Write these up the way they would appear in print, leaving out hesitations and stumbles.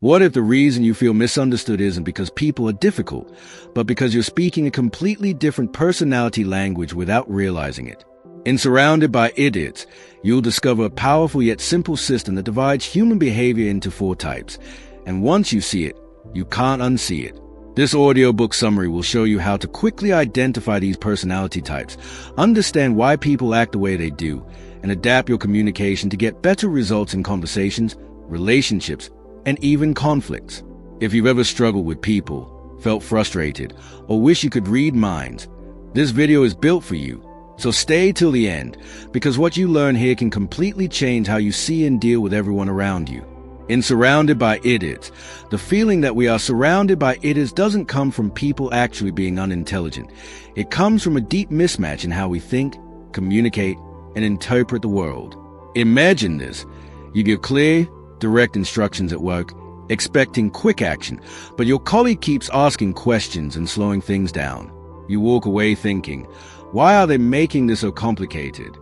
What if the reason you feel misunderstood isn't because people are difficult, but because you're speaking a completely different personality language without realizing it? In Surrounded by Idiots, you'll discover a powerful yet simple system that divides human behavior into 4 types, and once you see it, you can't unsee it. This audiobook summary will show you how to quickly identify these personality types, understand why people act the way they do, and adapt your communication to get better results in conversations, relationships, and even conflicts. If you've ever struggled with people, felt frustrated, or wish you could read minds, this video is built for you. So stay till the end, because what you learn here can completely change how you see and deal with everyone around you. In Surrounded by Idiots, the feeling that we are surrounded by idiots doesn't come from people actually being unintelligent. It comes from a deep mismatch in how we think, communicate, and interpret the world. Imagine this. You give clear, direct instructions at work, expecting quick action, but your colleague keeps asking questions and slowing things down. You walk away thinking, why are they making this so complicated?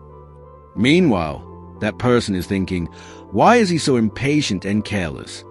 Meanwhile, that person is thinking, why is he so impatient and careless?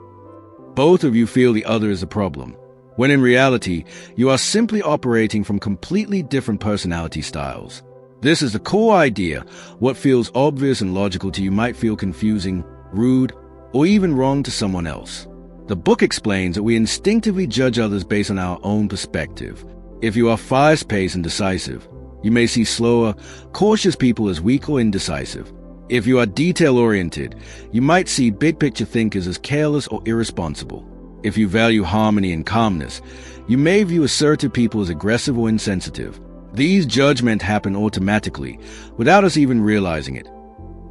Both of you feel the other is a problem, when in reality, you are simply operating from completely different personality styles. This is the core idea. What feels obvious and logical to you might feel confusing, rude, or even wrong to someone else. The book explains that we instinctively judge others based on our own perspective. If you are fast-paced and decisive, you may see slower, cautious people as weak or indecisive. If you are detail-oriented, you might see big-picture thinkers as careless or irresponsible. If you value harmony and calmness, you may view assertive people as aggressive or insensitive. These judgments happen automatically, without us even realizing it,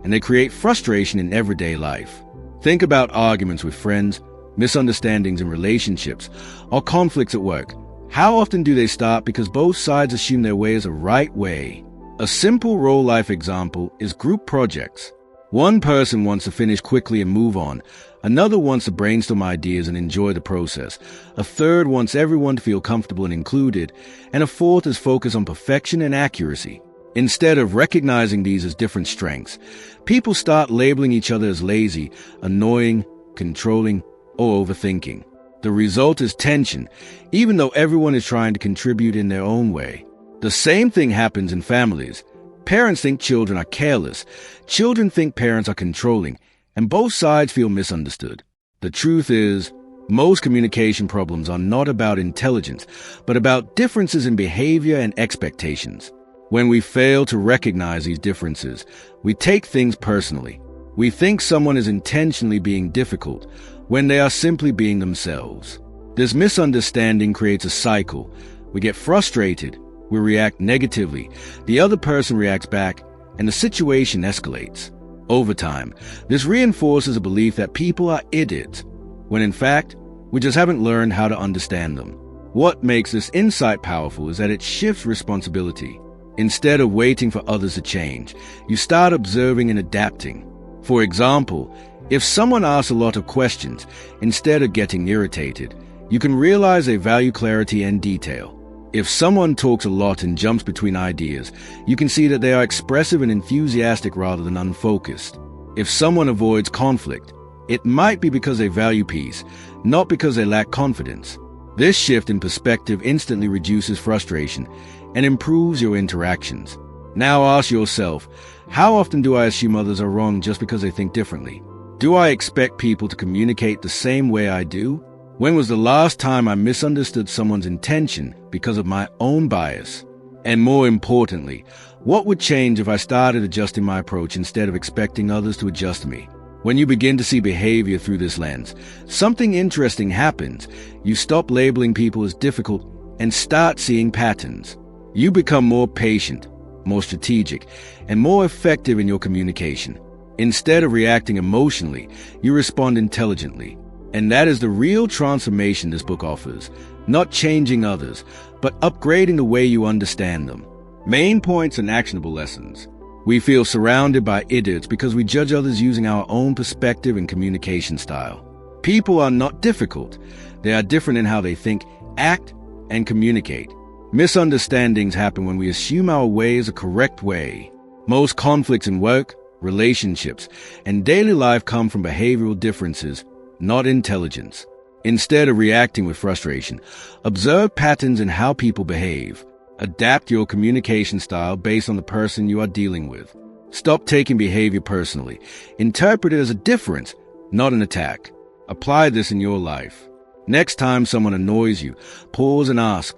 and they create frustration in everyday life. Think about arguments with friends, misunderstandings in relationships, or conflicts at work. How often do they start because both sides assume their way is the right way? A simple real-life example is group projects. One person wants to finish quickly and move on. Another wants to brainstorm ideas and enjoy the process. A third wants everyone to feel comfortable and included. And a fourth is focused on perfection and accuracy. Instead of recognizing these as different strengths, people start labeling each other as lazy, annoying, controlling, or overthinking. The result is tension, even though everyone is trying to contribute in their own way. The same thing happens in families. Parents think children are careless. Children think parents are controlling, and both sides feel misunderstood. The truth is, most communication problems are not about intelligence, but about differences in behavior and expectations. When we fail to recognize these differences, we take things personally. We think someone is intentionally being difficult when they are simply being themselves. This misunderstanding creates a cycle. We get frustrated, we react negatively, the other person reacts back, and the situation escalates. Over time, this reinforces a belief that people are idiots, when in fact, we just haven't learned how to understand them. What makes this insight powerful is that it shifts responsibility. Instead of waiting for others to change, you start observing and adapting. For example, if someone asks a lot of questions, instead of getting irritated, you can realize they value clarity and detail. If someone talks a lot and jumps between ideas, you can see that they are expressive and enthusiastic rather than unfocused. If someone avoids conflict, it might be because they value peace, not because they lack confidence. This shift in perspective instantly reduces frustration and improves your interactions. Now ask yourself, how often do I assume others are wrong just because they think differently? Do I expect people to communicate the same way I do? When was the last time I misunderstood someone's intention because of my own bias? And more importantly, what would change if I started adjusting my approach instead of expecting others to adjust to me? When you begin to see behavior through this lens, something interesting happens. You stop labeling people as difficult and start seeing patterns. You become more patient, more strategic, and more effective in your communication. Instead of reacting emotionally, you respond intelligently. And that is the real transformation this book offers, not changing others, but upgrading the way you understand them. Main points and actionable lessons. We feel surrounded by idiots because we judge others using our own perspective and communication style. People are not difficult. They are different in how they think, act, and communicate. Misunderstandings happen when we assume our way is a correct way. Most conflicts in work, relationships, and daily life come from behavioral differences not intelligence. Instead of reacting with frustration, observe patterns in how people behave. Adapt your communication style based on the person you are dealing with. Stop taking behavior personally. Interpret it as a difference, not an attack. Apply this in your life. Next time someone annoys you, pause and ask,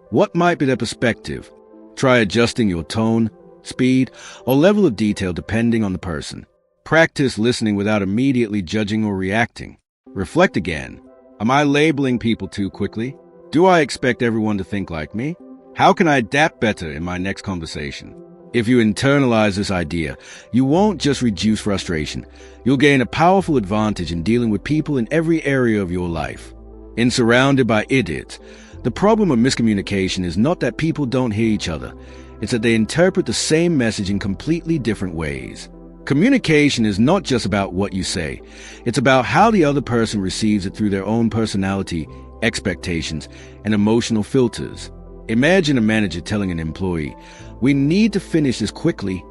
what might be their perspective? Try adjusting your tone, speed, or level of detail depending on the person. Practice listening without immediately judging or reacting. Reflect again. Am I labeling people too quickly? Do I expect everyone to think like me? How can I adapt better in my next conversation? If you internalize this idea, you won't just reduce frustration. You'll gain a powerful advantage in dealing with people in every area of your life. In Surrounded by Idiots, the problem of miscommunication is not that people don't hear each other. It's that they interpret the same message in completely different ways. Communication is not just about what you say. It's about how the other person receives it through their own personality, expectations, and emotional filters. Imagine a manager telling an employee, "We need to finish this quickly."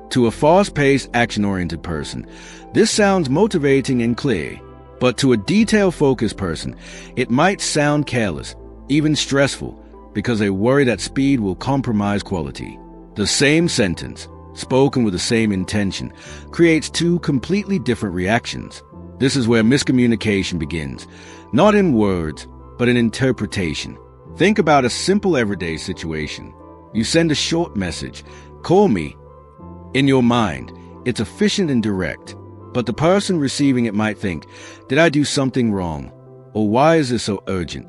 To a fast-paced, action-oriented person, this sounds motivating and clear. But to a detail-focused person, it might sound careless, even stressful, because they worry that speed will compromise quality. The same sentence, spoken with the same intention, creates two completely different reactions. This is where miscommunication begins, not in words, but in interpretation. Think about a simple everyday situation. You send a short message, "Call me." In your mind, it's efficient and direct, but the person receiving it might think, "Did I do something wrong?" Or "Why is this so urgent?"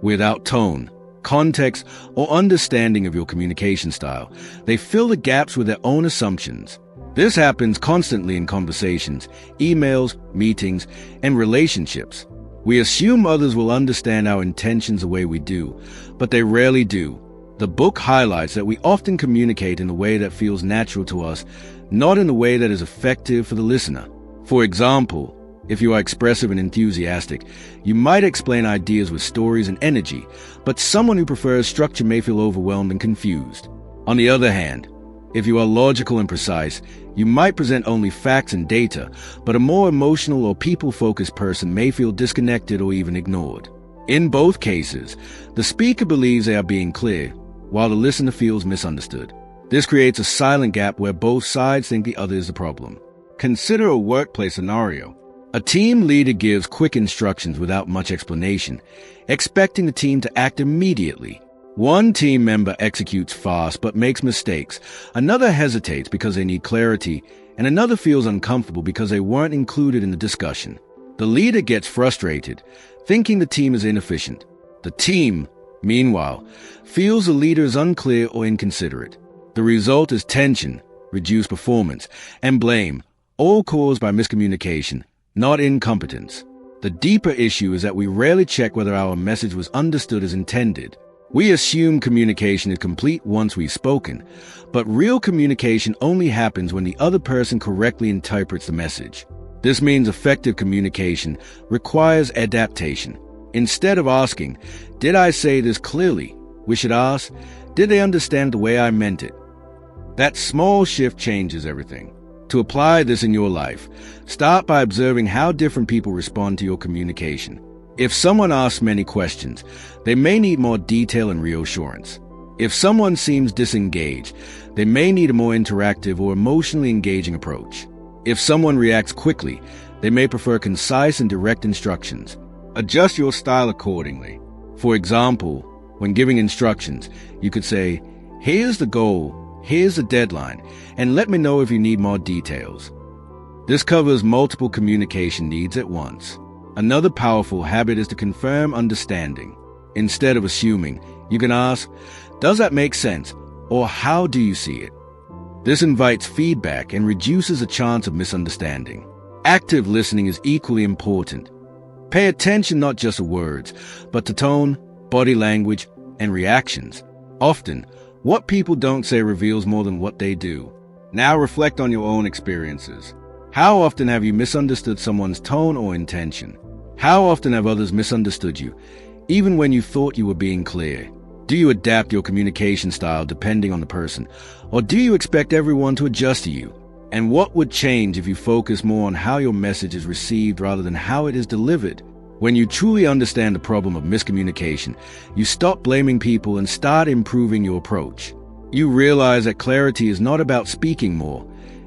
Without tone, context, or understanding of your communication style, they fill the gaps with their own assumptions. This happens constantly in conversations, emails, meetings, and relationships. We assume others will understand our intentions the way we do, but they rarely do. The book highlights that we often communicate in a way that feels natural to us, not in a way that is effective for the listener. For example, if you are expressive and enthusiastic, you might explain ideas with stories and energy, but someone who prefers structure may feel overwhelmed and confused. On the other hand, if you are logical and precise, you might present only facts and data, but a more emotional or people-focused person may feel disconnected or even ignored. In both cases, the speaker believes they are being clear, while the listener feels misunderstood. This creates a silent gap where both sides think the other is the problem. Consider a workplace scenario. A team leader gives quick instructions without much explanation, expecting the team to act immediately. One team member executes fast but makes mistakes, another hesitates because they need clarity, and another feels uncomfortable because they weren't included in the discussion. The leader gets frustrated, thinking the team is inefficient. The team, meanwhile, feels the leader is unclear or inconsiderate. The result is tension, reduced performance, and blame, all caused by miscommunication, not incompetence. The deeper issue is that we rarely check whether our message was understood as intended. We assume communication is complete once we've spoken, but real communication only happens when the other person correctly interprets the message. This means effective communication requires adaptation. Instead of asking, "Did I say this clearly?" we should ask, "Did they understand the way I meant it?" That small shift changes everything. To apply this in your life, start by observing how different people respond to your communication. If someone asks many questions, they may need more detail and reassurance. If someone seems disengaged, they may need a more interactive or emotionally engaging approach. If someone reacts quickly, they may prefer concise and direct instructions. Adjust your style accordingly. For example, when giving instructions, you could say, "Here's the goal, here's the deadline, and let me know if you need more details." This covers multiple communication needs at once. Another powerful habit is to confirm understanding. Instead of assuming, you can ask, "Does that make sense?" or "How do you see it?" This invites feedback and reduces the chance of misunderstanding. Active listening is equally important. Pay attention not just to words, but to tone, body language, and reactions. Often, what people don't say reveals more than what they do. Now reflect on your own experiences. How often have you misunderstood someone's tone or intention? How often have others misunderstood you, even when you thought you were being clear? Do you adapt your communication style depending on the person, or do you expect everyone to adjust to you? And what would change if you focus more on how your message is received rather than how it is delivered? When you truly understand the problem of miscommunication, you stop blaming people and start improving your approach. You realize that clarity is not about speaking more,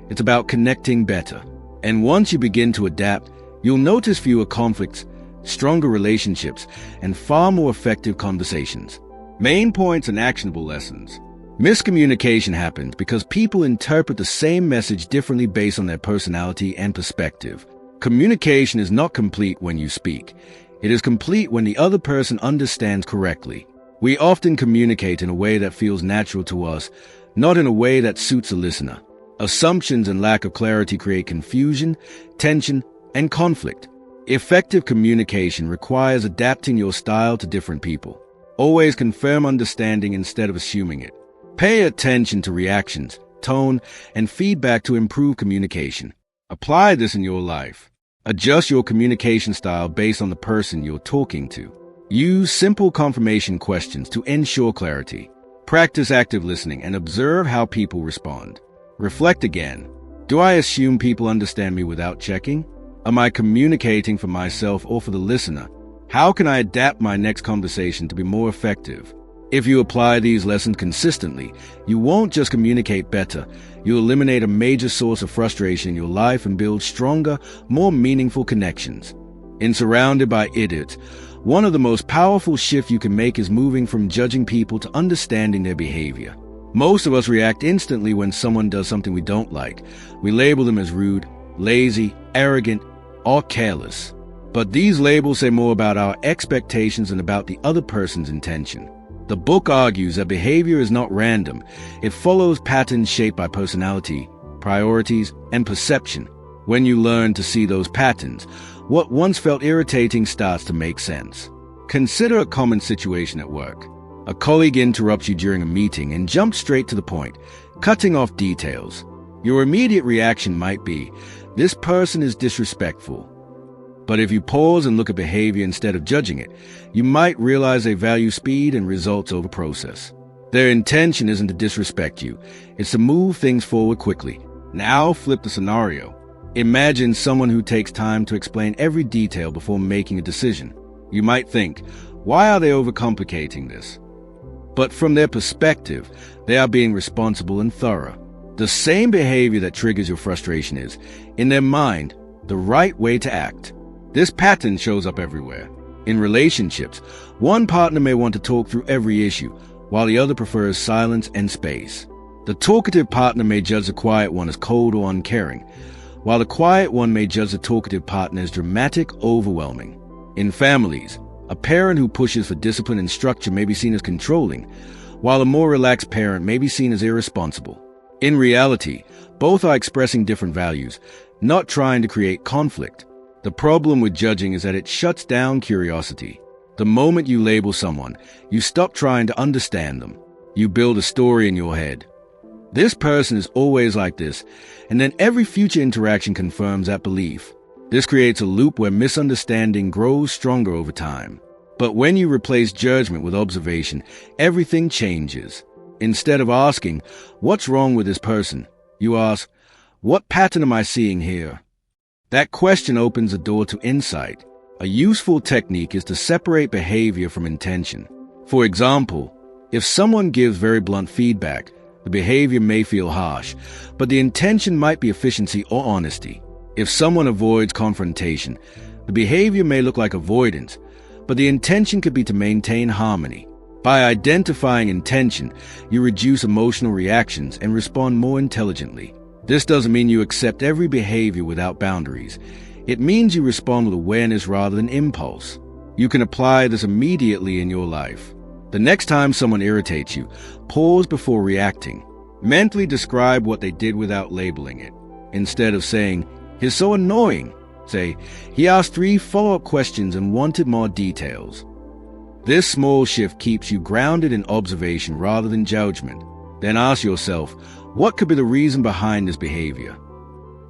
it's about connecting better. And once you begin to adapt, you'll notice fewer conflicts, stronger relationships, and far more effective conversations. Main points and actionable lessons. Miscommunication happens because people interpret the same message differently based on their personality and perspective. Communication is not complete when you speak. It is complete when the other person understands correctly. We often communicate in a way that feels natural to us, not in a way that suits a listener. Assumptions and lack of clarity create confusion, tension, and conflict. Effective communication requires adapting your style to different people. Always confirm understanding instead of assuming it. Pay attention to reactions, tone, and feedback to improve communication. Apply this in your life. Adjust your communication style based on the person you're talking to. Use simple confirmation questions to ensure clarity. Practice active listening and observe how people respond. Reflect again. Do I assume people understand me without checking? Am I communicating for myself or for the listener? How can I adapt my next conversation to be more effective? If you apply these lessons consistently, you won't just communicate better, you eliminate a major source of frustration in your life and build stronger, more meaningful connections. In Surrounded by Idiots, one of the most powerful shifts you can make is moving from judging people to understanding their behavior. Most of us react instantly when someone does something we don't like. We label them as rude, lazy, arrogant, or careless. But these labels say more about our expectations than about the other person's intention. The book argues that behavior is not random. It follows patterns shaped by personality, priorities, and perception. When you learn to see those patterns, what once felt irritating starts to make sense. Consider a common situation at work. A colleague interrupts you during a meeting and jumps straight to the point, cutting off details. Your immediate reaction might be, "This person is disrespectful." But if you pause and look at behavior instead of judging it, you might realize they value speed and results over process. Their intention isn't to disrespect you, it's to move things forward quickly. Now flip the scenario. Imagine someone who takes time to explain every detail before making a decision. You might think, why are they overcomplicating this? But from their perspective, they are being responsible and thorough. The same behavior that triggers your frustration is, in their mind, the right way to act. This pattern shows up everywhere. In relationships, one partner may want to talk through every issue, while the other prefers silence and space. The talkative partner may judge the quiet one as cold or uncaring, while the quiet one may judge the talkative partner as dramatic, overwhelming. In families, a parent who pushes for discipline and structure may be seen as controlling, while a more relaxed parent may be seen as irresponsible. In reality, both are expressing different values, not trying to create conflict. The problem with judging is that it shuts down curiosity. The moment you label someone, you stop trying to understand them. You build a story in your head. This person is always like this, and then every future interaction confirms that belief. This creates a loop where misunderstanding grows stronger over time. But when you replace judgment with observation, everything changes. Instead of asking, "What's wrong with this person?" you ask, "What pattern am I seeing here?" That question opens the door to insight. A useful technique is to separate behavior from intention. For example, if someone gives very blunt feedback, the behavior may feel harsh, but the intention might be efficiency or honesty. If someone avoids confrontation, the behavior may look like avoidance, but the intention could be to maintain harmony. By identifying intention, you reduce emotional reactions and respond more intelligently. This doesn't mean you accept every behavior without boundaries. It means you respond with awareness rather than impulse. You can apply this immediately in your life. The next time someone irritates you, pause before reacting. Mentally describe what they did without labeling it. Instead of saying, "He's so annoying," say, "He asked 3 follow-up questions and wanted more details." This small shift keeps you grounded in observation rather than judgment. Then ask yourself, what could be the reason behind this behavior?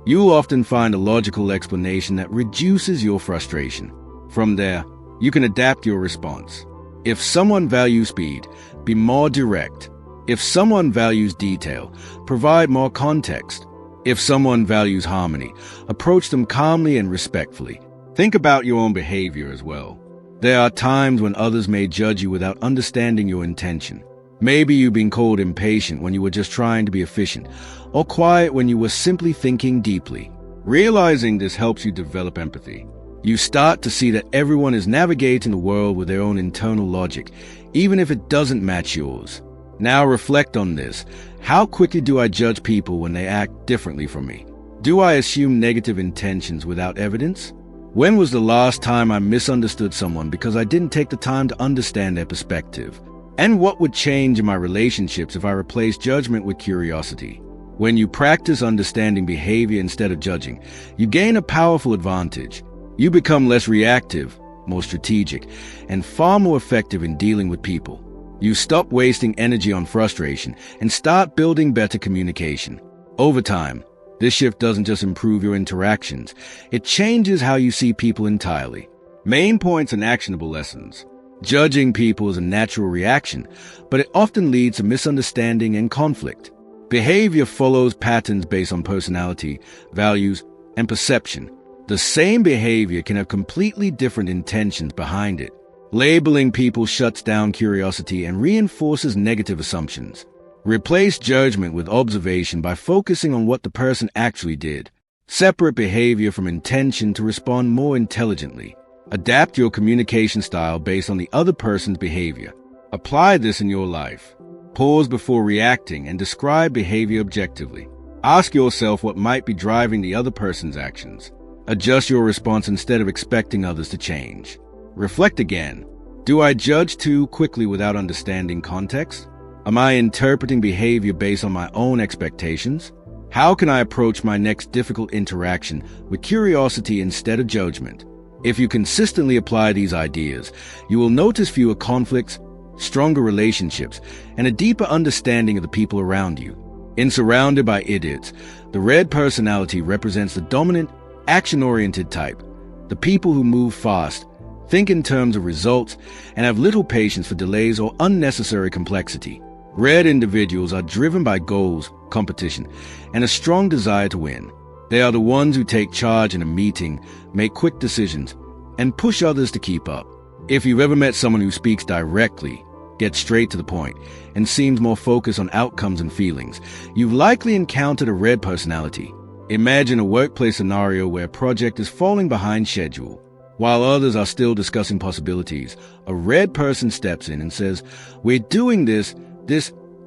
You'll often find a logical explanation that reduces your frustration. From there, you can adapt your response. If someone values speed, be more direct. If someone values detail, provide more context. If someone values harmony, approach them calmly and respectfully. Think about your own behavior as well. There are times when others may judge you without understanding your intention. Maybe you've been called impatient when you were just trying to be efficient, or quiet when you were simply thinking deeply. Realizing this helps you develop empathy. You start to see that everyone is navigating the world with their own internal logic, even if it doesn't match yours. Now reflect on this. How quickly do I judge people when they act differently from me? Do I assume negative intentions without evidence? When was the last time I misunderstood someone because I didn't take the time to understand their perspective? And what would change in my relationships if I replaced judgment with curiosity? When you practice understanding behavior instead of judging, you gain a powerful advantage. You become less reactive, more strategic, and far more effective in dealing with people. You stop wasting energy on frustration and start building better communication. Over time, this shift doesn't just improve your interactions, it changes how you see people entirely. Main points and actionable lessons. Judging people is a natural reaction, but it often leads to misunderstanding and conflict. Behavior follows patterns based on personality, values, and perception. The same behavior can have completely different intentions behind it. Labeling people shuts down curiosity and reinforces negative assumptions. Replace judgment with observation by focusing on what the person actually did. Separate behavior from intention to respond more intelligently. Adapt your communication style based on the other person's behavior. Apply this in your life. Pause before reacting and describe behavior objectively. Ask yourself what might be driving the other person's actions. Adjust your response instead of expecting others to change. Reflect again. Do I judge too quickly without understanding context? Am I interpreting behavior based on my own expectations? How can I approach my next difficult interaction with curiosity instead of judgment? If you consistently apply these ideas, you will notice fewer conflicts, stronger relationships, and a deeper understanding of the people around you. In Surrounded by Idiots, the red personality represents the dominant, action-oriented type, the people who move fast, think in terms of results, and have little patience for delays or unnecessary complexity. Red individuals are driven by goals, competition, and a strong desire to win. They are the ones who take charge in a meeting, make quick decisions, and push others to keep up. If you've ever met someone who speaks directly, gets straight to the point, and seems more focused on outcomes and feelings, you've likely encountered a red personality. Imagine a workplace scenario where a project is falling behind schedule. While others are still discussing possibilities, a red person steps in and says, "We're doing this,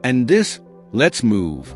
and this, let's move."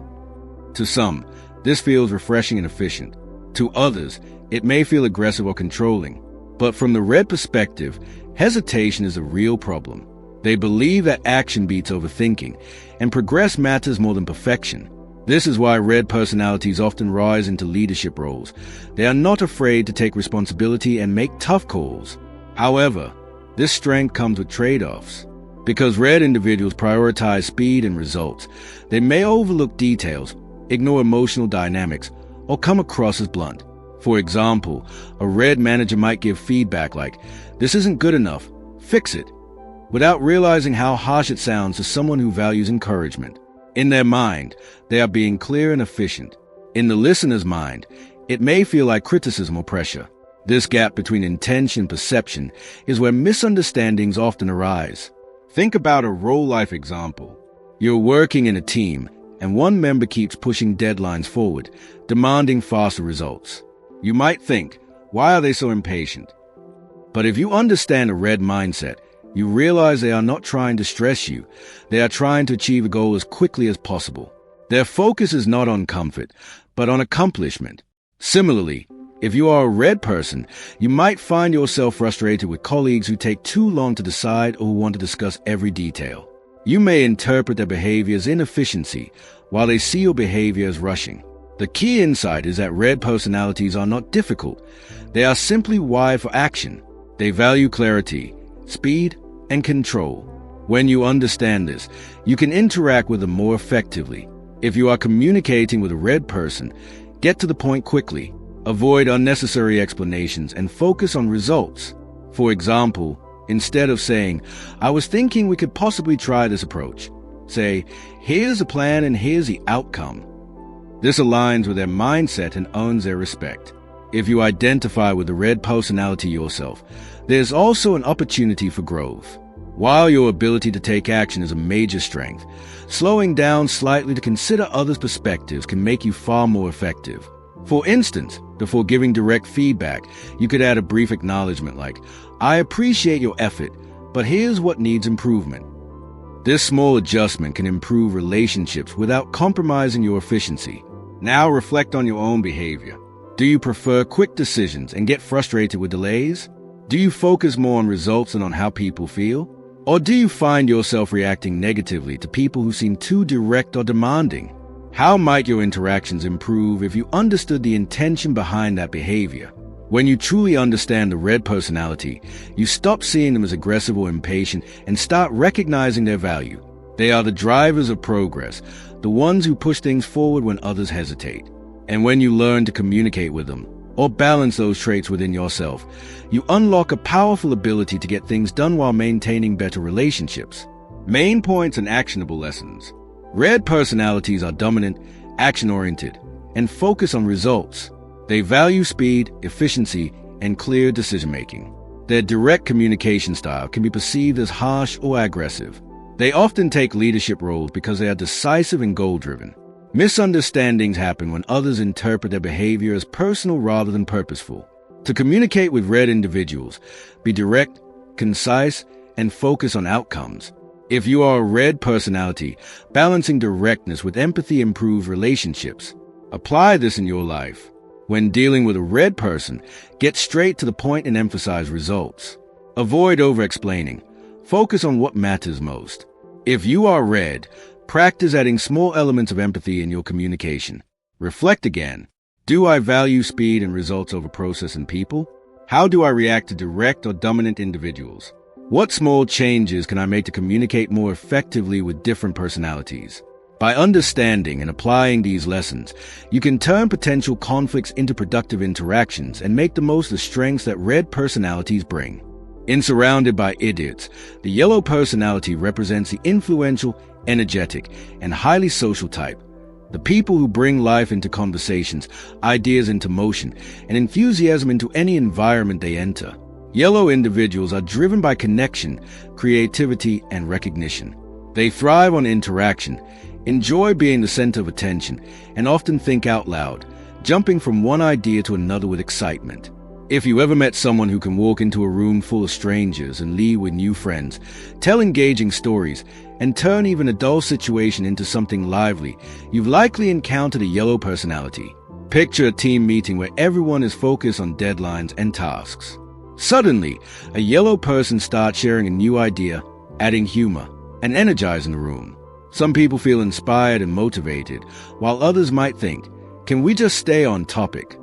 To some, this feels refreshing and efficient. To others, it may feel aggressive or controlling. But from the red perspective, hesitation is a real problem. They believe that action beats overthinking, and progress matters more than perfection. This is why red personalities often rise into leadership roles. They are not afraid to take responsibility and make tough calls. However, this strength comes with trade-offs. Because red individuals prioritize speed and results, they may overlook details, ignore emotional dynamics, or come across as blunt. For example, a red manager might give feedback like, "This isn't good enough, fix it," without realizing how harsh it sounds to someone who values encouragement. In their mind, they are being clear and efficient. In the listener's mind, it may feel like criticism or pressure. This gap between intention and perception is where misunderstandings often arise. Think about a real-life example. You're working in a team, and one member keeps pushing deadlines forward, demanding faster results. You might think, why are they so impatient? But if you understand a red mindset, you realize they are not trying to stress you. They are trying to achieve a goal as quickly as possible. Their focus is not on comfort, but on accomplishment. Similarly, if you are a red person, you might find yourself frustrated with colleagues who take too long to decide or who want to discuss every detail. You may interpret their behavior as inefficiency, while they see your behavior as rushing. The key insight is that red personalities are not difficult. They are simply wired for action. They value clarity, speed, and control. When you understand this, you can interact with them more effectively. If you are communicating with a red person, get to the point quickly. Avoid unnecessary explanations and focus on results. For example, instead of saying, "I was thinking we could possibly try this approach," say, "Here's the plan and here's the outcome." This aligns with their mindset and earns their respect. If you identify with the red personality yourself, there's also an opportunity for growth. While your ability to take action is a major strength, slowing down slightly to consider others' perspectives can make you far more effective. For instance, before giving direct feedback, you could add a brief acknowledgement like, "I appreciate your effort, but here's what needs improvement." This small adjustment can improve relationships without compromising your efficiency. Now reflect on your own behavior. Do you prefer quick decisions and get frustrated with delays? Do you focus more on results than on how people feel? Or do you find yourself reacting negatively to people who seem too direct or demanding? How might your interactions improve if you understood the intention behind that behavior? When you truly understand the red personality, you stop seeing them as aggressive or impatient and start recognizing their value. They are the drivers of progress, the ones who push things forward when others hesitate. And when you learn to communicate with them, or balance those traits within yourself, you unlock a powerful ability to get things done while maintaining better relationships. Main points and actionable lessons. Red personalities are dominant, action-oriented, and focus on results. They value speed, efficiency, and clear decision-making. Their direct communication style can be perceived as harsh or aggressive. They often take leadership roles because they are decisive and goal-driven. Misunderstandings happen when others interpret their behavior as personal rather than purposeful. To communicate with red individuals, be direct, concise, and focus on outcomes. If you are a red personality, balancing directness with empathy improves relationships. Apply this in your life. When dealing with a red person, get straight to the point and emphasize results. Avoid over-explaining. Focus on what matters most. If you are red, practice adding small elements of empathy in your communication. Reflect again. Do I value speed and results over process and people? How do I react to direct or dominant individuals? What small changes can I make to communicate more effectively with different personalities? By understanding and applying these lessons, you can turn potential conflicts into productive interactions and make the most of the strengths that red personalities bring. In Surrounded by Idiots, the yellow personality represents the influential, energetic, and highly social type. The people who bring life into conversations, ideas into motion, and enthusiasm into any environment they enter. Yellow individuals are driven by connection, creativity, and recognition. They thrive on interaction, enjoy being the center of attention, and often think out loud, jumping from one idea to another with excitement. If you ever met someone who can walk into a room full of strangers and leave with new friends, tell engaging stories, and turn even a dull situation into something lively, you've likely encountered a yellow personality. Picture a team meeting where everyone is focused on deadlines and tasks. Suddenly, a yellow person starts sharing a new idea, adding humor, and energizing the room. Some people feel inspired and motivated, while others might think, "Can we just stay on topic?"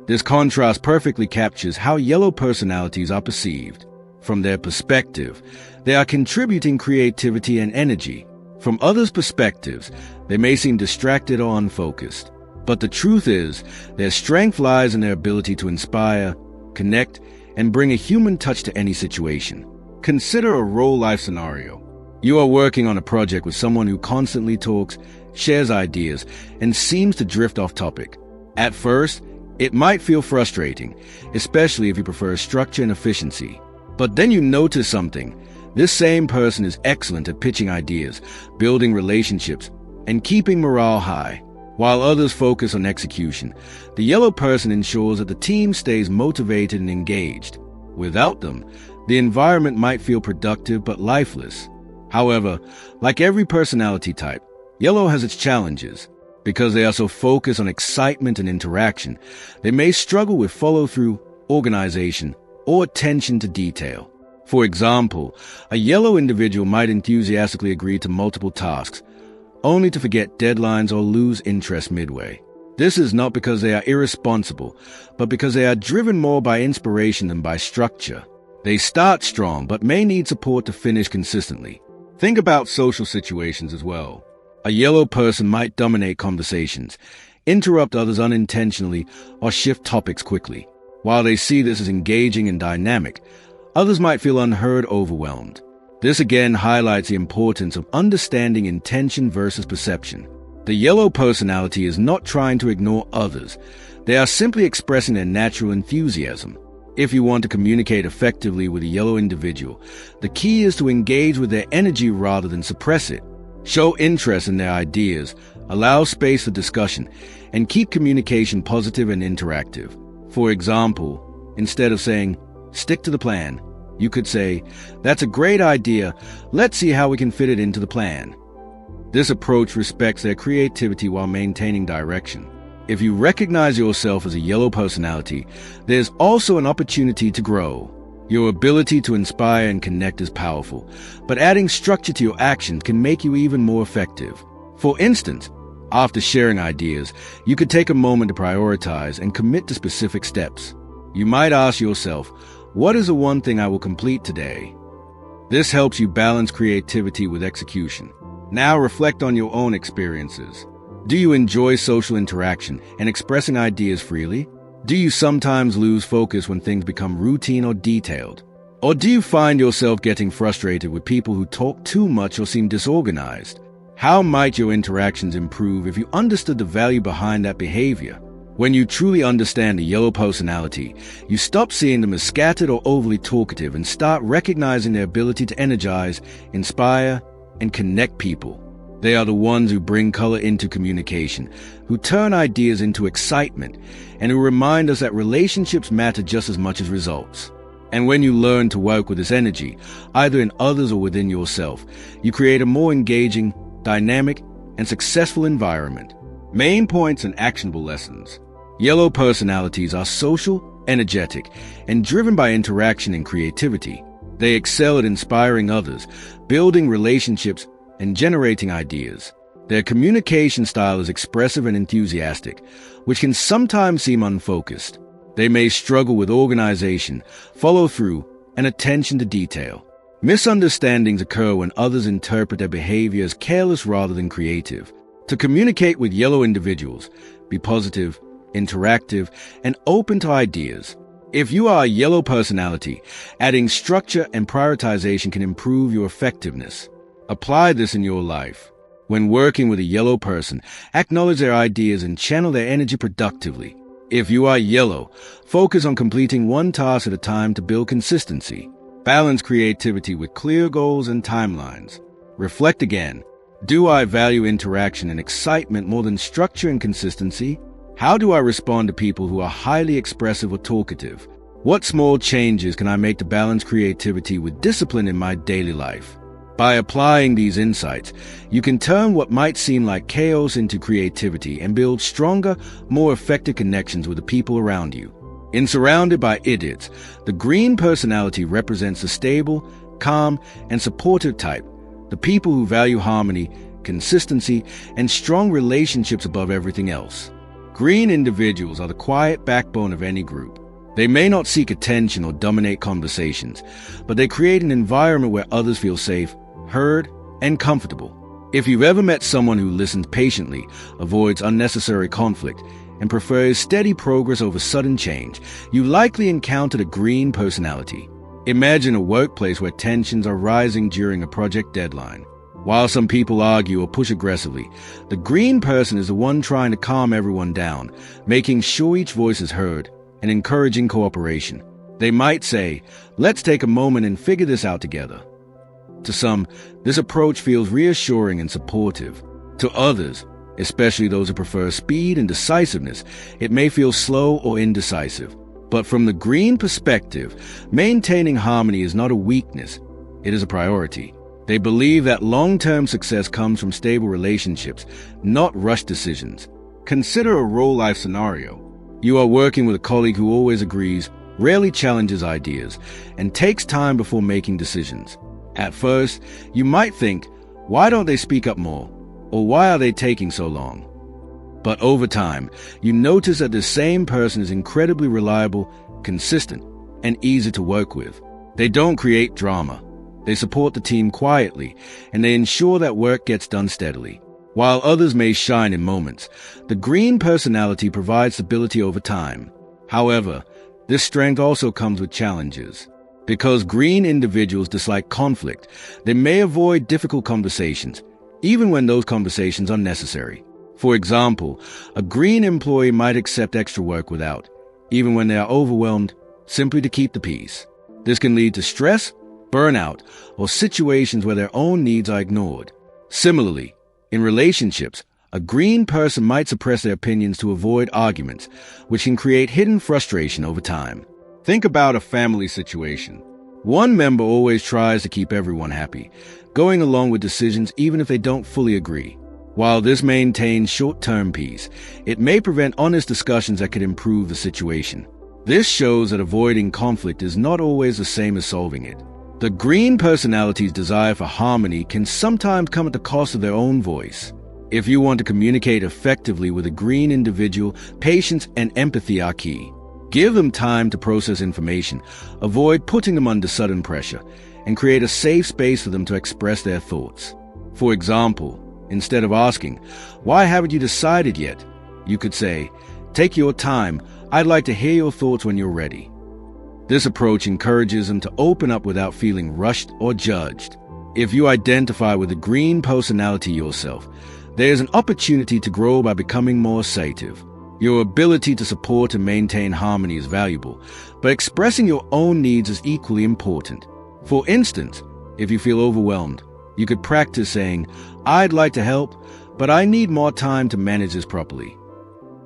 This contrast perfectly captures how yellow personalities are perceived. From their perspective, they are contributing creativity and energy. From others' perspectives, they may seem distracted or unfocused. But the truth is, their strength lies in their ability to inspire, connect, and bring a human touch to any situation. Consider a real-life scenario. You are working on a project with someone who constantly talks, shares ideas, and seems to drift off topic. At first, it might feel frustrating, especially if you prefer structure and efficiency. But then you notice something. This same person is excellent at pitching ideas, building relationships, and keeping morale high. While others focus on execution, the yellow person ensures that the team stays motivated and engaged. Without them, the environment might feel productive but lifeless. However, like every personality type, yellow has its challenges. Because they are so focused on excitement and interaction, they may struggle with follow-through, organization, or attention to detail. For example, a yellow individual might enthusiastically agree to multiple tasks, only to forget deadlines or lose interest midway. This is not because they are irresponsible, but because they are driven more by inspiration than by structure. They start strong, but may need support to finish consistently. Think about social situations as well. A yellow person might dominate conversations, interrupt others unintentionally, or shift topics quickly. While they see this as engaging and dynamic, others might feel unheard, overwhelmed. This again highlights the importance of understanding intention versus perception. The yellow personality is not trying to ignore others. They are simply expressing their natural enthusiasm. If you want to communicate effectively with a yellow individual, the key is to engage with their energy rather than suppress it. Show interest in their ideas, allow space for discussion, and keep communication positive and interactive. For example, instead of saying, "Stick to the plan," you could say, "That's a great idea. Let's see how we can fit it into the plan." This approach respects their creativity while maintaining direction. If you recognize yourself as a yellow personality, there's also an opportunity to grow. Your ability to inspire and connect is powerful, but adding structure to your actions can make you even more effective. For instance, after sharing ideas, you could take a moment to prioritize and commit to specific steps. You might ask yourself, what is the one thing I will complete today? This helps you balance creativity with execution. Now reflect on your own experiences. Do you enjoy social interaction and expressing ideas freely? Do you sometimes lose focus when things become routine or detailed? Or do you find yourself getting frustrated with people who talk too much or seem disorganized? How might your interactions improve if you understood the value behind that behavior? When you truly understand the yellow personality, you stop seeing them as scattered or overly talkative and start recognizing their ability to energize, inspire, and connect people. They are the ones who bring color into communication, who turn ideas into excitement, and who remind us that relationships matter just as much as results. And when you learn to work with this energy, either in others or within yourself, you create a more engaging, dynamic, and successful environment. Main points and actionable lessons. Yellow personalities are social, energetic, and driven by interaction and creativity. They excel at inspiring others, building relationships, and generating ideas. Their communication style is expressive and enthusiastic, which can sometimes seem unfocused. They may struggle with organization, follow-through, and attention to detail. Misunderstandings occur when others interpret their behavior as careless rather than creative. To communicate with yellow individuals, be positive, interactive, and open to ideas. If you are a yellow personality, adding structure and prioritization can improve your effectiveness. Apply this in your life. When working with a yellow person, acknowledge their ideas and channel their energy productively. If you are yellow, focus on completing one task at a time to build consistency. Balance creativity with clear goals and timelines. Reflect again. Do I value interaction and excitement more than structure and consistency? How do I respond to people who are highly expressive or talkative? What small changes can I make to balance creativity with discipline in my daily life? By applying these insights, you can turn what might seem like chaos into creativity and build stronger, more effective connections with the people around you. In Surrounded by Idiots, the green personality represents the stable, calm, and supportive type, the people who value harmony, consistency, and strong relationships above everything else. Green individuals are the quiet backbone of any group. They may not seek attention or dominate conversations, but they create an environment where others feel safe, heard, and comfortable. If you've ever met someone who listens patiently, avoids unnecessary conflict, and prefers steady progress over sudden change, you likely encountered a green personality. Imagine a workplace where tensions are rising during a project deadline. While some people argue or push aggressively, the green person is the one trying to calm everyone down, making sure each voice is heard, and encouraging cooperation. They might say, "Let's take a moment and figure this out together." To some, this approach feels reassuring and supportive. To others, especially those who prefer speed and decisiveness, it may feel slow or indecisive. But from the green perspective, maintaining harmony is not a weakness, it is a priority. They believe that long-term success comes from stable relationships, not rushed decisions. Consider a real-life scenario. You are working with a colleague who always agrees, rarely challenges ideas, and takes time before making decisions. At first, you might think, why don't they speak up more? Or why are they taking so long? But over time, you notice that the same person is incredibly reliable, consistent, and easy to work with. They don't create drama. They support the team quietly, and they ensure that work gets done steadily. While others may shine in moments, the green personality provides stability over time. However, this strength also comes with challenges. Because green individuals dislike conflict, they may avoid difficult conversations, even when those conversations are necessary. For example, a green employee might accept extra work without, even when they are overwhelmed, simply to keep the peace. This can lead to stress, burnout, or situations where their own needs are ignored. Similarly, in relationships, a green person might suppress their opinions to avoid arguments, which can create hidden frustration over time. Think about a family situation. One member always tries to keep everyone happy, going along with decisions even if they don't fully agree. While this maintains short-term peace, it may prevent honest discussions that could improve the situation. This shows that avoiding conflict is not always the same as solving it. The green personality's desire for harmony can sometimes come at the cost of their own voice. If you want to communicate effectively with a green individual, patience and empathy are key. Give them time to process information, avoid putting them under sudden pressure, and create a safe space for them to express their thoughts. For example, instead of asking, "Why haven't you decided yet?" you could say, "Take your time. I'd like to hear your thoughts when you're ready." This approach encourages them to open up without feeling rushed or judged. If you identify with a green personality yourself, there is an opportunity to grow by becoming more assertive. Your ability to support and maintain harmony is valuable, but expressing your own needs is equally important. For instance, if you feel overwhelmed, you could practice saying, "I'd like to help, but I need more time to manage this properly."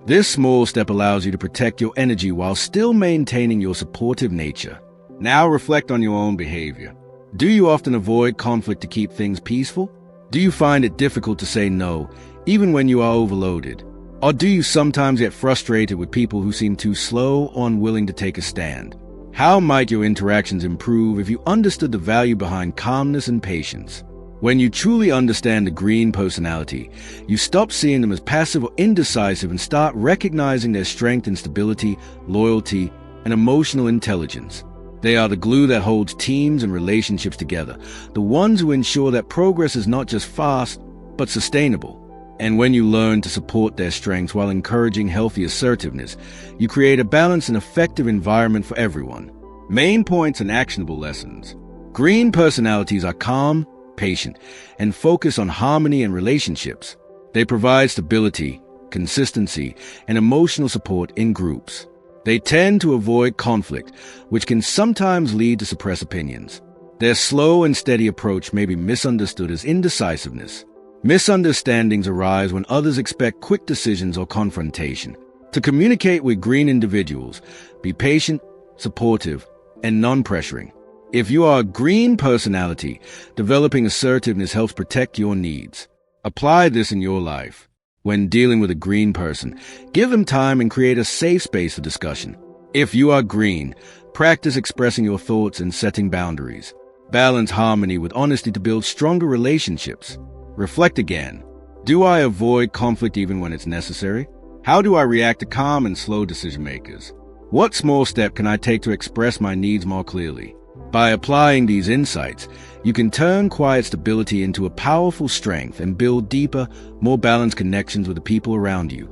This small step allows you to protect your energy while still maintaining your supportive nature. Now reflect on your own behavior. Do you often avoid conflict to keep things peaceful? Do you find it difficult to say no, even when you are overloaded? Or do you sometimes get frustrated with people who seem too slow or unwilling to take a stand? How might your interactions improve if you understood the value behind calmness and patience? When you truly understand the green personality, you stop seeing them as passive or indecisive and start recognizing their strength in stability, loyalty, and emotional intelligence. They are the glue that holds teams and relationships together, the ones who ensure that progress is not just fast, but sustainable. And when you learn to support their strengths while encouraging healthy assertiveness, you create a balanced and effective environment for everyone. Main points and actionable lessons. Green personalities are calm, patient, and focus on harmony and relationships. They provide stability, consistency, and emotional support in groups. They tend to avoid conflict, which can sometimes lead to suppressed opinions. Their slow and steady approach may be misunderstood as indecisiveness. Misunderstandings arise when others expect quick decisions or confrontation. To communicate with green individuals, be patient, supportive, and non-pressuring. If you are a green personality, developing assertiveness helps protect your needs. Apply this in your life. When dealing with a green person, give them time and create a safe space for discussion. If you are green, practice expressing your thoughts and setting boundaries. Balance harmony with honesty to build stronger relationships. Reflect again. Do I avoid conflict even when it's necessary? How do I react to calm and slow decision makers? What small step can I take to express my needs more clearly? By applying these insights, you can turn quiet stability into a powerful strength and build deeper, more balanced connections with the people around you.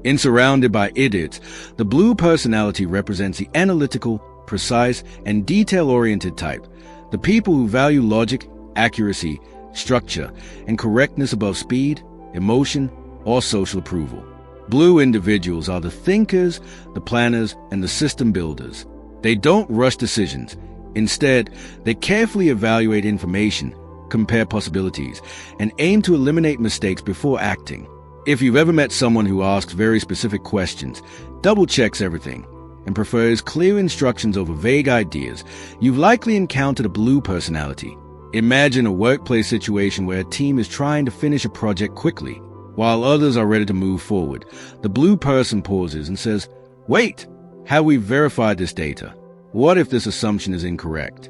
In Surrounded by Idiots, the blue personality represents the analytical, precise, and detail-oriented type, the people who value logic, accuracy, structure, and correctness above speed, emotion, or social approval. Blue individuals are the thinkers, the planners, and the system builders. They don't rush decisions. Instead, they carefully evaluate information, compare possibilities, and aim to eliminate mistakes before acting. If you've ever met someone who asks very specific questions, double-checks everything, and prefers clear instructions over vague ideas, you've likely encountered a blue personality. Imagine a workplace situation where a team is trying to finish a project quickly, while others are ready to move forward. The blue person pauses and says, "Wait, have we verified this data? What if this assumption is incorrect?"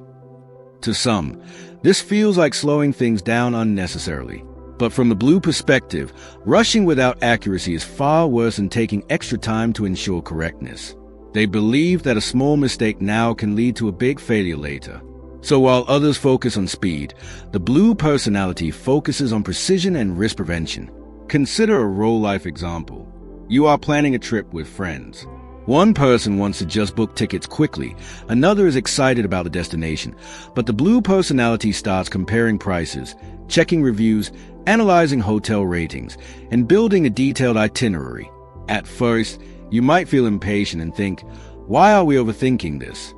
To some, this feels like slowing things down unnecessarily. But from the blue perspective, rushing without accuracy is far worse than taking extra time to ensure correctness. They believe that a small mistake now can lead to a big failure later. So while others focus on speed, the blue personality focuses on precision and risk prevention. Consider a real-life example. You are planning a trip with friends. One person wants to just book tickets quickly, another is excited about the destination, but the blue personality starts comparing prices, checking reviews, analyzing hotel ratings, and building a detailed itinerary. At first, you might feel impatient and think, why are we overthinking this?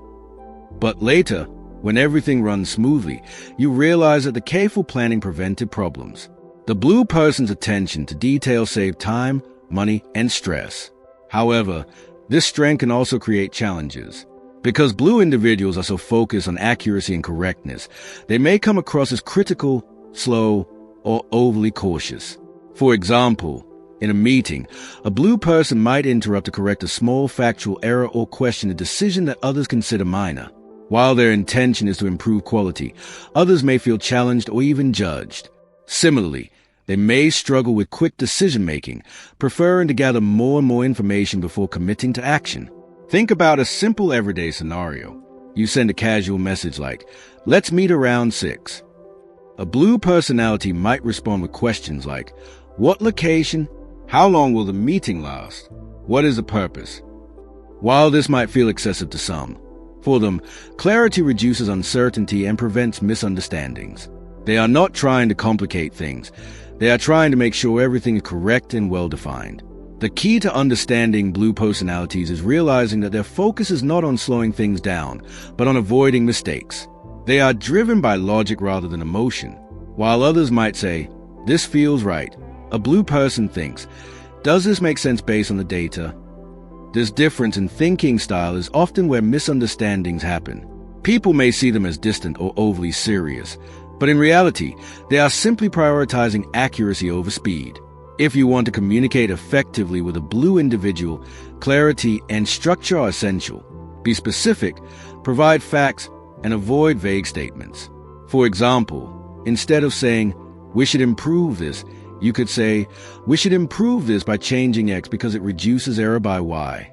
But later, when everything runs smoothly, you realize that the careful planning prevented problems. The blue person's attention to detail saved time, money, and stress. However, this strength can also create challenges. Because blue individuals are so focused on accuracy and correctness, they may come across as critical, slow, or overly cautious. For example, in a meeting, a blue person might interrupt to correct a small factual error or question a decision that others consider minor. While their intention is to improve quality, others may feel challenged or even judged. Similarly, they may struggle with quick decision-making, preferring to gather more and more information before committing to action. Think about a simple everyday scenario. You send a casual message like, "Let's meet around 6." A blue personality might respond with questions like, "What location? How long will the meeting last? What is the purpose?" While this might feel excessive to some, for them, clarity reduces uncertainty and prevents misunderstandings. They are not trying to complicate things. They are trying to make sure everything is correct and well-defined. The key to understanding blue personalities is realizing that their focus is not on slowing things down, but on avoiding mistakes. They are driven by logic rather than emotion. While others might say, "This feels right," a blue person thinks, "Does this make sense based on the data?" This difference in thinking style is often where misunderstandings happen. People may see them as distant or overly serious, but in reality, they are simply prioritizing accuracy over speed. If you want to communicate effectively with a blue individual, clarity and structure are essential. Be specific, provide facts, and avoid vague statements. For example, instead of saying, "We should improve this," you could say, "We should improve this by changing X because it reduces error by Y."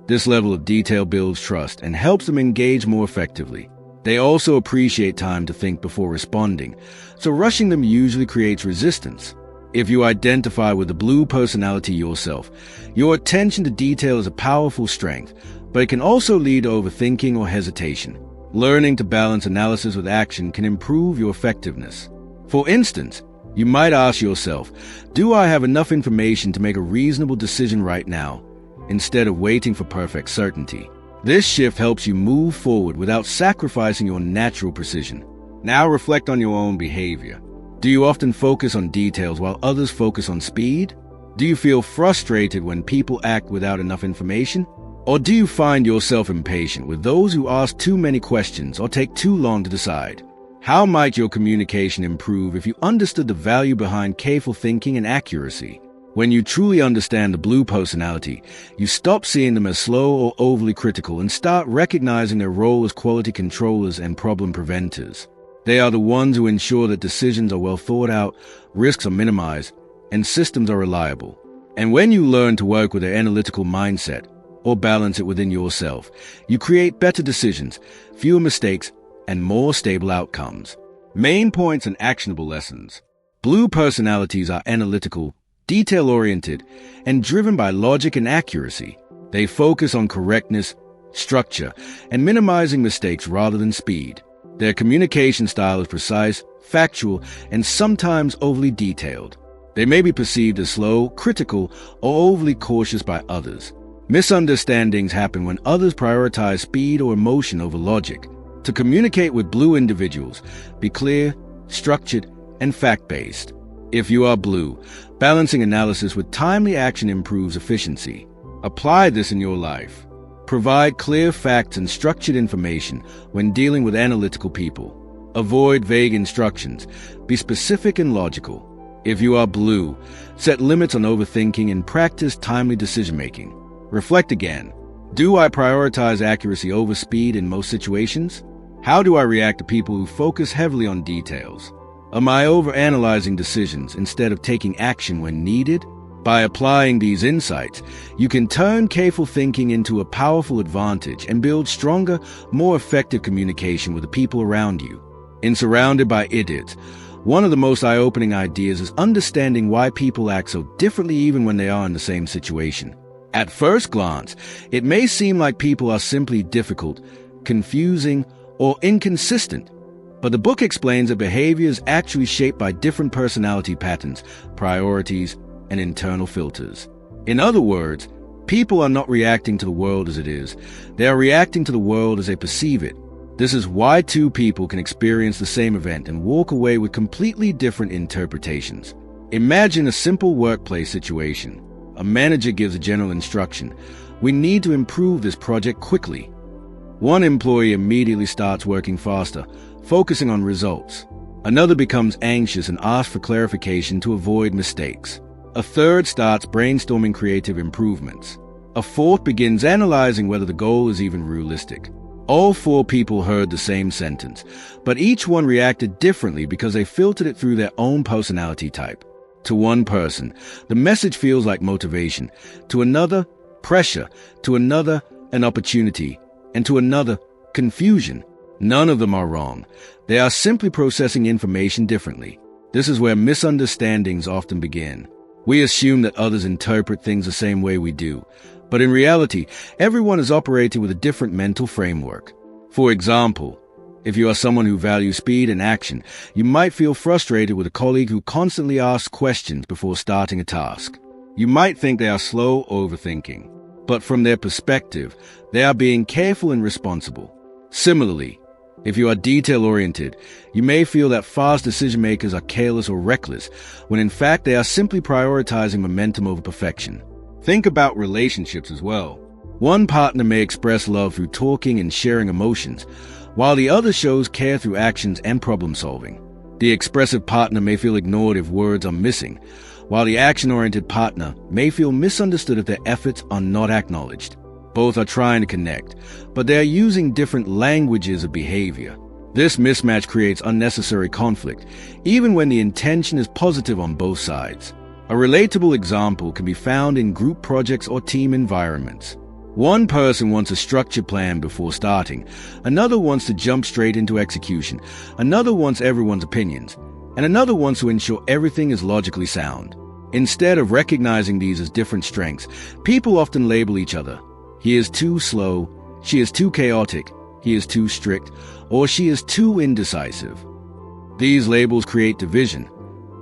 This level of detail builds trust and helps them engage more effectively. They also appreciate time to think before responding, so rushing them usually creates resistance. If you identify with the blue personality yourself, your attention to detail is a powerful strength, but it can also lead to overthinking or hesitation. Learning to balance analysis with action can improve your effectiveness. For instance, you might ask yourself, "Do I have enough information to make a reasonable decision right now?" instead of waiting for perfect certainty. This shift helps you move forward without sacrificing your natural precision. Now reflect on your own behavior. Do you often focus on details while others focus on speed? Do you feel frustrated when people act without enough information? Or do you find yourself impatient with those who ask too many questions or take too long to decide? How might your communication improve if you understood the value behind careful thinking and accuracy? When you truly understand the blue personality, you stop seeing them as slow or overly critical and start recognizing their role as quality controllers and problem preventers. They are the ones who ensure that decisions are well thought out, risks are minimized, and systems are reliable. And when you learn to work with their analytical mindset, or balance it within yourself, you create better decisions, fewer mistakes, and more stable outcomes. Main points and actionable lessons. Blue personalities are analytical, detail-oriented, and driven by logic and accuracy. They focus on correctness, structure, and minimizing mistakes rather than speed. Their communication style is precise, factual, and sometimes overly detailed. They may be perceived as slow, critical, or overly cautious by others. Misunderstandings happen when others prioritize speed or emotion over logic. To communicate with blue individuals, be clear, structured, and fact-based. If you are blue, balancing analysis with timely action improves efficiency. Apply this in your life. Provide clear facts and structured information when dealing with analytical people. Avoid vague instructions. Be specific and logical. If you are blue, set limits on overthinking and practice timely decision-making. Reflect again. Do I prioritize accuracy over speed in most situations? How do I react to people who focus heavily on details? Am I overanalyzing decisions instead of taking action when needed? By applying these insights, you can turn careful thinking into a powerful advantage and build stronger, more effective communication with the people around you. In Surrounded by Idiots, one of the most eye-opening ideas is understanding why people act so differently even when they are in the same situation. At first glance, it may seem like people are simply difficult, confusing, or inconsistent. But the book explains that behavior is actually shaped by different personality patterns, priorities, and internal filters. In other words, people are not reacting to the world as it is. They are reacting to the world as they perceive it. This is why two people can experience the same event and walk away with completely different interpretations. Imagine a simple workplace situation. A manager gives a general instruction. We need to improve this project quickly. One employee immediately starts working faster, focusing on results. Another becomes anxious and asks for clarification to avoid mistakes. A third starts brainstorming creative improvements. A fourth begins analyzing whether the goal is even realistic. All four people heard the same sentence, but each one reacted differently because they filtered it through their own personality type. To one person, the message feels like motivation. To another, pressure. To another, an opportunity. And to another, confusion. None of them are wrong. They are simply processing information differently. This is where misunderstandings often begin. We assume that others interpret things the same way we do. But in reality, everyone is operating with a different mental framework. For example, if you are someone who values speed and action, you might feel frustrated with a colleague who constantly asks questions before starting a task. You might think they are slow overthinking, but from their perspective, they are being careful and responsible. Similarly, if you are detail-oriented, you may feel that fast decision-makers are careless or reckless, when in fact they are simply prioritizing momentum over perfection. Think about relationships as well. One partner may express love through talking and sharing emotions, while the other shows care through actions and problem-solving. The expressive partner may feel ignored if words are missing, while the action-oriented partner may feel misunderstood if their efforts are not acknowledged. Both are trying to connect, but they are using different languages of behavior. This mismatch creates unnecessary conflict, even when the intention is positive on both sides. A relatable example can be found in group projects or team environments. One person wants a structured plan before starting, another wants to jump straight into execution, another wants everyone's opinions, and another wants to ensure everything is logically sound. Instead of recognizing these as different strengths, people often label each other. He is too slow, she is too chaotic, he is too strict, or she is too indecisive. These labels create division,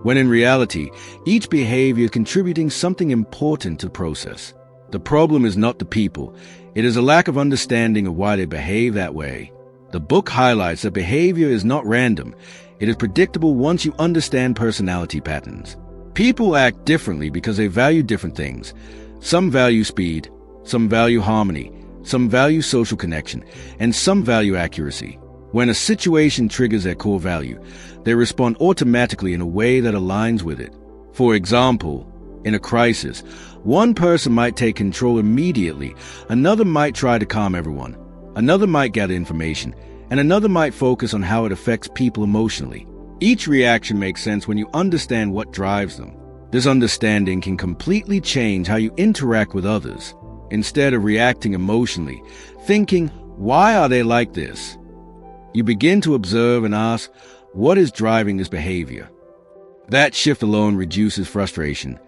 when in reality, each behavior is contributing something important to the process. The problem is not the people, it is a lack of understanding of why they behave that way. The book highlights that behavior is not random, it is predictable once you understand personality patterns. People act differently because they value different things. Some value speed, some value harmony, some value social connection, and some value accuracy. When a situation triggers their core value, they respond automatically in a way that aligns with it. For example, in a crisis, one person might take control immediately, another might try to calm everyone, another might gather information, and another might focus on how it affects people emotionally. Each reaction makes sense when you understand what drives them. This understanding can completely change how you interact with others. Instead of reacting emotionally, thinking, why are they like this? You begin to observe and ask, what is driving this behavior? That shift alone reduces frustration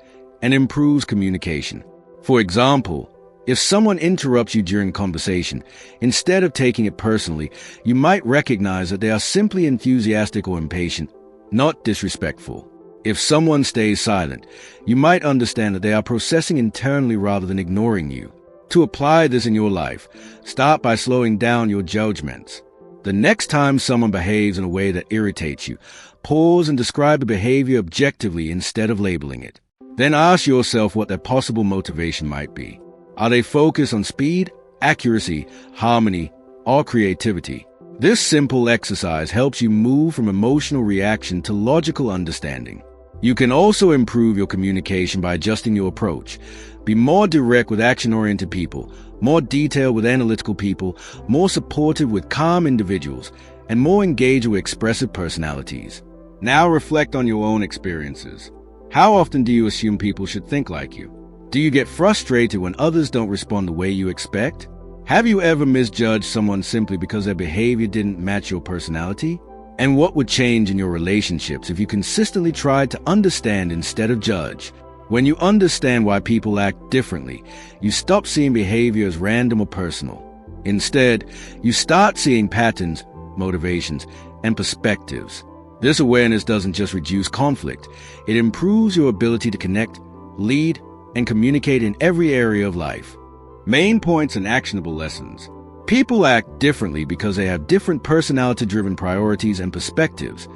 and improves communication. For example, if someone interrupts you during a conversation, instead of taking it personally, you might recognize that they are simply enthusiastic or impatient, not disrespectful. If someone stays silent, you might understand that they are processing internally rather than ignoring you. To apply this in your life, start by slowing down your judgments. The next time someone behaves in a way that irritates you, pause and describe the behavior objectively instead of labeling it. Then ask yourself what their possible motivation might be. Are they focused on speed, accuracy, harmony, or creativity? This simple exercise helps you move from emotional reaction to logical understanding. You can also improve your communication by adjusting your approach. Be more direct with action-oriented people, more detailed with analytical people, more supportive with calm individuals, and more engaged with expressive personalities. Now reflect on your own experiences. How often do you assume people should think like you? Do you get frustrated when others don't respond the way you expect? Have you ever misjudged someone simply because their behavior didn't match your personality? And what would change in your relationships if you consistently tried to understand instead of judge? When you understand why people act differently, you stop seeing behavior as random or personal. Instead, you start seeing patterns, motivations, and perspectives. This awareness doesn't just reduce conflict, it improves your ability to connect, lead, and communicate in every area of life. Main points and actionable lessons. People act differently because they have different personality-driven priorities and perspectives.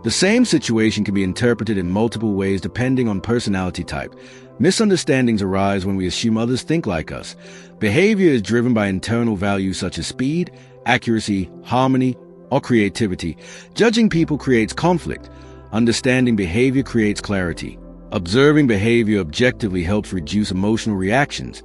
The same situation can be interpreted in multiple ways depending on personality type. Misunderstandings arise when we assume others think like us. Behavior is driven by internal values such as speed, accuracy, harmony, or creativity. Judging people creates conflict. Understanding behavior creates clarity. Observing behavior objectively helps reduce emotional reactions.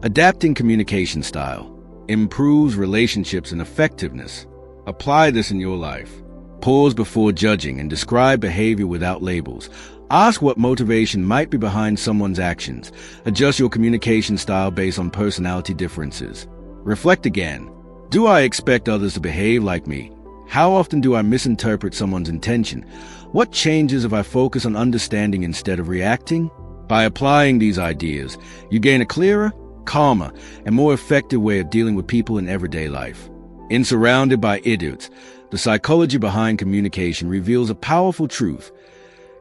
Adapting communication style improves relationships and effectiveness. Apply this in your life. Pause before judging and describe behavior without labels. Ask what motivation might be behind someone's actions. Adjust your communication style based on personality differences. Reflect again. Do I expect others to behave like me? How often do I misinterpret someone's intention? What changes if I focus on understanding instead of reacting? By applying these ideas, you gain a clearer, calmer, and more effective way of dealing with people in everyday life. In Surrounded by Idiots, the psychology behind communication reveals a powerful truth.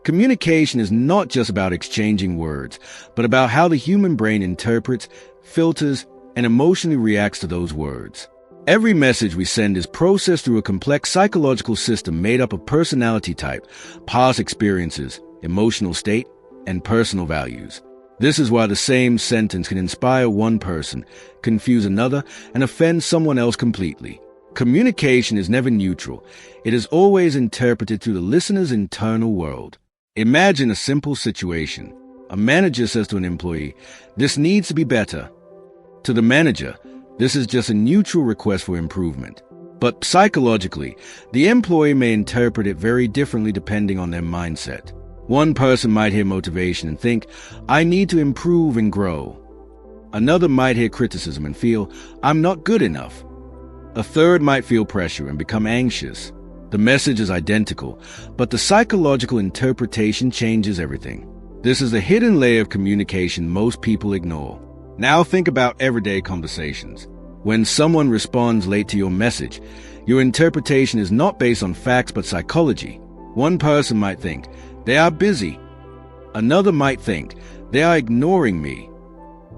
Communication is not just about exchanging words, but about how the human brain interprets, filters, and emotionally reacts to those words. Every message we send is processed through a complex psychological system made up of personality type, past experiences, emotional state, and personal values. This is why the same sentence can inspire one person, confuse another, and offend someone else completely. Communication is never neutral. It is always interpreted through the listener's internal world. Imagine a simple situation. A manager says to an employee, "This needs to be better." To the manager, this is just a neutral request for improvement. But psychologically, the employee may interpret it very differently depending on their mindset. One person might hear motivation and think, "I need to improve and grow." Another might hear criticism and feel, "I'm not good enough." A third might feel pressure and become anxious. The message is identical, but the psychological interpretation changes everything. This is the hidden layer of communication most people ignore. Now think about everyday conversations. When someone responds late to your message, your interpretation is not based on facts but psychology. One person might think, "They are busy." Another might think, "They are ignoring me."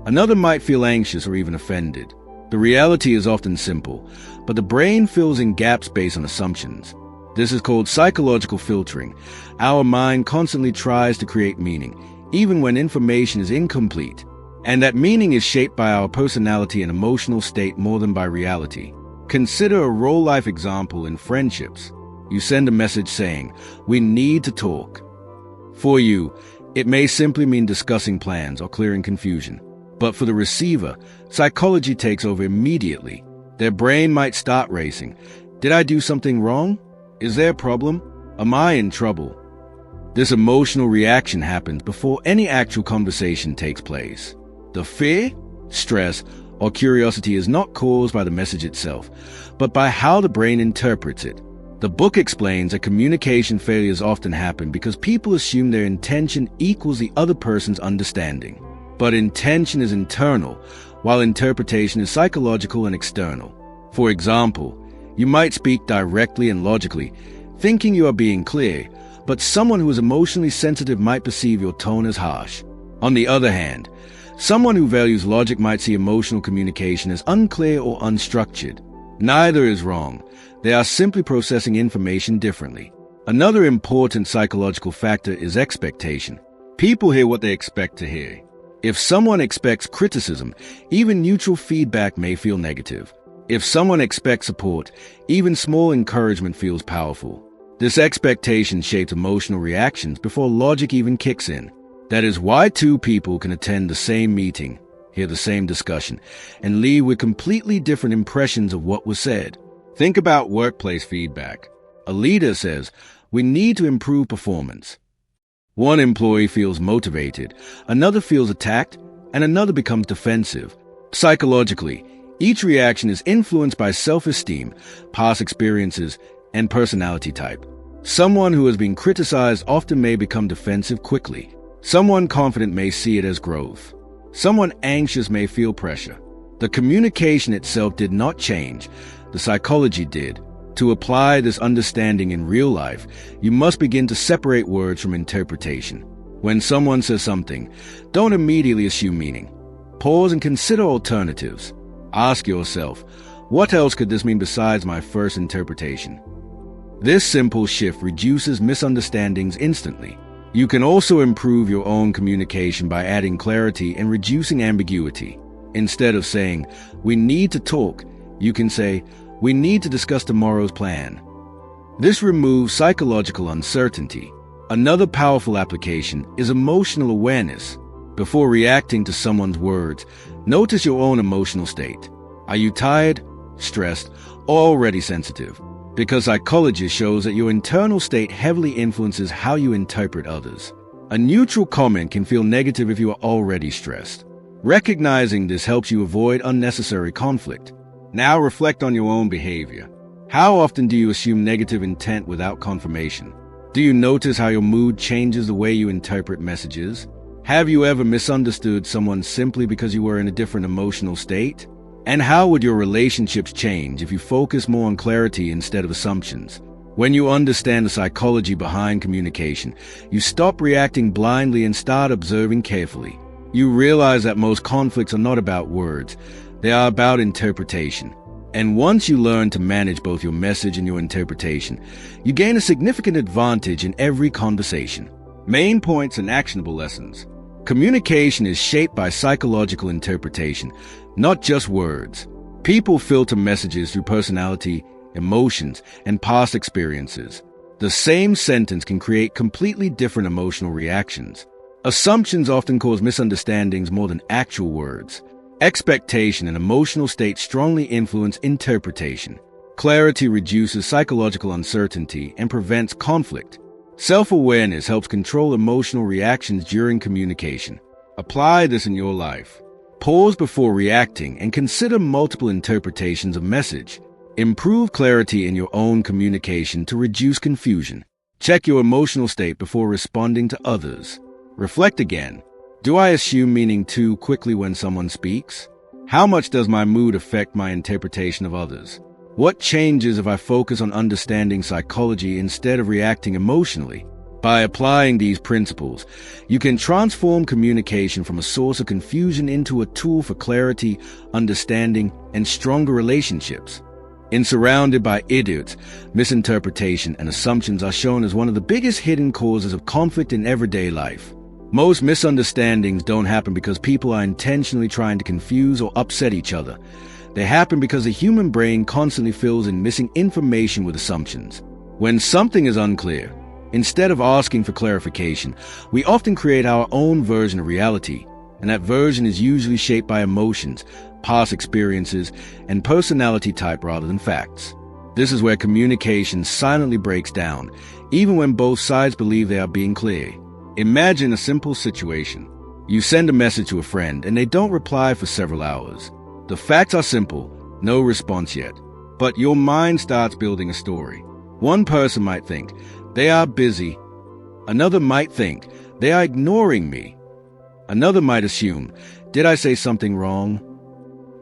Another might feel anxious or even offended. The reality is often simple, but the brain fills in gaps based on assumptions. This is called psychological filtering. Our mind constantly tries to create meaning, even when information is incomplete. And that meaning is shaped by our personality and emotional state more than by reality. Consider a real-life example in friendships. You send a message saying, "We need to talk." For you, it may simply mean discussing plans or clearing confusion. But for the receiver, psychology takes over immediately. Their brain might start racing. Did I do something wrong? Is there a problem? Am I in trouble? This emotional reaction happens before any actual conversation takes place. The fear, stress, or curiosity is not caused by the message itself, but by how the brain interprets it. The book explains that communication failures often happen because people assume their intention equals the other person's understanding. But intention is internal, while interpretation is psychological and external. For example, you might speak directly and logically, thinking you are being clear, but someone who is emotionally sensitive might perceive your tone as harsh. On the other hand, someone who values logic might see emotional communication as unclear or unstructured. Neither is wrong. They are simply processing information differently. Another important psychological factor is expectation. People hear what they expect to hear. If someone expects criticism, even neutral feedback may feel negative. If someone expects support, even small encouragement feels powerful. This expectation shapes emotional reactions before logic even kicks in. That is why two people can attend the same meeting, hear the same discussion, and leave with completely different impressions of what was said. Think about workplace feedback. A leader says, "We need to improve performance." One employee feels motivated, another feels attacked, and another becomes defensive. Psychologically, each reaction is influenced by self-esteem, past experiences, and personality type. Someone who has been criticized often may become defensive quickly. Someone confident may see it as growth. Someone anxious may feel pressure. The communication itself did not change. The psychology did. To apply this understanding in real life, you must begin to separate words from interpretation. When someone says something, don't immediately assume meaning. Pause and consider alternatives. Ask yourself, what else could this mean besides my first interpretation? This simple shift reduces misunderstandings instantly. You can also improve your own communication by adding clarity and reducing ambiguity. Instead of saying, "We need to talk," you can say, "We need to discuss tomorrow's plan." This removes psychological uncertainty. Another powerful application is emotional awareness. Before reacting to someone's words, notice your own emotional state. Are you tired, stressed, or already sensitive? Because psychology shows that your internal state heavily influences how you interpret others. A neutral comment can feel negative if you are already stressed. Recognizing this helps you avoid unnecessary conflict. Now reflect on your own behavior. How often do you assume negative intent without confirmation? Do you notice how your mood changes the way you interpret messages? Have you ever misunderstood someone simply because you were in a different emotional state? And how would your relationships change if you focus more on clarity instead of assumptions? When you understand the psychology behind communication, you stop reacting blindly and start observing carefully. You realize that most conflicts are not about words, they are about interpretation. And once you learn to manage both your message and your interpretation, you gain a significant advantage in every conversation. Main points and actionable lessons. Communication is shaped by psychological interpretation, not just words. People filter messages through personality, emotions, and past experiences. The same sentence can create completely different emotional reactions. Assumptions often cause misunderstandings more than actual words. Expectation and emotional state strongly influence interpretation. Clarity reduces psychological uncertainty and prevents conflict. Self-awareness helps control emotional reactions during communication. Apply this in your life. Pause before reacting and consider multiple interpretations of message. Improve clarity in your own communication to reduce confusion. Check your emotional state before responding to others. Reflect again. Do I assume meaning too quickly when someone speaks? How much does my mood affect my interpretation of others? What changes if I focus on understanding psychology instead of reacting emotionally? By applying these principles, you can transform communication from a source of confusion into a tool for clarity, understanding, and stronger relationships. In Surrounded by Idiots, misinterpretation and assumptions are shown as one of the biggest hidden causes of conflict in everyday life. Most misunderstandings don't happen because people are intentionally trying to confuse or upset each other. They happen because the human brain constantly fills in missing information with assumptions. When something is unclear, instead of asking for clarification, we often create our own version of reality, and that version is usually shaped by emotions, past experiences, and personality type rather than facts. This is where communication silently breaks down, even when both sides believe they are being clear. Imagine a simple situation. You send a message to a friend and they don't reply for several hours. The facts are simple, no response yet. But your mind starts building a story. One person might think, they are busy. Another might think, they are ignoring me. Another might assume, did I say something wrong?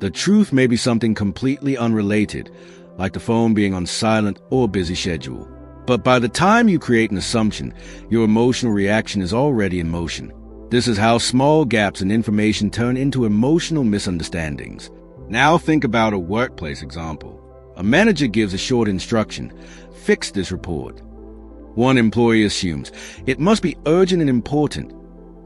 The truth may be something completely unrelated, like the phone being on silent or busy schedule. But by the time you create an assumption, your emotional reaction is already in motion. This is how small gaps in information turn into emotional misunderstandings. Now think about a workplace example. A manager gives a short instruction, fix this report. One employee assumes it must be urgent and important,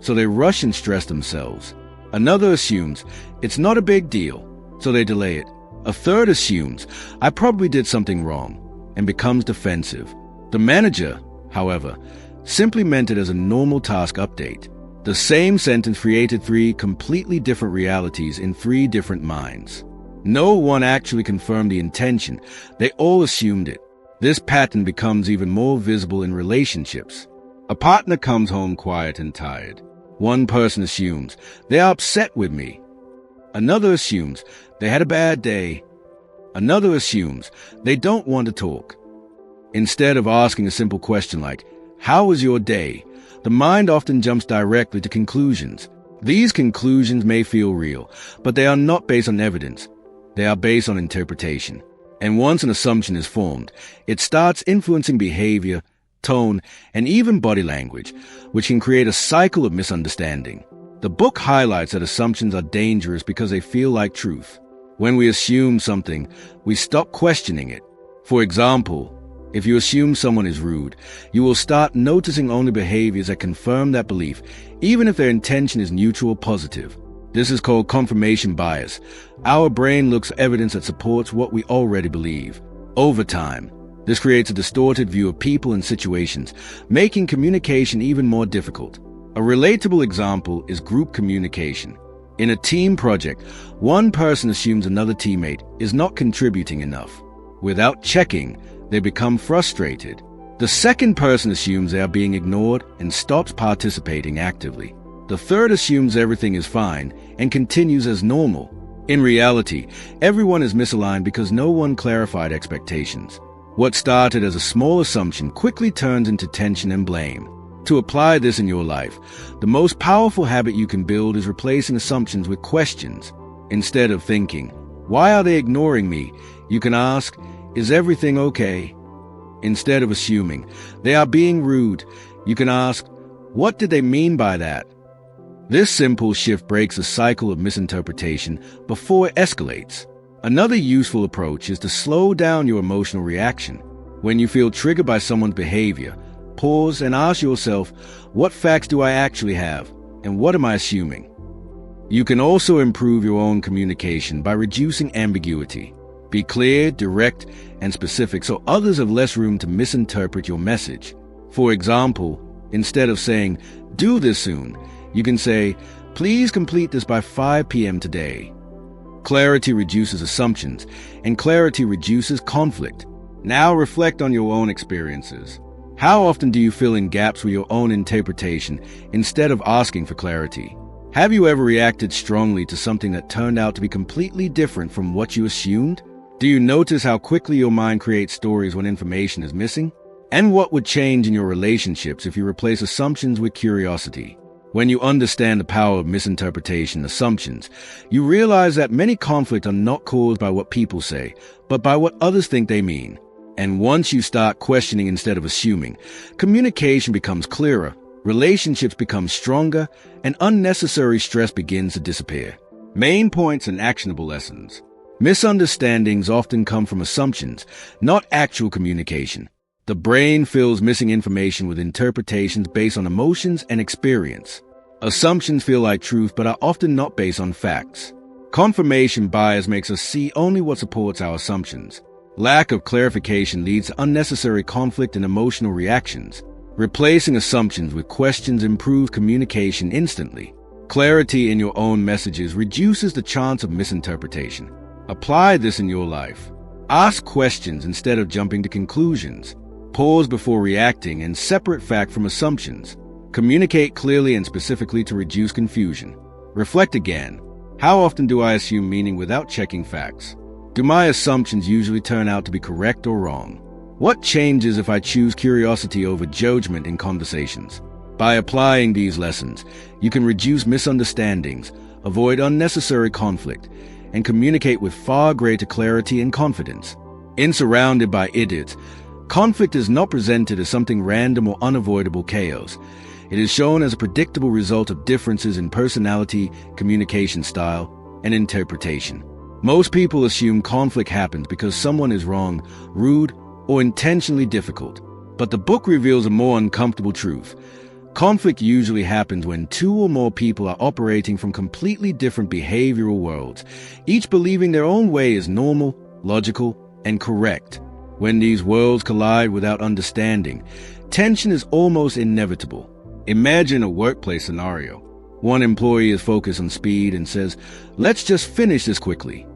so they rush and stress themselves. Another assumes it's not a big deal, so they delay it. A third assumes I probably did something wrong and becomes defensive. The manager, however, simply meant it as a normal task update. The same sentence created three completely different realities in three different minds. No one actually confirmed the intention, they all assumed it. This pattern becomes even more visible in relationships. A partner comes home quiet and tired. One person assumes they are upset with me. Another assumes they had a bad day. Another assumes they don't want to talk. Instead of asking a simple question like, "How was your day?" the mind often jumps directly to conclusions. These conclusions may feel real, but they are not based on evidence. They are based on interpretation. And once an assumption is formed, it starts influencing behavior, tone, and even body language, which can create a cycle of misunderstanding. The book highlights that assumptions are dangerous because they feel like truth. When we assume something, we stop questioning it. For example, if you assume someone is rude, you will start noticing only behaviors that confirm that belief, even if their intention is neutral or positive. This is called confirmation bias. Our brain looks for evidence that supports what we already believe. Over time, this creates a distorted view of people and situations, making communication even more difficult. A relatable example is group communication. In a team project, one person assumes another teammate is not contributing enough. Without checking, they become frustrated. The second person assumes they are being ignored and stops participating actively. The third assumes everything is fine and continues as normal. In reality, everyone is misaligned because no one clarified expectations. What started as a small assumption quickly turns into tension and blame. To apply this in your life, the most powerful habit you can build is replacing assumptions with questions. Instead of thinking, "Why are they ignoring me?" you can ask, "Is everything okay?" Instead of assuming, "They are being rude," you can ask, "What did they mean by that?" This simple shift breaks a cycle of misinterpretation before it escalates. Another useful approach is to slow down your emotional reaction. When you feel triggered by someone's behavior, pause and ask yourself, what facts do I actually have, and what am I assuming? You can also improve your own communication by reducing ambiguity. Be clear, direct, and specific so others have less room to misinterpret your message. For example, instead of saying, "Do this soon," you can say, "Please complete this by 5 p.m. today." Clarity reduces assumptions, and clarity reduces conflict. Now reflect on your own experiences. How often do you fill in gaps with your own interpretation instead of asking for clarity? Have you ever reacted strongly to something that turned out to be completely different from what you assumed? Do you notice how quickly your mind creates stories when information is missing? And what would change in your relationships if you replace assumptions with curiosity? When you understand the power of misinterpretation assumptions, you realize that many conflicts are not caused by what people say, but by what others think they mean. And once you start questioning instead of assuming, communication becomes clearer, relationships become stronger, and unnecessary stress begins to disappear. Main points and actionable lessons. Misunderstandings often come from assumptions, not actual communication. The brain fills missing information with interpretations based on emotions and experience. Assumptions feel like truth but are often not based on facts. Confirmation bias makes us see only what supports our assumptions. Lack of clarification leads to unnecessary conflict and emotional reactions. Replacing assumptions with questions improves communication instantly. Clarity in your own messages reduces the chance of misinterpretation. Apply this in your life. Ask questions instead of jumping to conclusions. Pause before reacting and separate fact from assumptions. Communicate clearly and specifically to reduce confusion. Reflect again. How often do I assume meaning without checking facts? Do my assumptions usually turn out to be correct or wrong? What changes if I choose curiosity over judgment in conversations? By applying these lessons, you can reduce misunderstandings, avoid unnecessary conflict, and communicate with far greater clarity and confidence. In Surrounded by Idiots, conflict is not presented as something random or unavoidable chaos. It is shown as a predictable result of differences in personality, communication style, and interpretation. Most people assume conflict happens because someone is wrong, rude, or intentionally difficult. But the book reveals a more uncomfortable truth. Conflict usually happens when two or more people are operating from completely different behavioral worlds, each believing their own way is normal, logical, and correct. When these worlds collide without understanding, tension is almost inevitable. Imagine a workplace scenario. One employee is focused on speed and says, "Let's just finish this quickly."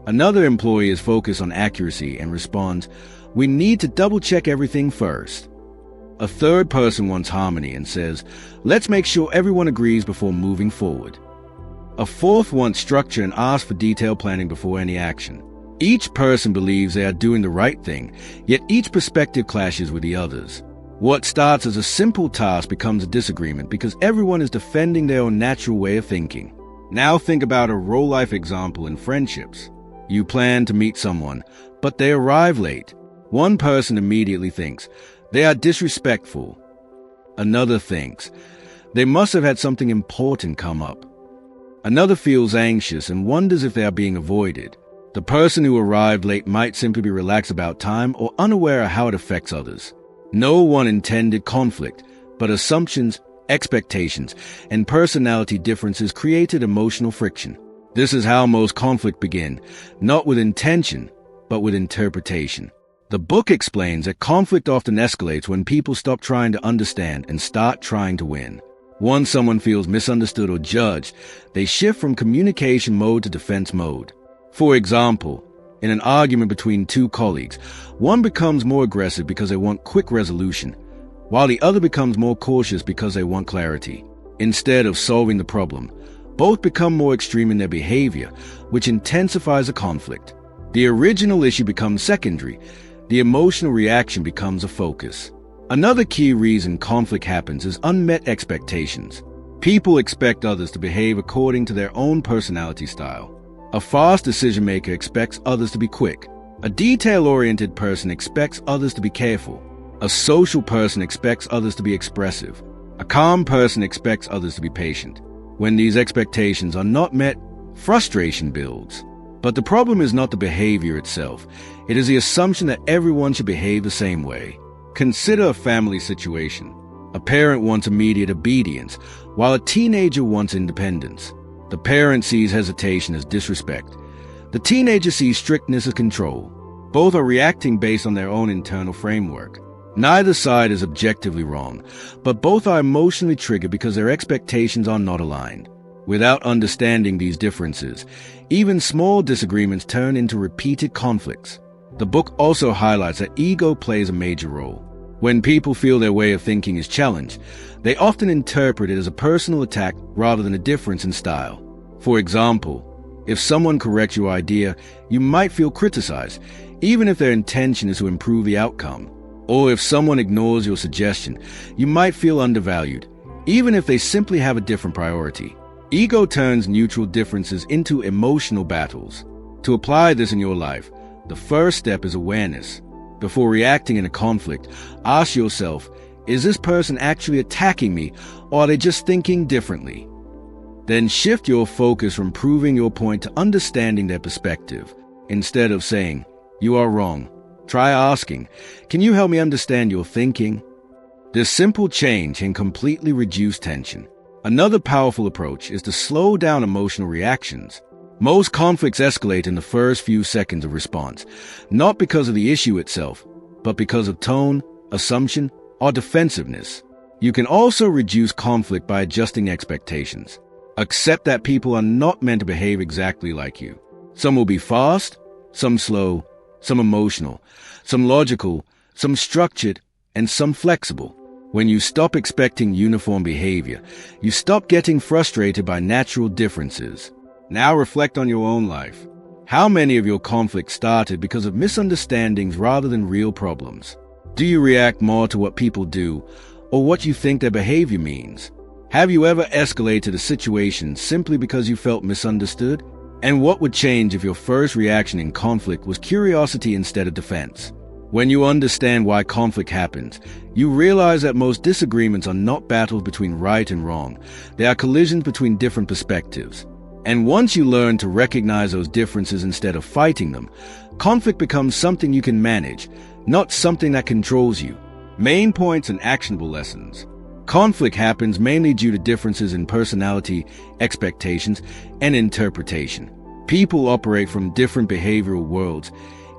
Another employee is focused on accuracy and responds, "We need to double-check everything first." A third person wants harmony and says, "Let's make sure everyone agrees before moving forward." A fourth wants structure and asks for detailed planning before any action. Each person believes they are doing the right thing, yet each perspective clashes with the others. What starts as a simple task becomes a disagreement because everyone is defending their own natural way of thinking. Now think about a real-life example in friendships. You plan to meet someone, but they arrive late. One person immediately thinks, they are disrespectful. Another thinks, they must have had something important come up. Another feels anxious and wonders if they are being avoided. The person who arrived late might simply be relaxed about time or unaware of how it affects others. No one intended conflict, but assumptions, expectations, and personality differences created emotional friction. This is how most conflict begin, not with intention, but with interpretation. The book explains that conflict often escalates when people stop trying to understand and start trying to win. Once someone feels misunderstood or judged, they shift from communication mode to defense mode. For example, in an argument between two colleagues, one becomes more aggressive because they want quick resolution, while the other becomes more cautious because they want clarity. Instead of solving the problem, both become more extreme in their behavior, which intensifies the conflict. The original issue becomes secondary. The emotional reaction becomes a focus. Another key reason conflict happens is unmet expectations. People expect others to behave according to their own personality style. A fast decision maker expects others to be quick. A detail-oriented person expects others to be careful. A social person expects others to be expressive. A calm person expects others to be patient. When these expectations are not met, frustration builds. But the problem is not the behavior itself. It is the assumption that everyone should behave the same way. Consider a family situation. A parent wants immediate obedience, while a teenager wants independence. The parent sees hesitation as disrespect. The teenager sees strictness as control. Both are reacting based on their own internal framework. Neither side is objectively wrong, but both are emotionally triggered because their expectations are not aligned. Without understanding these differences, even small disagreements turn into repeated conflicts. The book also highlights that ego plays a major role. When people feel their way of thinking is challenged, they often interpret it as a personal attack rather than a difference in style. For example, if someone corrects your idea, you might feel criticized, even if their intention is to improve the outcome. Or if someone ignores your suggestion, you might feel undervalued, even if they simply have a different priority. Ego turns neutral differences into emotional battles. To apply this in your life, the first step is awareness. Before reacting in a conflict, ask yourself, is this person actually attacking me, or are they just thinking differently? Then shift your focus from proving your point to understanding their perspective. Instead of saying, you are wrong, try asking, can you help me understand your thinking? This simple change can completely reduce tension. Another powerful approach is to slow down emotional reactions. Most conflicts escalate in the first few seconds of response, not because of the issue itself, but because of tone, assumption, or defensiveness. You can also reduce conflict by adjusting expectations. Accept that people are not meant to behave exactly like you. Some will be fast, some slow, some emotional, some logical, some structured, and some flexible. When you stop expecting uniform behavior, you stop getting frustrated by natural differences. Now reflect on your own life. How many of your conflicts started because of misunderstandings rather than real problems? Do you react more to what people do or what you think their behavior means? Have you ever escalated a situation simply because you felt misunderstood? And what would change if your first reaction in conflict was curiosity instead of defense? When you understand why conflict happens, you realize that most disagreements are not battles between right and wrong. They are collisions between different perspectives. And once you learn to recognize those differences instead of fighting them, conflict becomes something you can manage, not something that controls you. Main points and actionable lessons. Conflict happens mainly due to differences in personality, expectations, and interpretation. People operate from different behavioral worlds,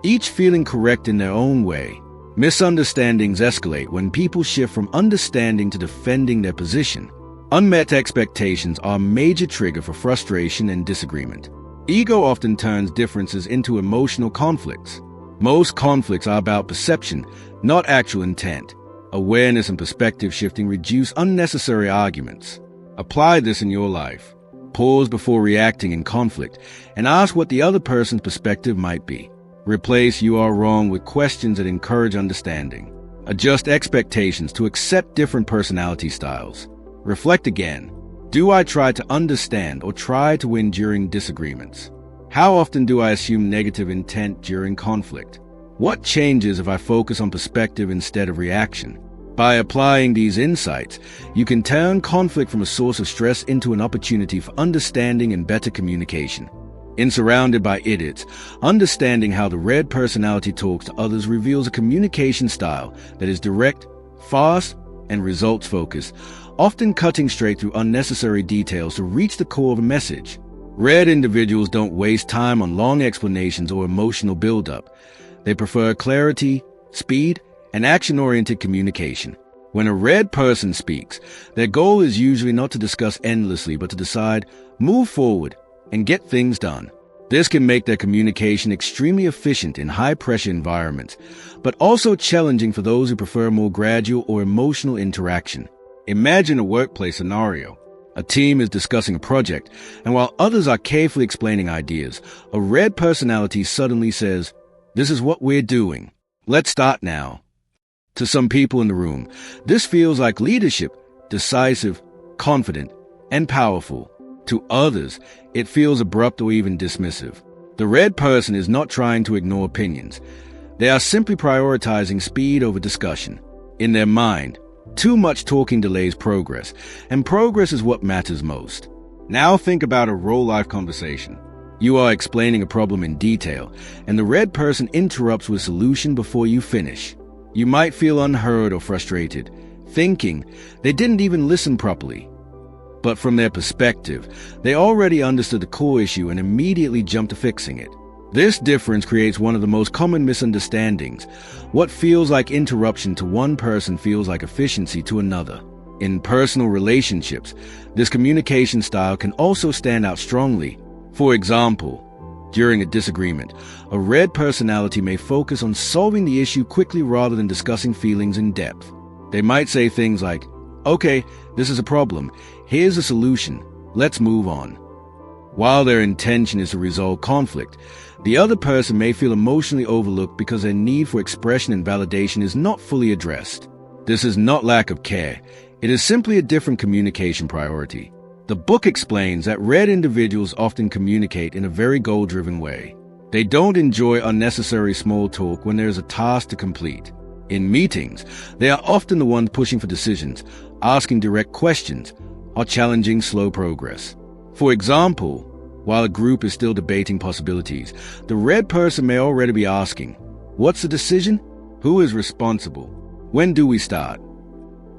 each feeling correct in their own way. Misunderstandings escalate when people shift from understanding to defending their position. Unmet expectations are a major trigger for frustration and disagreement. Ego often turns differences into emotional conflicts. Most conflicts are about perception, not actual intent. Awareness and perspective shifting reduce unnecessary arguments. Apply this in your life. Pause before reacting in conflict and ask what the other person's perspective might be. Replace "you are wrong" with questions that encourage understanding. Adjust expectations to accept different personality styles. Reflect again. Do I try to understand or try to win during disagreements? How often do I assume negative intent during conflict? What changes if I focus on perspective instead of reaction? By applying these insights, you can turn conflict from a source of stress into an opportunity for understanding and better communication. In Surrounded by Idiots, understanding how the red personality talks to others reveals a communication style that is direct, fast, and results-focused, often cutting straight through unnecessary details to reach the core of a message. Red individuals don't waste time on long explanations or emotional build-up. They prefer clarity, speed, and action-oriented communication. When a red person speaks, their goal is usually not to discuss endlessly, but to decide, move forward, and get things done. This can make their communication extremely efficient in high-pressure environments, but also challenging for those who prefer more gradual or emotional interaction. Imagine a workplace scenario. A team is discussing a project, and while others are carefully explaining ideas, a red personality suddenly says, "This is what we're doing. Let's start now." To some people in the room, this feels like leadership, decisive, confident, and powerful. To others, it feels abrupt or even dismissive. The red person is not trying to ignore opinions. They are simply prioritizing speed over discussion. In their mind, too much talking delays progress, and progress is what matters most. Now think about a real-life conversation. You are explaining a problem in detail, and the red person interrupts with a solution before you finish. You might feel unheard or frustrated, thinking they didn't even listen properly. But from their perspective, they already understood the core issue and immediately jumped to fixing it. This difference creates one of the most common misunderstandings. What feels like interruption to one person feels like efficiency to another. In personal relationships, this communication style can also stand out strongly. For example, during a disagreement, a red personality may focus on solving the issue quickly rather than discussing feelings in depth. They might say things like, "Okay, this is a problem. Here's a solution. Let's move on." While their intention is to resolve conflict, the other person may feel emotionally overlooked because their need for expression and validation is not fully addressed. This is not lack of care. It is simply a different communication priority. The book explains that red individuals often communicate in a very goal-driven way. They don't enjoy unnecessary small talk when there is a task to complete. In meetings, they are often the ones pushing for decisions, asking direct questions, or challenging slow progress. For example, while a group is still debating possibilities, the red person may already be asking, "What's the decision? Who is responsible? When do we start?"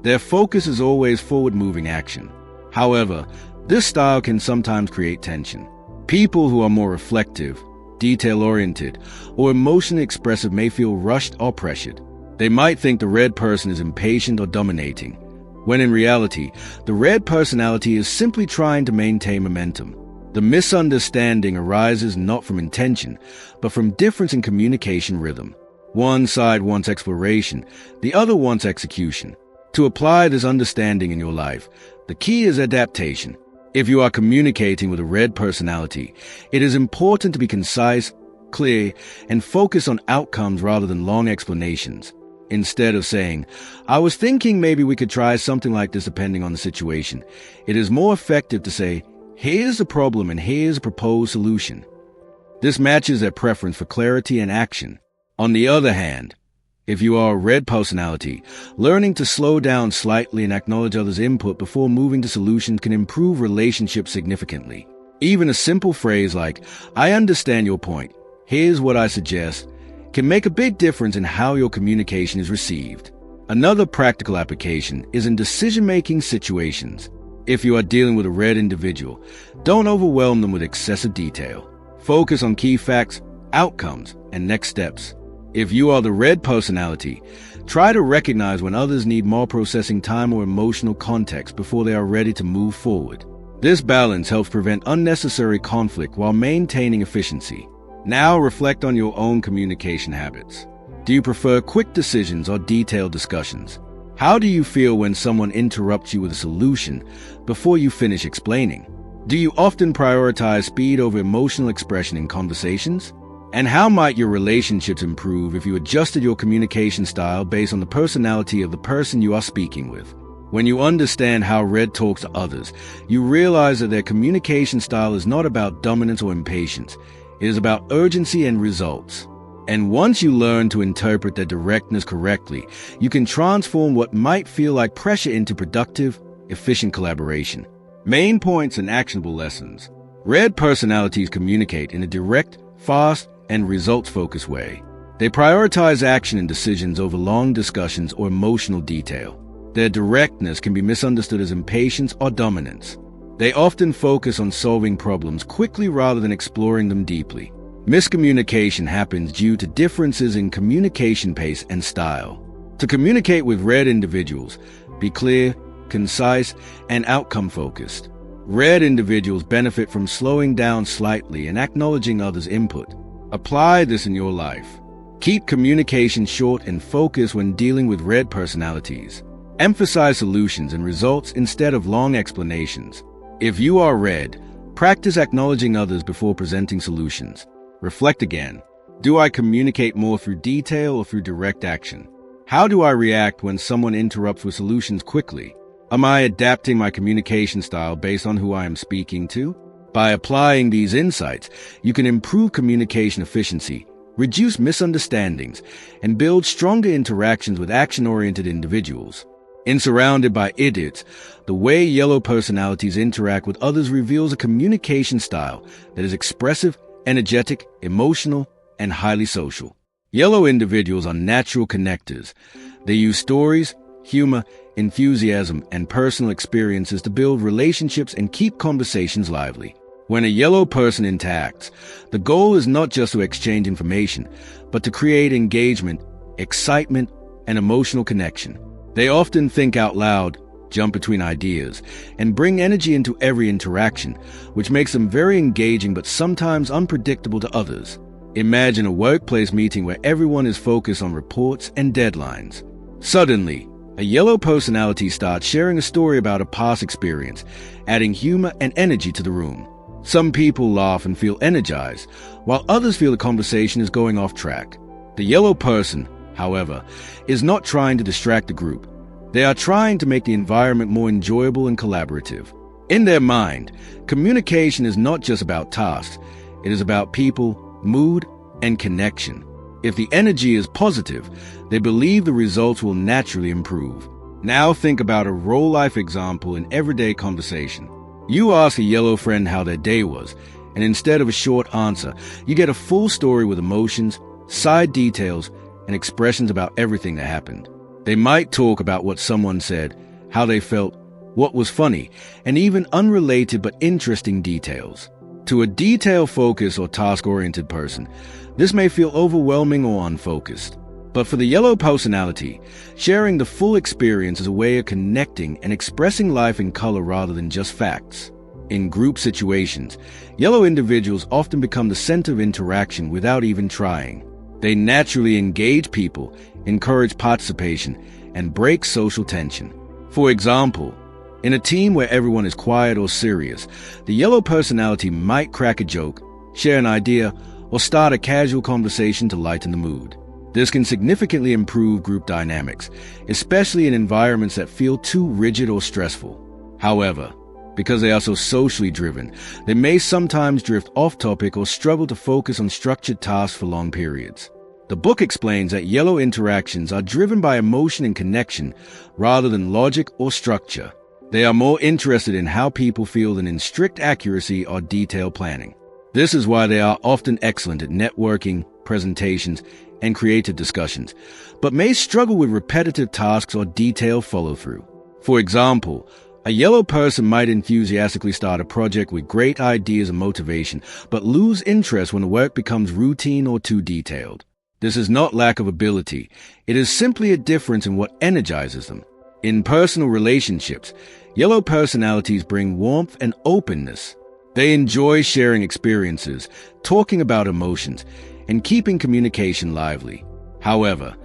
Their focus is always forward-moving action. However, this style can sometimes create tension. People who are more reflective, detail-oriented, or emotionally expressive may feel rushed or pressured. They might think the red person is impatient or dominating, when in reality, the red personality is simply trying to maintain momentum. The misunderstanding arises not from intention, but from difference in communication rhythm. One side wants exploration, the other wants execution. To apply this understanding in your life, the key is adaptation. If you are communicating with a red personality, it is important to be concise, clear, and focus on outcomes rather than long explanations. Instead of saying, "I was thinking maybe we could try something like this depending on the situation," it is more effective to say, "Here's the problem and here's a proposed solution." This matches their preference for clarity and action. On the other hand, if you are a red personality, learning to slow down slightly and acknowledge others' input before moving to solutions can improve relationships significantly. Even a simple phrase like, "I understand your point. Here's what I suggest," can make a big difference in how your communication is received. Another practical application is in decision-making situations. If you are dealing with a red individual, don't overwhelm them with excessive detail. Focus on key facts, outcomes, and next steps. If you are the red personality, try to recognize when others need more processing time or emotional context before they are ready to move forward. This balance helps prevent unnecessary conflict while maintaining efficiency. Now reflect on your own communication habits. Do you prefer quick decisions or detailed discussions? How do you feel when someone interrupts you with a solution before you finish explaining? Do you often prioritize speed over emotional expression in conversations? And how might your relationships improve if you adjusted your communication style based on the personality of the person you are speaking with? When you understand how red talks to others, you realize that their communication style is not about dominance or impatience. It is about urgency and results. And once you learn to interpret their directness correctly, you can transform what might feel like pressure into productive, efficient collaboration. Main points and actionable lessons. Red personalities communicate in a direct, fast, and results-focused way. They prioritize action and decisions over long discussions or emotional detail. Their directness can be misunderstood as impatience or dominance. They often focus on solving problems quickly rather than exploring them deeply. Miscommunication happens due to differences in communication pace and style. To communicate with red individuals, be clear, concise, and outcome-focused. Red individuals benefit from slowing down slightly and acknowledging others' input. Apply this in your life. Keep communication short and focused when dealing with red personalities. Emphasize solutions and results instead of long explanations. If you are red, practice acknowledging others before presenting solutions. Reflect again. Do I communicate more through detail or through direct action? How do I react when someone interrupts with solutions quickly? Am I adapting my communication style based on who I am speaking to? By applying these insights, you can improve communication efficiency, reduce misunderstandings, and build stronger interactions with action-oriented individuals. In Surrounded by Idiots, the way yellow personalities interact with others reveals a communication style that is expressive, energetic, emotional, and highly social. Yellow individuals are natural connectors. They use stories, humor, enthusiasm, and personal experiences to build relationships and keep conversations lively. When a yellow person interacts, the goal is not just to exchange information, but to create engagement, excitement, and emotional connection. They often think out loud, jump between ideas, and bring energy into every interaction, which makes them very engaging but sometimes unpredictable to others. Imagine a workplace meeting where everyone is focused on reports and deadlines. Suddenly, a yellow personality starts sharing a story about a past experience, adding humor and energy to the room. Some people laugh and feel energized, while others feel the conversation is going off track. The yellow person, however, is not trying to distract the group. They are trying to make the environment more enjoyable and collaborative. In their mind, communication is not just about tasks. It is about people, mood, and connection. If the energy is positive, they believe the results will naturally improve. Now think about a real-life example in everyday conversation. You ask a yellow friend how their day was, and instead of a short answer, you get a full story with emotions, side details, and expressions about everything that happened. They might talk about what someone said, how they felt, what was funny, and even unrelated but interesting details. To a detail-focused or task-oriented person, this may feel overwhelming or unfocused. But for the yellow personality, sharing the full experience is a way of connecting and expressing life in color rather than just facts. In group situations, yellow individuals often become the center of interaction without even trying. They naturally engage people, encourage participation, and break social tension. For example, in a team where everyone is quiet or serious, the yellow personality might crack a joke, share an idea, or start a casual conversation to lighten the mood. This can significantly improve group dynamics, especially in environments that feel too rigid or stressful. However, because they are so socially driven, they may sometimes drift off topic or struggle to focus on structured tasks for long periods. The book explains that yellow interactions are driven by emotion and connection rather than logic or structure. They are more interested in how people feel than in strict accuracy or detailed planning. This is why they are often excellent at networking, presentations, and creative discussions, but may struggle with repetitive tasks or detailed follow-through. For example, a yellow person might enthusiastically start a project with great ideas and motivation, but lose interest when the work becomes routine or too detailed. This is not lack of ability. It is simply a difference in what energizes them. In personal relationships, yellow personalities bring warmth and openness. They enjoy sharing experiences, talking about emotions, and keeping communication lively. However,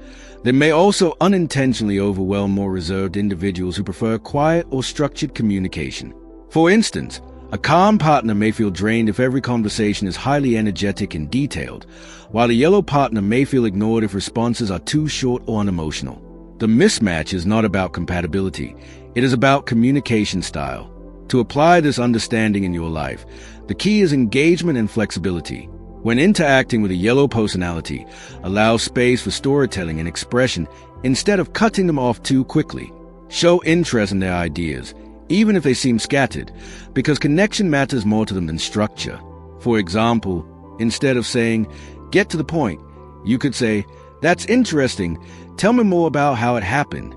they may also unintentionally overwhelm more reserved individuals who prefer quiet or structured communication. For instance, A calm partner may feel drained if every conversation is highly energetic and detailed, while a yellow partner may feel ignored if responses are too short or unemotional. The mismatch is not about compatibility. It is about communication style. To apply this understanding in your life, the key is engagement and flexibility. When interacting with a yellow personality, allow space for storytelling and expression instead of cutting them off too quickly. Show interest in their ideas, even if they seem scattered, because connection matters more to them than structure. For example, instead of saying, "Get to the point," you could say, "That's interesting. Tell me more about how it happened."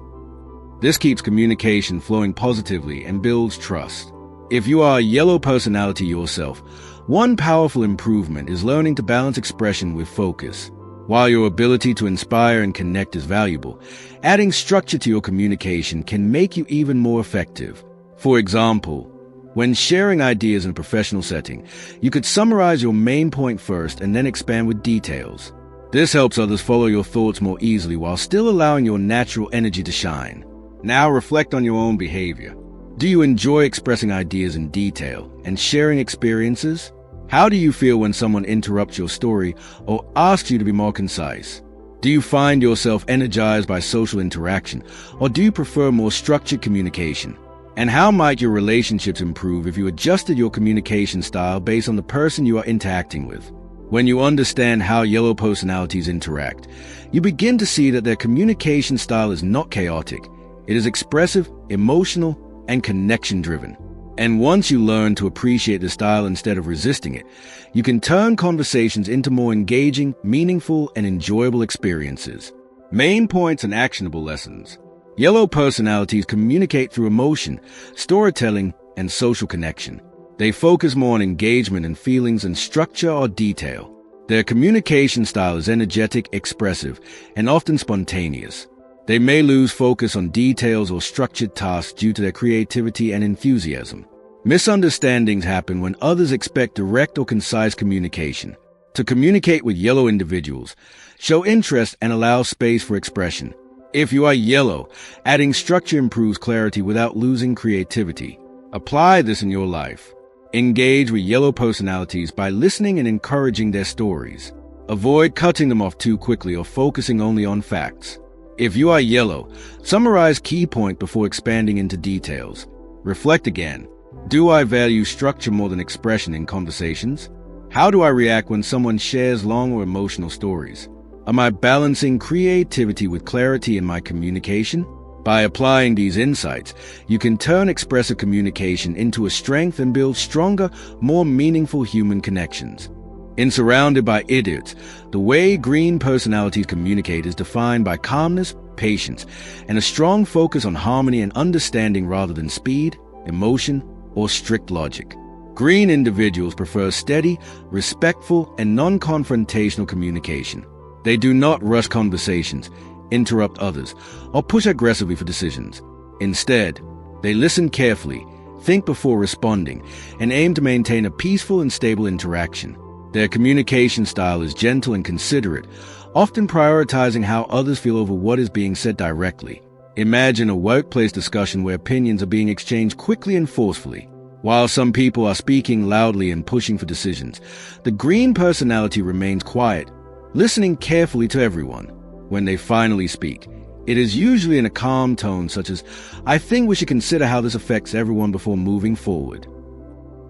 This keeps communication flowing positively and builds trust. If you are a yellow personality yourself, one powerful improvement is learning to balance expression with focus. While your ability to inspire and connect is valuable, adding structure to your communication can make you even more effective. For example, when sharing ideas in a professional setting, you could summarize your main point first and then expand with details. This helps others follow your thoughts more easily while still allowing your natural energy to shine. Now reflect on your own behavior. Do you enjoy expressing ideas in detail and sharing experiences? How do you feel when someone interrupts your story or asks you to be more concise? Do you find yourself energized by social interaction, or do you prefer more structured communication? And how might your relationships improve if you adjusted your communication style based on the person you are interacting with? When you understand how yellow personalities interact, you begin to see that their communication style is not chaotic. It is expressive, emotional, and connection-driven. And once you learn to appreciate the style instead of resisting it, you can turn conversations into more engaging, meaningful, and enjoyable experiences. Main points and actionable lessons. Yellow personalities communicate through emotion, storytelling, and social connection. They focus more on engagement and feelings than structure or detail. Their communication style is energetic, expressive, and often spontaneous. They may lose focus on details or structured tasks due to their creativity and enthusiasm. Misunderstandings happen when others expect direct or concise communication. To communicate with yellow individuals, show interest and allow space for expression. If you are yellow, adding structure improves clarity without losing creativity. Apply this in your life. Engage with yellow personalities by listening and encouraging their stories. Avoid cutting them off too quickly or focusing only on facts. If you are yellow, summarize key points before expanding into details. Reflect again. Do I value structure more than expression in conversations? How do I react when someone shares long or emotional stories? Am I balancing creativity with clarity in my communication? By applying these insights, you can turn expressive communication into a strength and build stronger, more meaningful human connections. In Surrounded by Idiots, the way green personalities communicate is defined by calmness, patience, and a strong focus on harmony and understanding rather than speed, emotion, or strict logic. Green individuals prefer steady, respectful, and non-confrontational communication. They do not rush conversations, interrupt others, or push aggressively for decisions. Instead, they listen carefully, think before responding, and aim to maintain a peaceful and stable interaction. Their communication style is gentle and considerate, often prioritizing how others feel over what is being said directly. Imagine a workplace discussion where opinions are being exchanged quickly and forcefully. While some people are speaking loudly and pushing for decisions, the green personality remains quiet, listening carefully to everyone. When they finally speak, it is usually in a calm tone such as, "I think we should consider how this affects everyone before moving forward."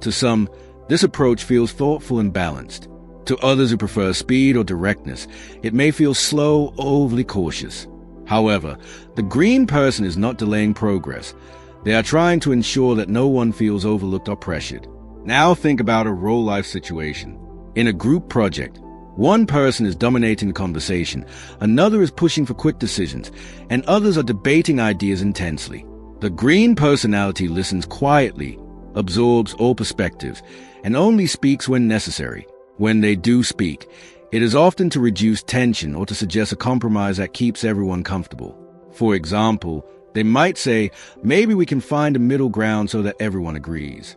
To some, this approach feels thoughtful and balanced. To others who prefer speed or directness, it may feel slow or overly cautious. However, the green person is not delaying progress. They are trying to ensure that no one feels overlooked or pressured. Now think about a real-life situation. In a group project, one person is dominating the conversation, another is pushing for quick decisions, and others are debating ideas intensely. The green personality listens quietly, absorbs all perspectives, and only speaks when necessary. When they do speak, it is often to reduce tension or to suggest a compromise that keeps everyone comfortable. For example, they might say, "Maybe we can find a middle ground so that everyone agrees."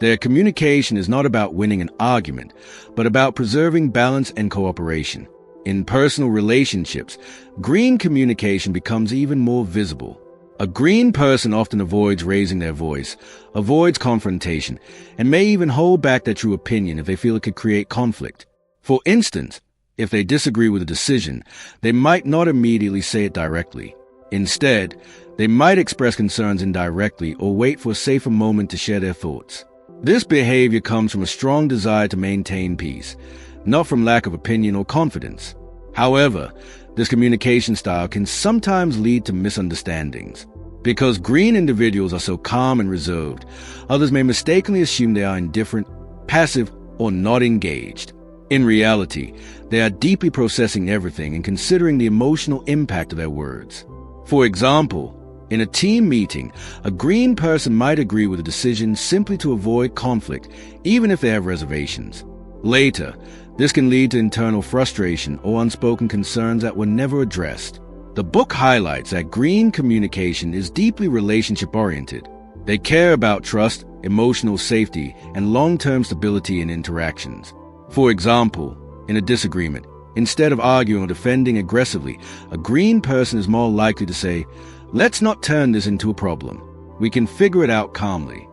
Their communication is not about winning an argument, but about preserving balance and cooperation. In personal relationships, green communication becomes even more visible. A green person often avoids raising their voice, avoids confrontation, and may even hold back their true opinion if they feel it could create conflict. For instance, if they disagree with a decision, they might not immediately say it directly. Instead, they might express concerns indirectly or wait for a safer moment to share their thoughts. This behavior comes from a strong desire to maintain peace, not from lack of opinion or confidence. However, this communication style can sometimes lead to misunderstandings. Because green individuals are so calm and reserved, others may mistakenly assume they are indifferent, passive, or not engaged. In reality, they are deeply processing everything and considering the emotional impact of their words. For example, in a team meeting, a green person might agree with a decision simply to avoid conflict, even if they have reservations. Later, this can lead to internal frustration or unspoken concerns that were never addressed. The book highlights that green communication is deeply relationship-oriented. They care about trust, emotional safety, and long-term stability in interactions. For example, in a disagreement, instead of arguing or defending aggressively, a green person is more likely to say, "Let's not turn this into a problem. We can figure it out calmly."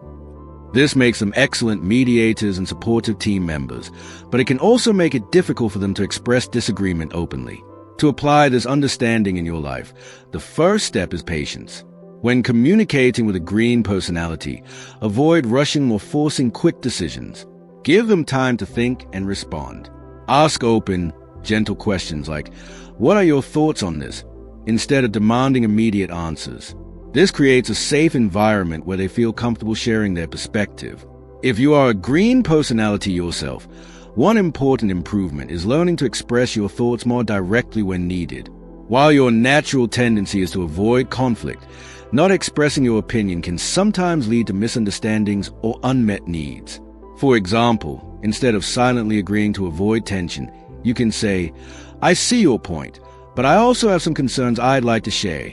This makes them excellent mediators and supportive team members, but it can also make it difficult for them to express disagreement openly. To apply this understanding in your life, the first step is patience. When communicating with a green personality, avoid rushing or forcing quick decisions. Give them time to think and respond. Ask open, gentle questions like, "What are your thoughts on this?" instead of demanding immediate answers. This creates a safe environment where they feel comfortable sharing their perspective. If you are a green personality yourself, one important improvement is learning to express your thoughts more directly when needed. While your natural tendency is to avoid conflict, not expressing your opinion can sometimes lead to misunderstandings or unmet needs. For example, instead of silently agreeing to avoid tension, you can say, "I see your point, but I also have some concerns I'd like to share."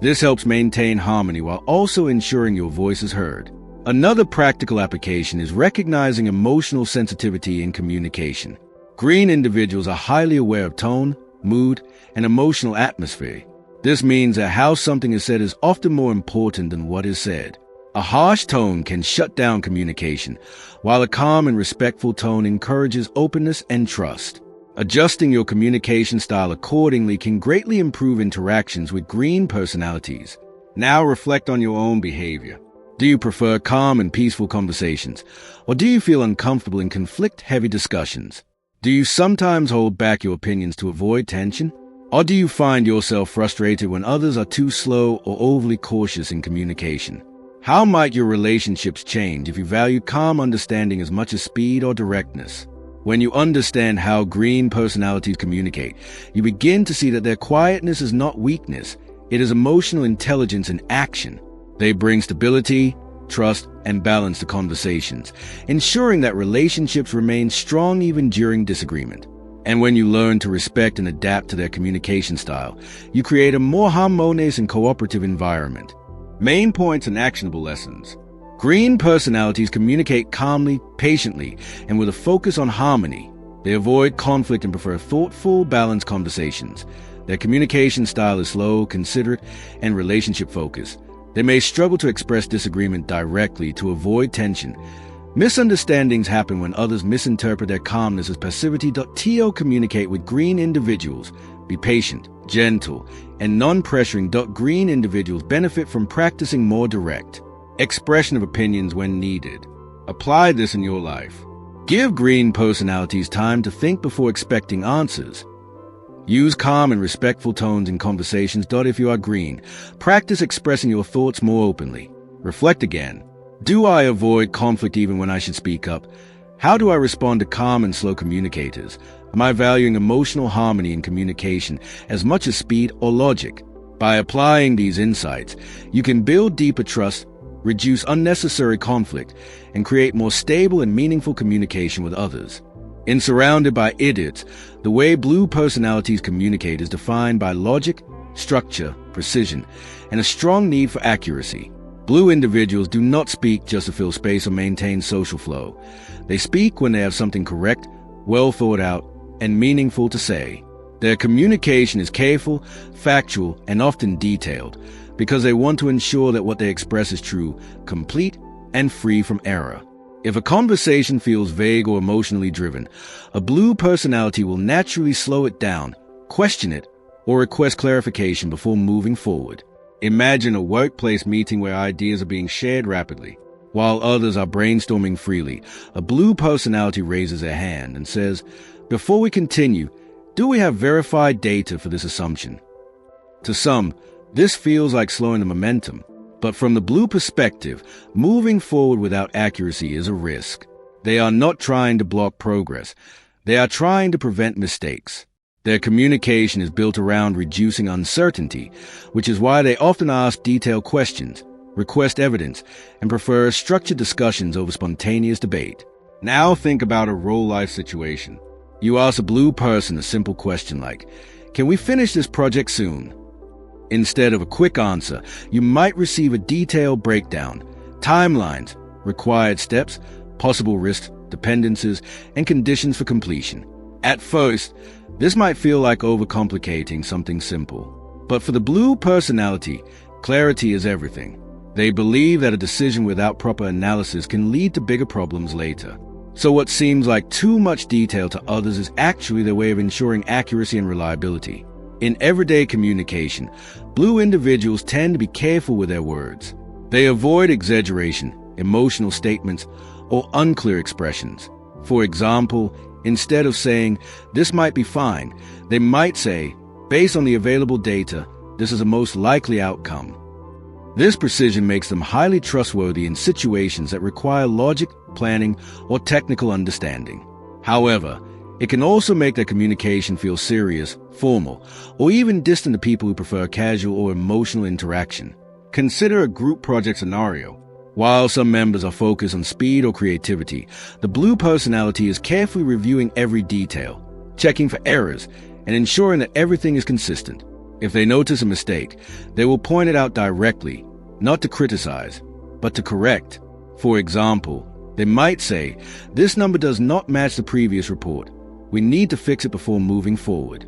This helps maintain harmony while also ensuring your voice is heard. Another practical application is recognizing emotional sensitivity in communication. Green individuals are highly aware of tone, mood, and emotional atmosphere. This means that how something is said is often more important than what is said. A harsh tone can shut down communication, while a calm and respectful tone encourages openness and trust. Adjusting your communication style accordingly can greatly improve interactions with green personalities. Now reflect on your own behavior. Do you prefer calm and peaceful conversations, or do you feel uncomfortable in conflict-heavy discussions? Do you sometimes hold back your opinions to avoid tension? Or do you find yourself frustrated when others are too slow or overly cautious in communication? How might your relationships change if you value calm understanding as much as speed or directness? When you understand how green personalities communicate, you begin to see that their quietness is not weakness, it is emotional intelligence in action. They bring stability, trust, and balance to conversations, ensuring that relationships remain strong even during disagreement. And when you learn to respect and adapt to their communication style, you create a more harmonious and cooperative environment. Main points and actionable lessons. Green personalities communicate calmly, patiently, and with a focus on harmony. They avoid conflict and prefer thoughtful, balanced conversations. Their communication style is slow, considerate, and relationship-focused. They may struggle to express disagreement directly to avoid tension. Misunderstandings happen when others misinterpret their calmness as passivity. Communicate with green individuals. Be patient, gentle, and non-pressuring. Green individuals benefit from practicing more direct expression of opinions when needed. Apply this in your life. Give green personalities time to think before expecting answers. Use calm and respectful tones in conversations. If you are green, practice expressing your thoughts more openly. Reflect again. Do I avoid conflict even when I should speak up? How do I respond to calm and slow communicators? Am I valuing emotional harmony in communication as much as speed or logic? By applying these insights, you can build deeper trust, reduce unnecessary conflict, and create more stable and meaningful communication with others. In Surrounded by Idiots, the way blue personalities communicate is defined by logic, structure, precision, and a strong need for accuracy. Blue individuals do not speak just to fill space or maintain social flow. They speak when they have something correct, well thought out, and meaningful to say. Their communication is careful, factual, and often detailed. because they want to ensure that what they express is true, complete, and free from error. If a conversation feels vague or emotionally driven, a blue personality will naturally slow it down, question it, or request clarification before moving forward. Imagine a workplace meeting where ideas are being shared rapidly. While others are brainstorming freely, a blue personality raises a hand and says, "Before we continue, do we have verified data for this assumption?" To some, this feels like slowing the momentum, but from the blue perspective, moving forward without accuracy is a risk. They are not trying to block progress. They are trying to prevent mistakes. Their communication is built around reducing uncertainty, which is why they often ask detailed questions, request evidence, and prefer structured discussions over spontaneous debate. Now think about a real-life situation. You ask a blue person a simple question like, "Can we finish this project soon?" Instead of a quick answer, you might receive a detailed breakdown, timelines, required steps, possible risks, dependencies, and conditions for completion. At first, this might feel like overcomplicating something simple. But for the blue personality, clarity is everything. They believe that a decision without proper analysis can lead to bigger problems later. So what seems like too much detail to others is actually their way of ensuring accuracy and reliability. In everyday communication, blue individuals tend to be careful with their words. They avoid exaggeration, emotional statements, or unclear expressions. For example, instead of saying, "This might be fine," they might say, "Based on the available data, this is the most likely outcome." This precision makes them highly trustworthy in situations that require logic, planning, or technical understanding. However, it can also make their communication feel serious, formal, or even distant to people who prefer casual or emotional interaction. Consider a group project scenario. While some members are focused on speed or creativity, the blue personality is carefully reviewing every detail, checking for errors, and ensuring that everything is consistent. If they notice a mistake, they will point it out directly, not to criticize, but to correct. For example, they might say, "This number does not match the previous report. We need to fix it before moving forward."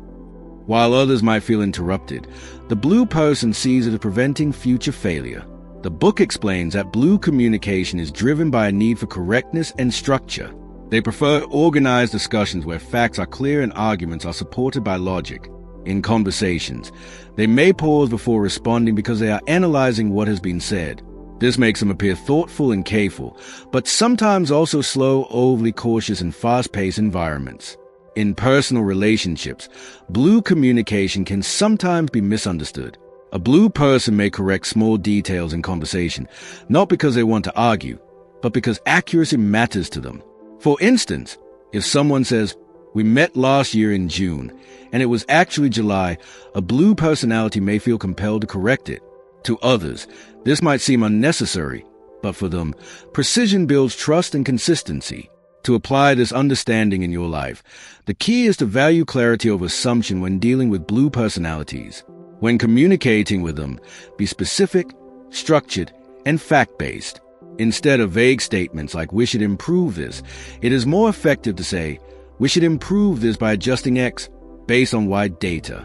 While others might feel interrupted, the blue person sees it as preventing future failure. The book explains that blue communication is driven by a need for correctness and structure. They prefer organized discussions where facts are clear and arguments are supported by logic. In conversations, they may pause before responding because they are analyzing what has been said. This makes them appear thoughtful and careful, but sometimes also slow, overly cautious in fast-paced environments. In personal relationships, blue communication can sometimes be misunderstood. A blue person may correct small details in conversation, not because they want to argue, but because accuracy matters to them. For instance, if someone says, "We met last year in June," and it was actually July, a blue personality may feel compelled to correct it. To others, this might seem unnecessary, but for them, precision builds trust and consistency. To apply this understanding in your life, the key is to value clarity over assumption when dealing with blue personalities. When communicating with them, be specific, structured, and fact-based. Instead of vague statements like "we should improve this," it is more effective to say, "We should improve this by adjusting X based on Y data."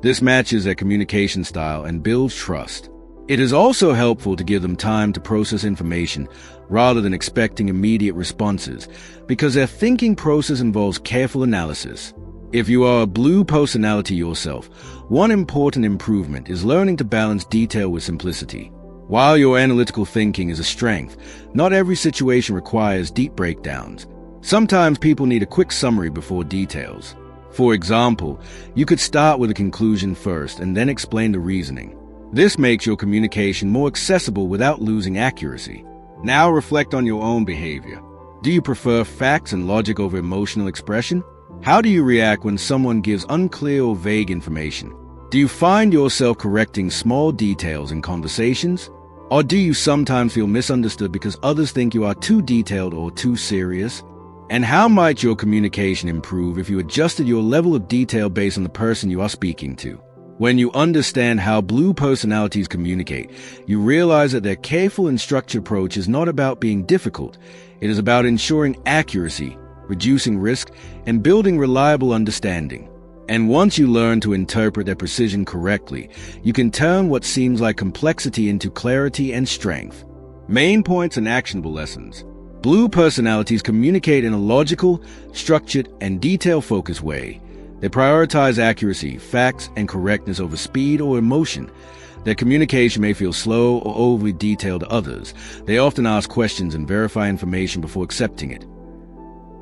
This matches their communication style and builds trust. It is also helpful to give them time to process information rather than expecting immediate responses, because their thinking process involves careful analysis. If you are a blue personality yourself, one important improvement is learning to balance detail with simplicity. While your analytical thinking is a strength, not every situation requires deep breakdowns. Sometimes people need a quick summary before details. For example, you could start with a conclusion first and then explain the reasoning. This makes your communication more accessible without losing accuracy. Now reflect on your own behavior. Do you prefer facts and logic over emotional expression? How do you react when someone gives unclear or vague information? Do you find yourself correcting small details in conversations? Or do you sometimes feel misunderstood because others think you are too detailed or too serious? And how might your communication improve if you adjusted your level of detail based on the person you are speaking to? When you understand how blue personalities communicate, you realize that their careful and structured approach is not about being difficult. It is about ensuring accuracy, reducing risk, and building reliable understanding. And once you learn to interpret their precision correctly, you can turn what seems like complexity into clarity and strength. Main points and actionable lessons. Blue personalities communicate in a logical, structured, and detail-focused way. They prioritize accuracy, facts, and correctness over speed or emotion. Their communication may feel slow or overly detailed to others. They often ask questions and verify information before accepting it.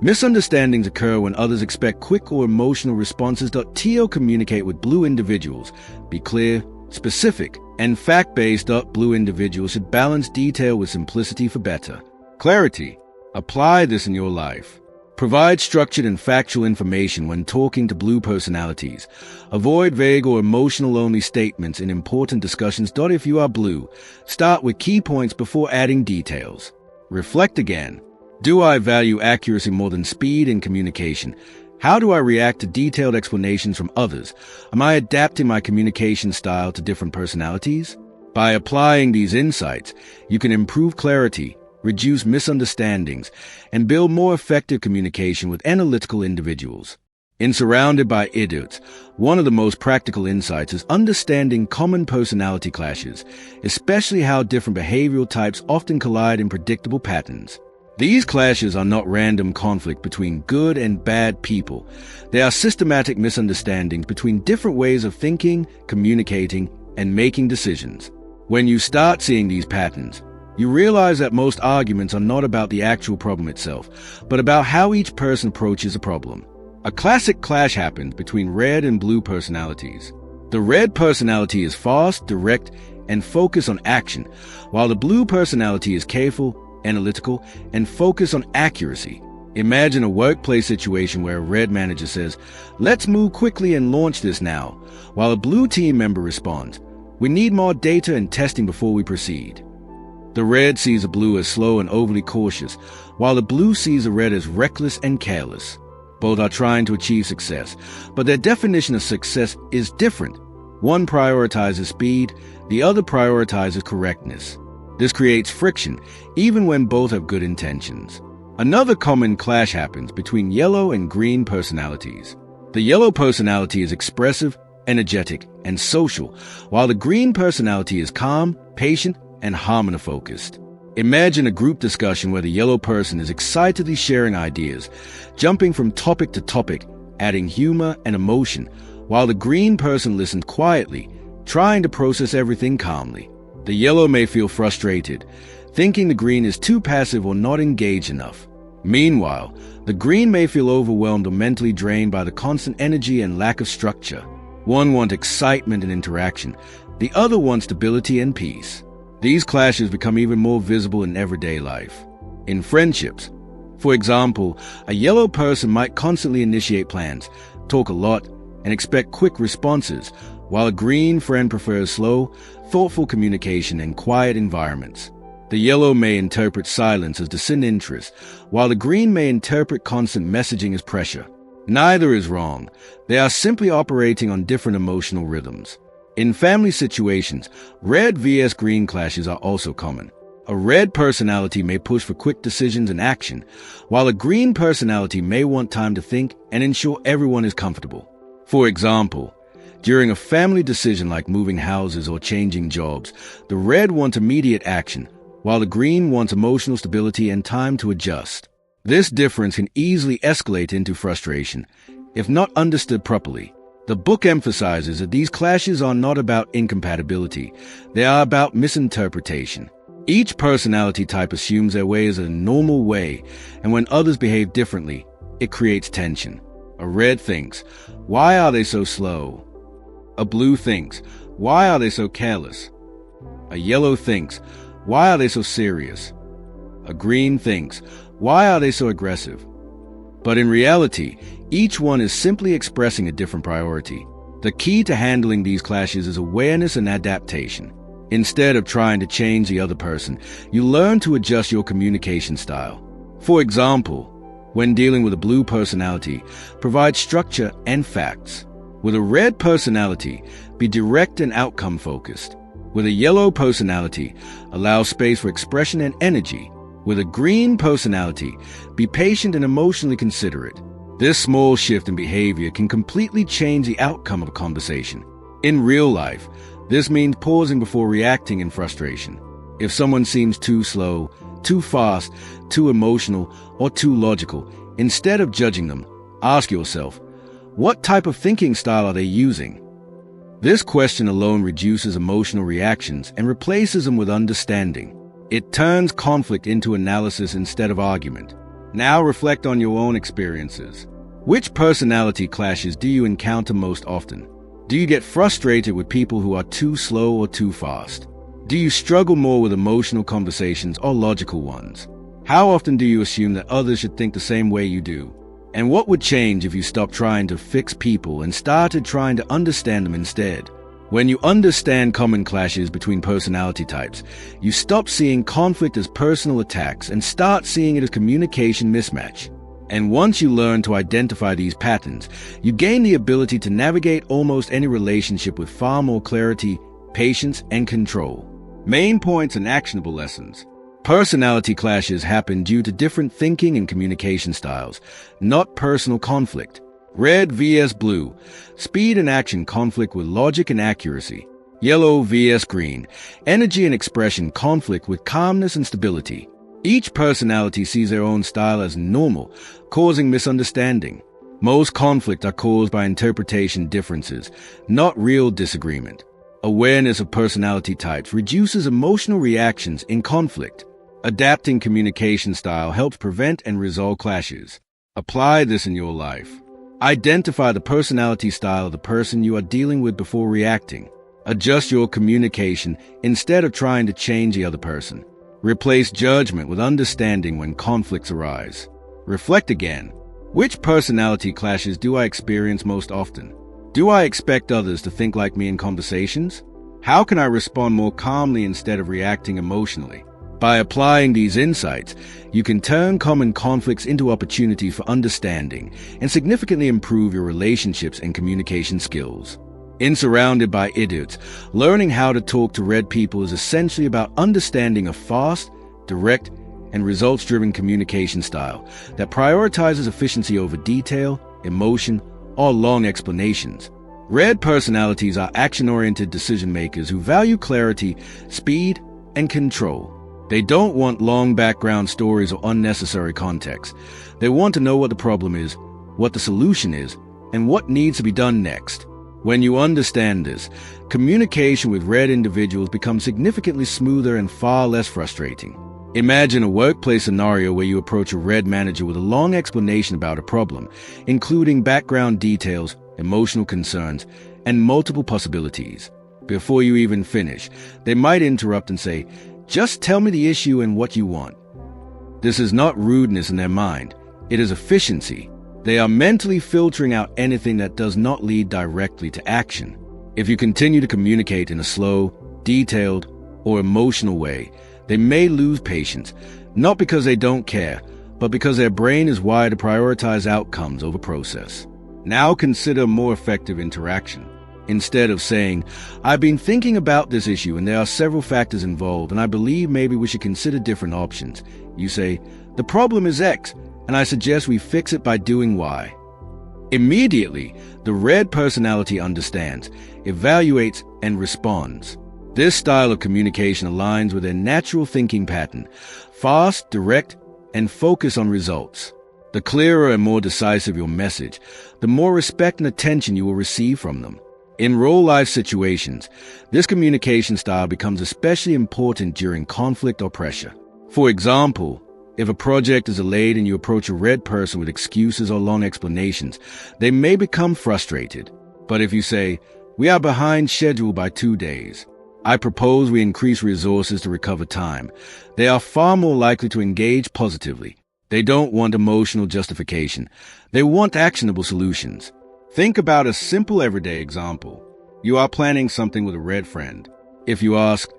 Misunderstandings occur when others expect quick or emotional responses. TL communicate with blue individuals. Be clear, specific, and fact-based. Blue individuals should balance detail with simplicity for better. Clarity. Apply this in your life. Provide structured and factual information when talking to blue personalities. Avoid vague or emotional-only statements in important discussions. If you are blue, start with key points before adding details. Reflect again. Do I value accuracy more than speed in communication? How do I react to detailed explanations from others? Am I adapting my communication style to different personalities? By applying these insights, you can improve clarity, reduce misunderstandings, and build more effective communication with analytical individuals. In Surrounded by Idiots, one of the most practical insights is understanding common personality clashes, especially how different behavioral types often collide in predictable patterns. These clashes are not random conflict between good and bad people. They are systematic misunderstandings between different ways of thinking, communicating, and making decisions. When you start seeing these patterns, you realize that most arguments are not about the actual problem itself, but about how each person approaches a problem. A classic clash happens between red and blue personalities. The red personality is fast, direct, and focused on action, while the blue personality is careful, analytical, and focused on accuracy. Imagine a workplace situation where a red manager says, "Let's move quickly and launch this now," while a blue team member responds, "We need more data and testing before we proceed." The red sees a blue as slow and overly cautious, while the blue sees a red as reckless and careless. Both are trying to achieve success, but their definition of success is different. One prioritizes speed, the other prioritizes correctness. This creates friction, even when both have good intentions. Another common clash happens between yellow and green personalities. The yellow personality is expressive, energetic, and social, while the green personality is calm, patient, and harmony-focused. Imagine a group discussion where the yellow person is excitedly sharing ideas, jumping from topic to topic, adding humor and emotion, while the green person listens quietly, trying to process everything calmly. The yellow may feel frustrated, thinking the green is too passive or not engaged enough. Meanwhile, the green may feel overwhelmed or mentally drained by the constant energy and lack of structure. One wants excitement and interaction, the other wants stability and peace. These clashes become even more visible in everyday life. In friendships, for example, a yellow person might constantly initiate plans, talk a lot, and expect quick responses, while a green friend prefers slow, thoughtful communication and quiet environments. The yellow may interpret silence as disinterest, while the green may interpret constant messaging as pressure. Neither is wrong. They are simply operating on different emotional rhythms. In family situations, red vs green clashes are also common. A red personality may push for quick decisions and action, while a green personality may want time to think and ensure everyone is comfortable. For example, during a family decision like moving houses or changing jobs, the red wants immediate action, while the green wants emotional stability and time to adjust. This difference can easily escalate into frustration, if not understood properly. The book emphasizes that these clashes are not about incompatibility, they are about misinterpretation. Each personality type assumes their way is a normal way, and when others behave differently, it creates tension. A red thinks, "Why are they so slow?" A blue thinks, "Why are they so careless?" A yellow thinks, "Why are they so serious?" A green thinks, "Why are they so aggressive?" But in reality, each one is simply expressing a different priority. The key to handling these clashes is awareness and adaptation. Instead of trying to change the other person, you learn to adjust your communication style. For example, when dealing with a blue personality, provide structure and facts. With a red personality, be direct and outcome-focused. With a yellow personality, allow space for expression and energy. With a green personality, be patient and emotionally considerate. This small shift in behavior can completely change the outcome of a conversation. In real life, this means pausing before reacting in frustration. If someone seems too slow, too fast, too emotional, or too logical, instead of judging them, ask yourself, what type of thinking style are they using? This question alone reduces emotional reactions and replaces them with understanding. It turns conflict into analysis instead of argument. Now reflect on your own experiences. Which personality clashes do you encounter most often? Do you get frustrated with people who are too slow or too fast? Do you struggle more with emotional conversations or logical ones? How often do you assume that others should think the same way you do? And what would change if you stopped trying to fix people and started trying to understand them instead? When you understand common clashes between personality types, you stop seeing conflict as personal attacks and start seeing it as communication mismatch. And once you learn to identify these patterns, you gain the ability to navigate almost any relationship with far more clarity, patience, and control. Main points and actionable lessons. Personality clashes happen due to different thinking and communication styles, not personal conflict. Red vs blue, speed and action conflict with logic and accuracy. Yellow vs green, energy and expression conflict with calmness and stability. Each personality sees their own style as normal, causing misunderstanding. Most conflict are caused by interpretation differences, not real disagreement. Awareness of personality types reduces emotional reactions in conflict. Adapting communication style helps prevent and resolve clashes. Apply this in your life. Identify the personality style of the person you are dealing with before reacting. Adjust your communication instead of trying to change the other person. Replace judgment with understanding when conflicts arise. Reflect again. Which personality clashes do I experience most often? Do I expect others to think like me in conversations? How can I respond more calmly instead of reacting emotionally? By applying these insights, you can turn common conflicts into opportunities for understanding and significantly improve your relationships and communication skills. In Surrounded by Idiots, learning how to talk to red people is essentially about understanding a fast, direct, and results-driven communication style that prioritizes efficiency over detail, emotion, or long explanations. Red personalities are action-oriented decision-makers who value clarity, speed, and control. They don't want long background stories or unnecessary context. They want to know what the problem is, what the solution is, and what needs to be done next. When you understand this, communication with red individuals becomes significantly smoother and far less frustrating. Imagine a workplace scenario where you approach a red manager with a long explanation about a problem, including background details, emotional concerns, and multiple possibilities. Before you even finish, they might interrupt and say, "Just tell me the issue and what you want." This is not rudeness in their mind. It is efficiency. They are mentally filtering out anything that does not lead directly to action. If you continue to communicate in a slow, detailed, or emotional way, they may lose patience, not because they don't care, but because their brain is wired to prioritize outcomes over process. Now consider more effective interaction. Instead of saying, "I've been thinking about this issue and there are several factors involved and I believe maybe we should consider different options," you say, "The problem is X and I suggest we fix it by doing Y." Immediately, the red personality understands, evaluates, and responds. This style of communication aligns with their natural thinking pattern, fast, direct, and focus on results. The clearer and more decisive your message, the more respect and attention you will receive from them. In real-life situations, this communication style becomes especially important during conflict or pressure. For example, if a project is delayed and you approach a red person with excuses or long explanations, they may become frustrated. But if you say, "We are behind schedule by 2 days. I propose we increase resources to recover time," they are far more likely to engage positively. They don't want emotional justification. They want actionable solutions. Think about a simple everyday example. You are planning something with a red friend. If you ask,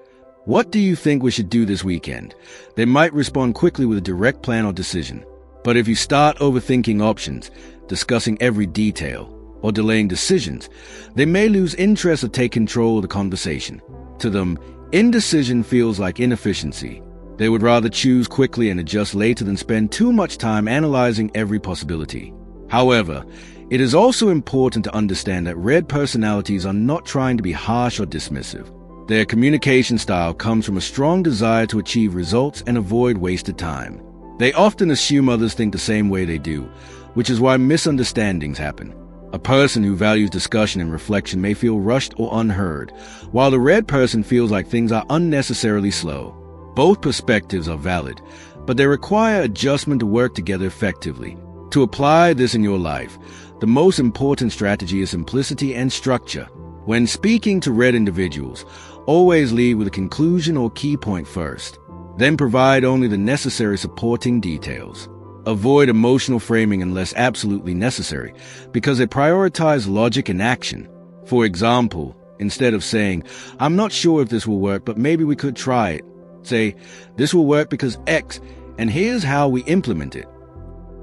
"What do you think we should do this weekend?" they might respond quickly with a direct plan or decision. But if you start overthinking options, discussing every detail, or delaying decisions, they may lose interest or take control of the conversation. To them, indecision feels like inefficiency. They would rather choose quickly and adjust later than spend too much time analyzing every possibility. However, it is also important to understand that red personalities are not trying to be harsh or dismissive. Their communication style comes from a strong desire to achieve results and avoid wasted time. They often assume others think the same way they do, which is why misunderstandings happen. A person who values discussion and reflection may feel rushed or unheard, while the red person feels like things are unnecessarily slow. Both perspectives are valid, but they require adjustment to work together effectively. To apply this in your life, the most important strategy is simplicity and structure. When speaking to red individuals, always lead with a conclusion or key point first, then provide only the necessary supporting details. Avoid emotional framing unless absolutely necessary, because they prioritize logic and action. For example, instead of saying, "I'm not sure if this will work, but maybe we could try it," say, "This will work because X, and here's how we implement it."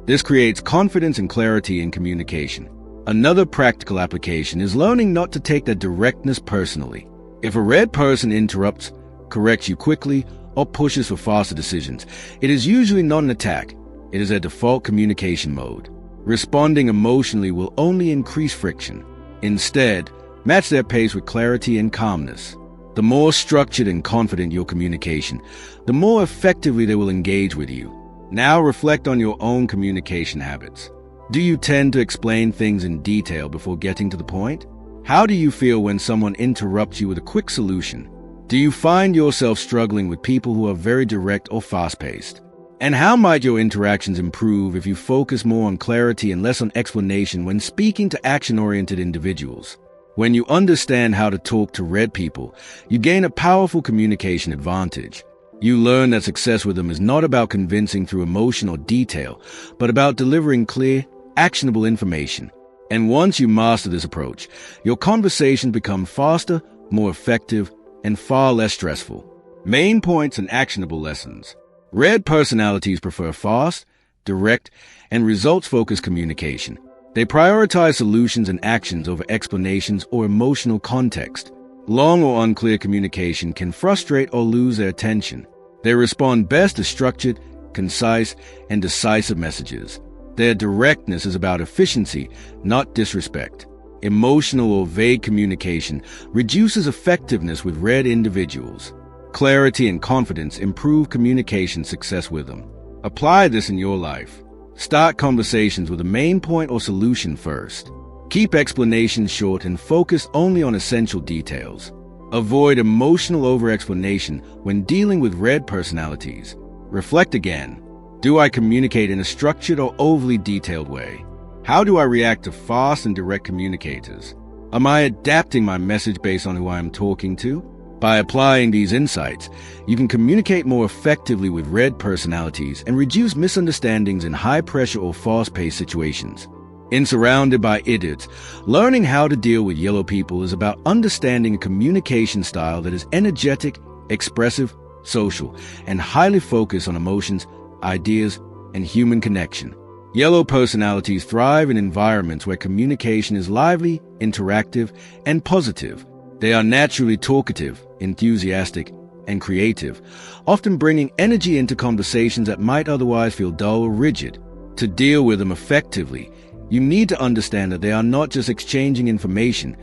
This creates confidence and clarity in communication. Another practical application is learning not to take that directness personally. If a red person interrupts, corrects you quickly, or pushes for faster decisions, it is usually not an attack. It is a default communication mode. Responding emotionally will only increase friction. Instead, match their pace with clarity and calmness. The more structured and confident your communication, the more effectively they will engage with you. Now reflect on your own communication habits. Do you tend to explain things in detail before getting to the point? How do you feel when someone interrupts you with a quick solution? Do you find yourself struggling with people who are very direct or fast-paced? And how might your interactions improve if you focus more on clarity and less on explanation when speaking to action-oriented individuals? When you understand how to talk to red people, you gain a powerful communication advantage. You learn that success with them is not about convincing through emotion or detail, but about delivering clear, actionable information. And once you master this approach, your conversations become faster, more effective, and far less stressful. Main points and actionable lessons. Red personalities prefer fast, direct, and results-focused communication. They prioritize solutions and actions over explanations or emotional context. Long or unclear communication can frustrate or lose their attention. They respond best to structured, concise, and decisive messages. Their directness is about efficiency, not disrespect. Emotional or vague communication reduces effectiveness with red individuals. Clarity and confidence improve communication success with them. Apply this in your life. Start conversations with a main point or solution first. Keep explanations short and focus only on essential details. Avoid emotional over-explanation when dealing with red personalities. Reflect again. Do I communicate in a structured or overly detailed way? How do I react to fast and direct communicators? Am I adapting my message based on who I am talking to? By applying these insights, you can communicate more effectively with red personalities and reduce misunderstandings in high-pressure or fast-paced situations. In Surrounded by Idiots, learning how to deal with yellow people is about understanding a communication style that is energetic, expressive, social, and highly focused on emotions, ideas, and human connection. Yellow personalities thrive in environments where communication is lively, interactive, and positive. They are naturally talkative, enthusiastic, and creative, often bringing energy into conversations that might otherwise feel dull or rigid. To deal with them effectively, you need to understand that they are not just exchanging information,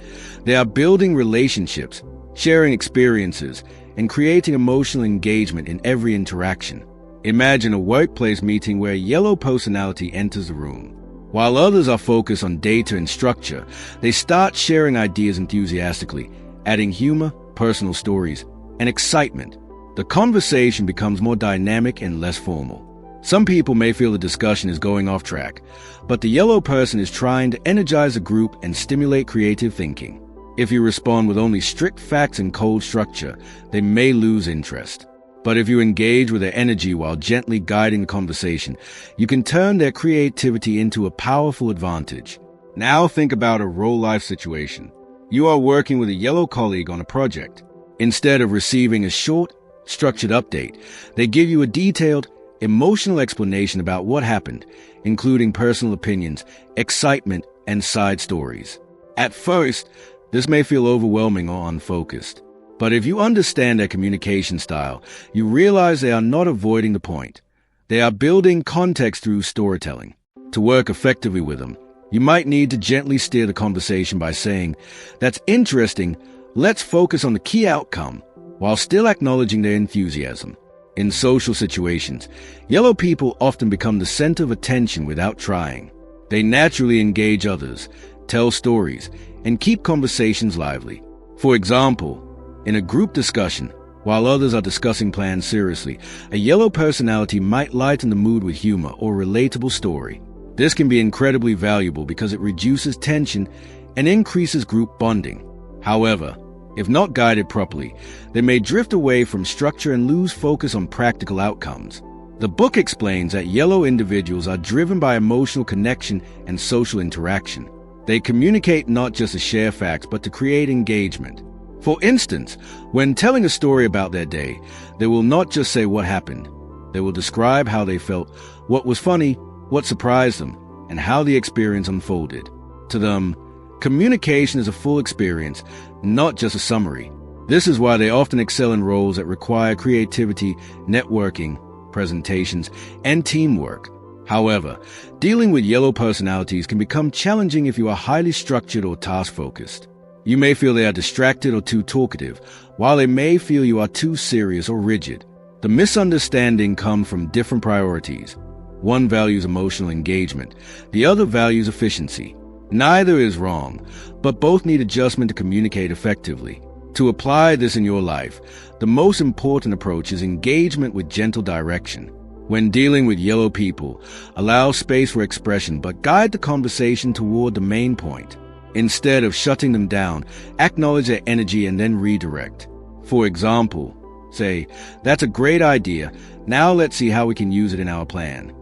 they are building relationships, sharing experiences, and creating emotional engagement in every interaction. Imagine a workplace meeting where a yellow personality enters the room. While others are focused on data and structure, they start sharing ideas enthusiastically, adding humor, personal stories, and excitement. The conversation becomes more dynamic and less formal. Some people may feel the discussion is going off track, but the yellow person is trying to energize a group and stimulate creative thinking. If you respond with only strict facts and cold structure, they may lose interest. But if you engage with their energy while gently guiding the conversation, you can turn their creativity into a powerful advantage. Now think about a real-life situation. You are working with a yellow colleague on a project. Instead of receiving a short, structured update, they give you a detailed, emotional explanation about what happened, including personal opinions, excitement, and side stories. At first, this may feel overwhelming or unfocused. But if you understand their communication style, you realize they are not avoiding the point. They are building context through storytelling. To work effectively with them, you might need to gently steer the conversation by saying, "That's interesting, let's focus on the key outcome," while still acknowledging their enthusiasm. In social situations, yellow people often become the center of attention without trying. They naturally engage others, tell stories, and keep conversations lively. For example, in a group discussion, while others are discussing plans seriously, a yellow personality might lighten the mood with humor or relatable story. This can be incredibly valuable because it reduces tension and increases group bonding. However, if not guided properly, they may drift away from structure and lose focus on practical outcomes. The book explains that yellow individuals are driven by emotional connection and social interaction. They communicate not just to share facts, but to create engagement. For instance, when telling a story about their day, they will not just say what happened. They will describe how they felt, what was funny, what surprised them, and how the experience unfolded. To them, communication is a full experience, not just a summary. This is why they often excel in roles that require creativity, networking, presentations, and teamwork. However, dealing with yellow personalities can become challenging if you are highly structured or task-focused. You may feel they are distracted or too talkative, while they may feel you are too serious or rigid. The misunderstanding comes from different priorities. One values emotional engagement, the other values efficiency. Neither is wrong, but both need adjustment to communicate effectively. To apply this in your life, the most important approach is engagement with gentle direction. When dealing with yellow people, allow space for expression, but guide the conversation toward the main point. Instead of shutting them down, acknowledge their energy and then redirect. For example, say, "That's a great idea. Now let's see how we can use it in our plan."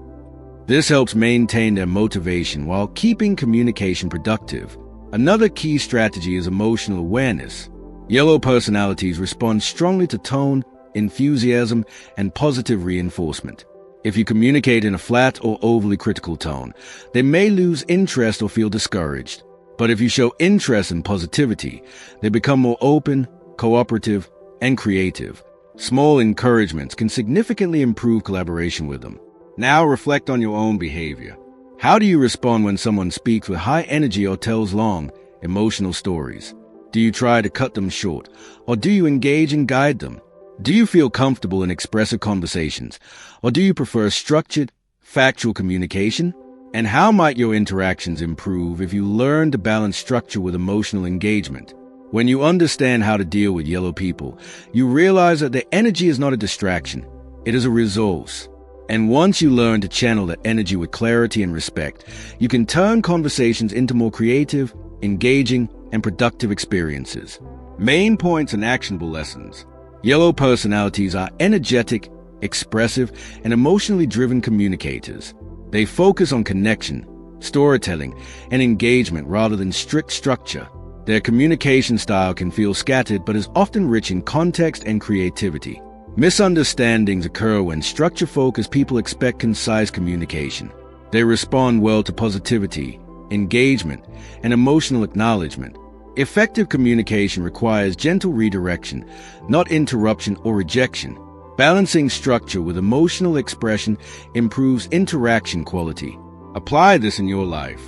This helps maintain their motivation while keeping communication productive. Another key strategy is emotional awareness. Yellow personalities respond strongly to tone, enthusiasm, and positive reinforcement. If you communicate in a flat or overly critical tone, they may lose interest or feel discouraged. But if you show interest and positivity, they become more open, cooperative, and creative. Small encouragements can significantly improve collaboration with them. Now reflect on your own behavior. How do you respond when someone speaks with high energy or tells long, emotional stories? Do you try to cut them short, or do you engage and guide them? Do you feel comfortable in expressive conversations, or do you prefer structured, factual communication? And how might your interactions improve if you learn to balance structure with emotional engagement? When you understand how to deal with yellow people, you realize that their energy is not a distraction, it is a resource. And once you learn to channel that energy with clarity and respect, you can turn conversations into more creative, engaging, and productive experiences. Main points and actionable lessons. Yellow personalities are energetic, expressive, and emotionally driven communicators. They focus on connection, storytelling, and engagement rather than strict structure. Their communication style can feel scattered but is often rich in context and creativity. Misunderstandings occur when structure-focused people expect concise communication. They respond well to positivity, engagement, and emotional acknowledgement. Effective communication requires gentle redirection, not interruption or rejection. Balancing structure with emotional expression improves interaction quality. Apply this in your life.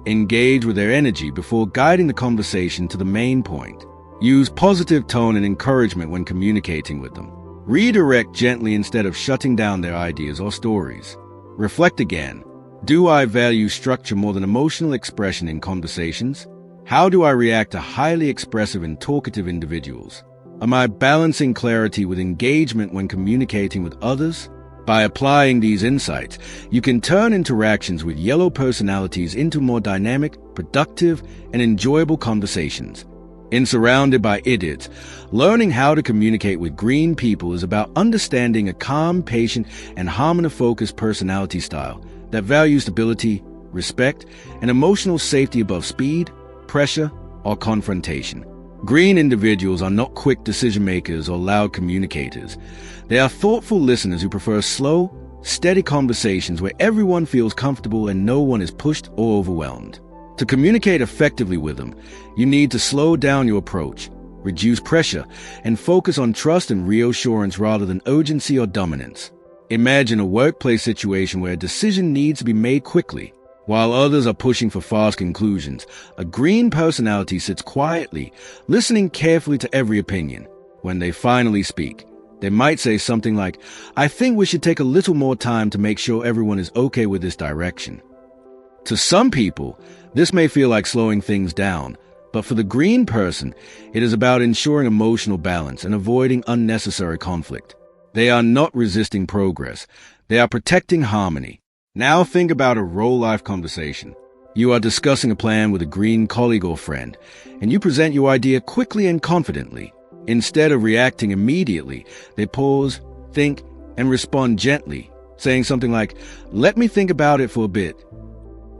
Engage with their energy before guiding the conversation to the main point. Use positive tone and encouragement when communicating with them. Redirect gently instead of shutting down their ideas or stories. Reflect again. Do I value structure more than emotional expression in conversations? How do I react to highly expressive and talkative individuals? Am I balancing clarity with engagement when communicating with others? By applying these insights, you can turn interactions with yellow personalities into more dynamic, productive, and enjoyable conversations. In Surrounded by Idiots, learning how to communicate with green people is about understanding a calm, patient, and harmony-focused personality style that values stability, respect, and emotional safety above speed, pressure, or confrontation. Green individuals are not quick decision-makers or loud communicators. They are thoughtful listeners who prefer slow, steady conversations where everyone feels comfortable and no one is pushed or overwhelmed. To communicate effectively with them, you need to slow down your approach, reduce pressure, and focus on trust and reassurance rather than urgency or dominance. Imagine a workplace situation where a decision needs to be made quickly. While others are pushing for fast conclusions, a green personality sits quietly, listening carefully to every opinion. When they finally speak, they might say something like, "I think we should take a little more time to make sure everyone is okay with this direction." To some people, this may feel like slowing things down, but for the green person, it is about ensuring emotional balance and avoiding unnecessary conflict. They are not resisting progress. They are protecting harmony. Now think about a real-life conversation. You are discussing a plan with a green colleague or friend, and you present your idea quickly and confidently. Instead of reacting immediately, they pause, think, and respond gently, saying something like, "Let me think about it for a bit."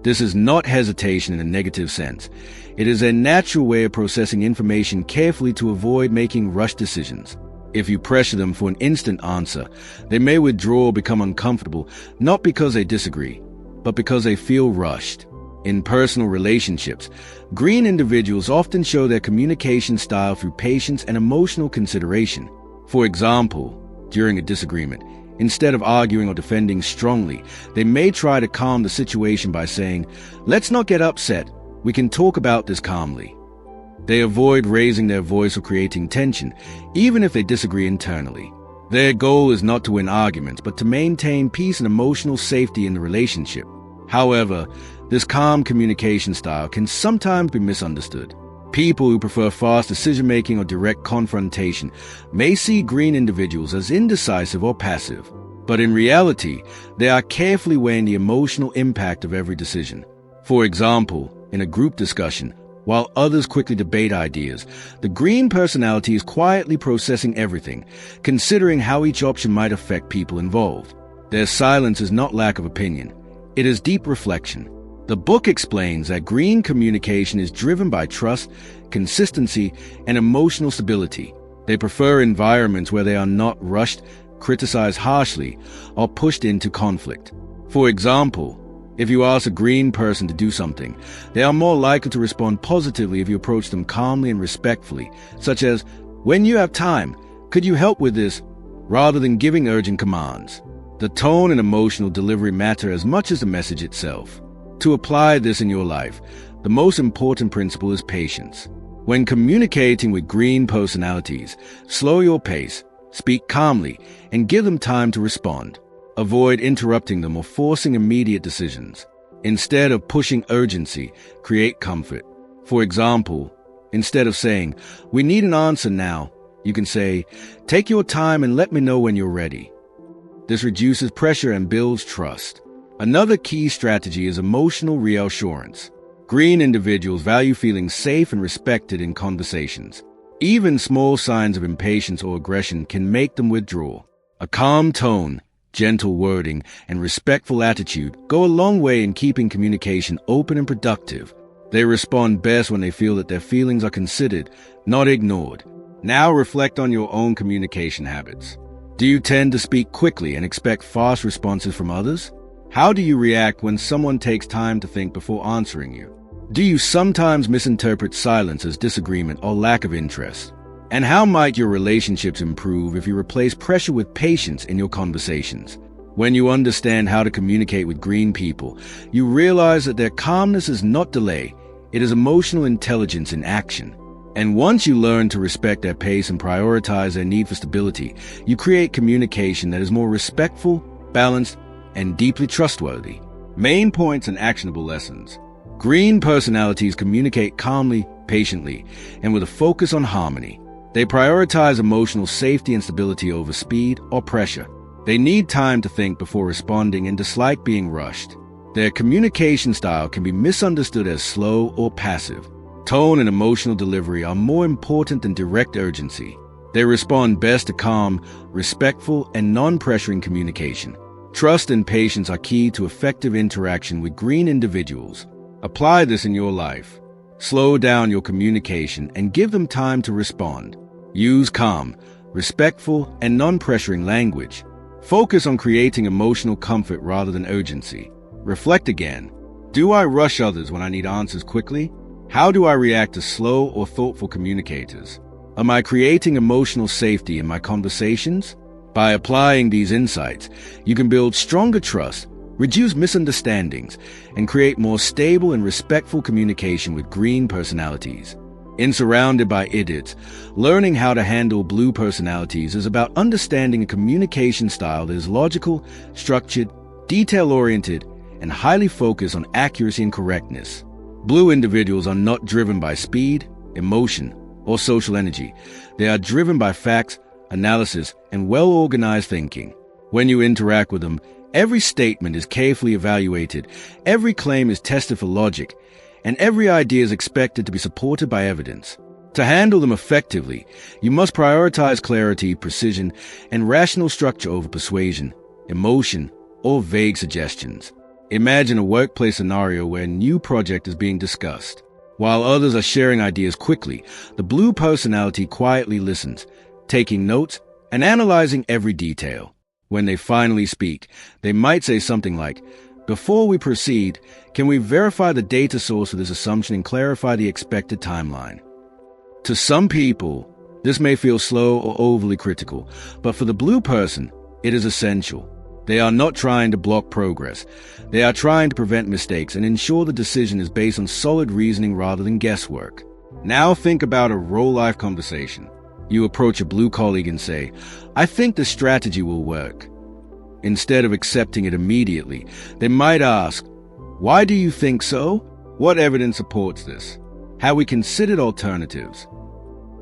This is not hesitation in a negative sense. It is a natural way of processing information carefully to avoid making rushed decisions. If you pressure them for an instant answer, they may withdraw or become uncomfortable, not because they disagree, but because they feel rushed. In personal relationships, green individuals often show their communication style through patience and emotional consideration. For example, during a disagreement, instead of arguing or defending strongly, they may try to calm the situation by saying, "Let's not get upset. We can talk about this calmly." They avoid raising their voice or creating tension, even if they disagree internally. Their goal is not to win arguments, but to maintain peace and emotional safety in the relationship. However, this calm communication style can sometimes be misunderstood. People who prefer fast decision-making or direct confrontation may see green individuals as indecisive or passive, but in reality, they are carefully weighing the emotional impact of every decision. For example, in a group discussion, while others quickly debate ideas, the green personality is quietly processing everything, considering how each option might affect people involved. Their silence is not lack of opinion. It is deep reflection. The book explains that green communication is driven by trust, consistency, and emotional stability. They prefer environments where they are not rushed, criticized harshly, or pushed into conflict. For example, if you ask a green person to do something, they are more likely to respond positively if you approach them calmly and respectfully, such as, "When you have time, could you help with this?" rather than giving urgent commands. The tone and emotional delivery matter as much as the message itself. To apply this in your life, the most important principle is patience. When communicating with green personalities, slow your pace, speak calmly, and give them time to respond. Avoid interrupting them or forcing immediate decisions. Instead of pushing urgency, create comfort. For example, instead of saying, "We need an answer now," you can say, "Take your time and let me know when you're ready." This reduces pressure and builds trust. Another key strategy is emotional reassurance. Green individuals value feeling safe and respected in conversations. Even small signs of impatience or aggression can make them withdraw. A calm tone, gentle wording, and respectful attitude go a long way in keeping communication open and productive. They respond best when they feel that their feelings are considered, not ignored. Now reflect on your own communication habits. Do you tend to speak quickly and expect fast responses from others? How do you react when someone takes time to think before answering you? Do you sometimes misinterpret silence as disagreement or lack of interest? And how might your relationships improve if you replace pressure with patience in your conversations? When you understand how to communicate with green people, you realize that their calmness is not delay, it is emotional intelligence in action. And once you learn to respect their pace and prioritize their need for stability, you create communication that is more respectful, balanced, and deeply trustworthy. Main points and actionable lessons. Green personalities communicate calmly, patiently, and with a focus on harmony. They prioritize emotional safety and stability over speed or pressure. They need time to think before responding and dislike being rushed. Their communication style can be misunderstood as slow or passive. Tone and emotional delivery are more important than direct urgency. They respond best to calm, respectful, and non-pressuring communication. Trust and patience are key to effective interaction with green individuals. Apply this in your life. Slow down your communication and give them time to respond. Use calm, respectful, and non-pressuring language. Focus on creating emotional comfort rather than urgency. Reflect again. Do I rush others when I need answers quickly? How do I react to slow or thoughtful communicators? Am I creating emotional safety in my conversations? By applying these insights, you can build stronger trust, reduce misunderstandings, and create more stable and respectful communication with green personalities. In Surrounded by Idiots, learning how to handle blue personalities is about understanding a communication style that is logical, structured, detail-oriented, and highly focused on accuracy and correctness. Blue individuals are not driven by speed, emotion, or social energy. They are driven by facts, analysis, and well-organized thinking. When you interact with them, every statement is carefully evaluated, every claim is tested for logic, and every idea is expected to be supported by evidence. To handle them effectively, you must prioritize clarity, precision, and rational structure over persuasion, emotion, or vague suggestions. Imagine a workplace scenario where a new project is being discussed. While others are sharing ideas quickly, the blue personality quietly listens, taking notes and analyzing every detail. When they finally speak, they might say something like, "Before we proceed, can we verify the data source of this assumption and clarify the expected timeline?" To some people, this may feel slow or overly critical, but for the blue person, it is essential. They are not trying to block progress. They are trying to prevent mistakes and ensure the decision is based on solid reasoning rather than guesswork. Now think about a real-life conversation. You approach a blue colleague and say, "I think this strategy will work." Instead of accepting it immediately, they might ask, "Why do you think so? What evidence supports this? Have we considered alternatives?"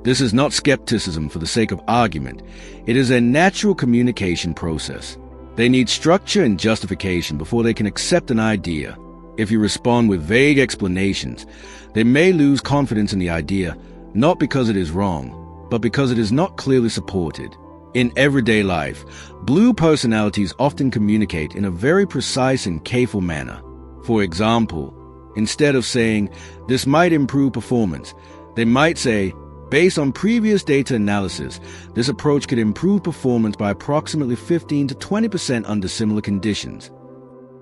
This is not skepticism for the sake of argument. It is a natural communication process. They need structure and justification before they can accept an idea. If you respond with vague explanations, they may lose confidence in the idea, not because it is wrong, but because it is not clearly supported. In everyday life, blue personalities often communicate in a very precise and careful manner. For example, instead of saying, "This might improve performance," they might say, "Based on previous data analysis, this approach could improve performance by approximately 15 to 20% under similar conditions."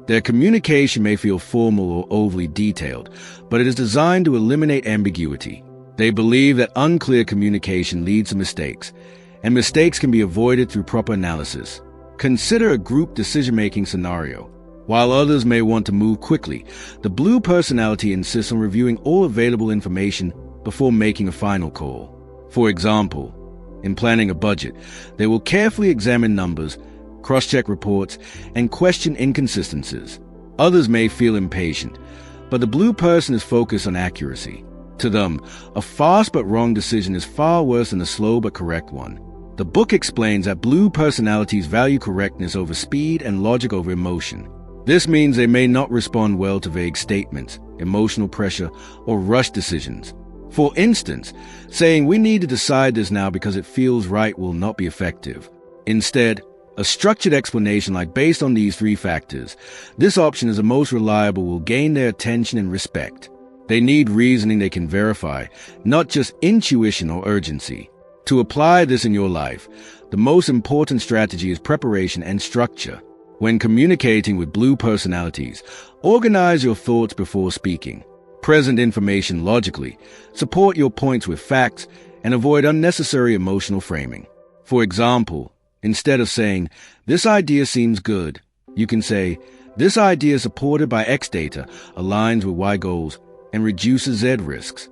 Their communication may feel formal or overly detailed, but it is designed to eliminate ambiguity. They believe that unclear communication leads to mistakes, and mistakes can be avoided through proper analysis. Consider a group decision-making scenario. While others may want to move quickly, the blue personality insists on reviewing all available information before making a final call. For example, in planning a budget, they will carefully examine numbers, cross-check reports, and question inconsistencies. Others may feel impatient, but the blue person is focused on accuracy. To them, a fast but wrong decision is far worse than a slow but correct one. The book explains that blue personalities value correctness over speed and logic over emotion. This means they may not respond well to vague statements, emotional pressure, or rushed decisions. For instance, saying "we need to decide this now because it feels right" will not be effective. Instead, a structured explanation like "based on these 3 factors, this option is the most reliable" will gain their attention and respect. They need reasoning they can verify, not just intuition or urgency. To apply this in your life, the most important strategy is preparation and structure. When communicating with blue personalities, organize your thoughts before speaking. Present information logically, support your points with facts, and avoid unnecessary emotional framing. For example, instead of saying, "This idea seems good," you can say, "This idea is supported by X data, aligns with Y goals, and reduces Z risks."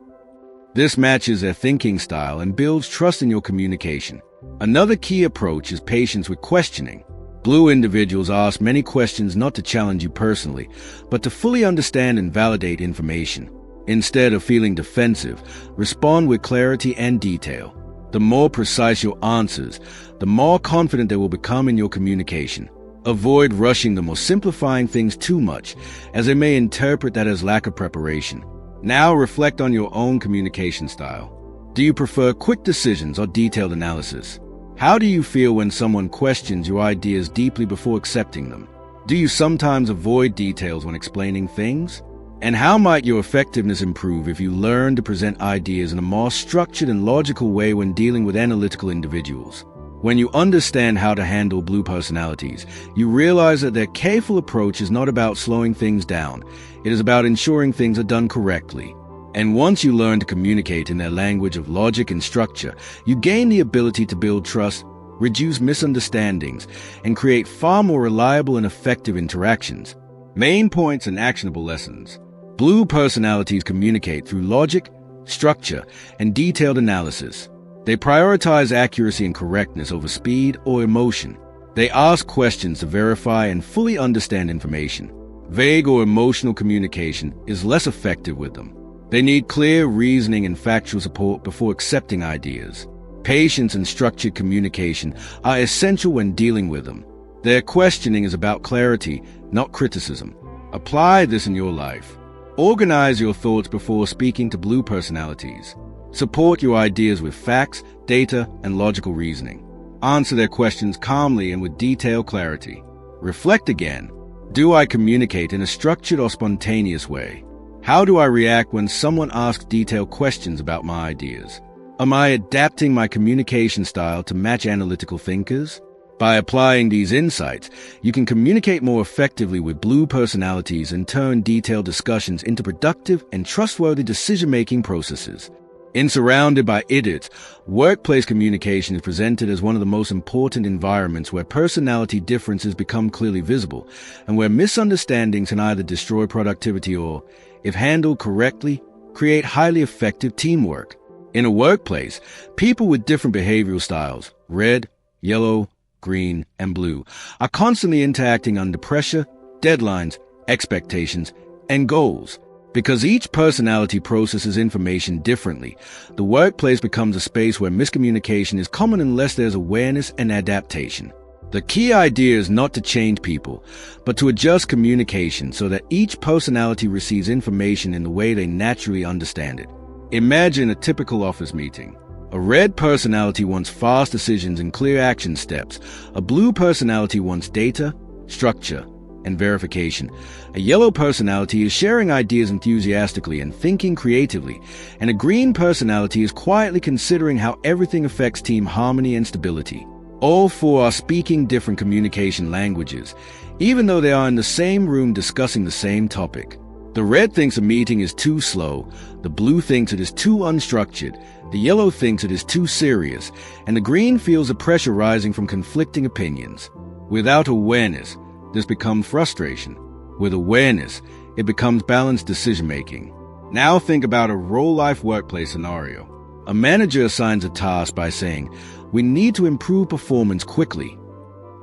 This matches their thinking style and builds trust in your communication. Another key approach is patience with questioning. Blue individuals ask many questions not to challenge you personally, but to fully understand and validate information. Instead of feeling defensive, respond with clarity and detail. The more precise your answers, the more confident they will become in your communication. Avoid rushing them or simplifying things too much, as they may interpret that as lack of preparation. Now reflect on your own communication style. Do you prefer quick decisions or detailed analysis? How do you feel when someone questions your ideas deeply before accepting them? Do you sometimes avoid details when explaining things? And how might your effectiveness improve if you learn to present ideas in a more structured and logical way when dealing with analytical individuals? When you understand how to handle blue personalities, you realize that their careful approach is not about slowing things down. It is about ensuring things are done correctly. And once you learn to communicate in their language of logic and structure, you gain the ability to build trust, reduce misunderstandings, and create far more reliable and effective interactions. Main points and actionable lessons. Blue personalities communicate through logic, structure, and detailed analysis. They prioritize accuracy and correctness over speed or emotion. They ask questions to verify and fully understand information. Vague or emotional communication is less effective with them. They need clear reasoning and factual support before accepting ideas. Patience and structured communication are essential when dealing with them. Their questioning is about clarity, not criticism. Apply this in your life. Organize your thoughts before speaking to blue personalities. Support your ideas with facts, data, and logical reasoning. Answer their questions calmly and with detailed clarity. Reflect again. Do I communicate in a structured or spontaneous way? How do I react when someone asks detailed questions about my ideas? Am I adapting my communication style to match analytical thinkers? By applying these insights, you can communicate more effectively with blue personalities and turn detailed discussions into productive and trustworthy decision-making processes. In Surrounded by Idiots, workplace communication is presented as one of the most important environments where personality differences become clearly visible and where misunderstandings can either destroy productivity or, if handled correctly, create highly effective teamwork. In a workplace, people with different behavioral styles, red, yellow, green, and blue, are constantly interacting under pressure, deadlines, expectations, and goals. Because each personality processes information differently, the workplace becomes a space where miscommunication is common unless there's awareness and adaptation. The key idea is not to change people, but to adjust communication so that each personality receives information in the way they naturally understand it. Imagine a typical office meeting. A red personality wants fast decisions and clear action steps. A blue personality wants data, structure, and verification. A yellow personality is sharing ideas enthusiastically and thinking creatively. And a green personality is quietly considering how everything affects team harmony and stability. All four are speaking different communication languages, even though they are in the same room discussing the same topic. The red thinks a meeting is too slow, the blue thinks it is too unstructured, the yellow thinks it is too serious, and the green feels the pressure rising from conflicting opinions. Without awareness, this becomes frustration. With awareness, it becomes balanced decision-making. Now think about a real-life workplace scenario. A manager assigns a task by saying, "We need to improve performance quickly."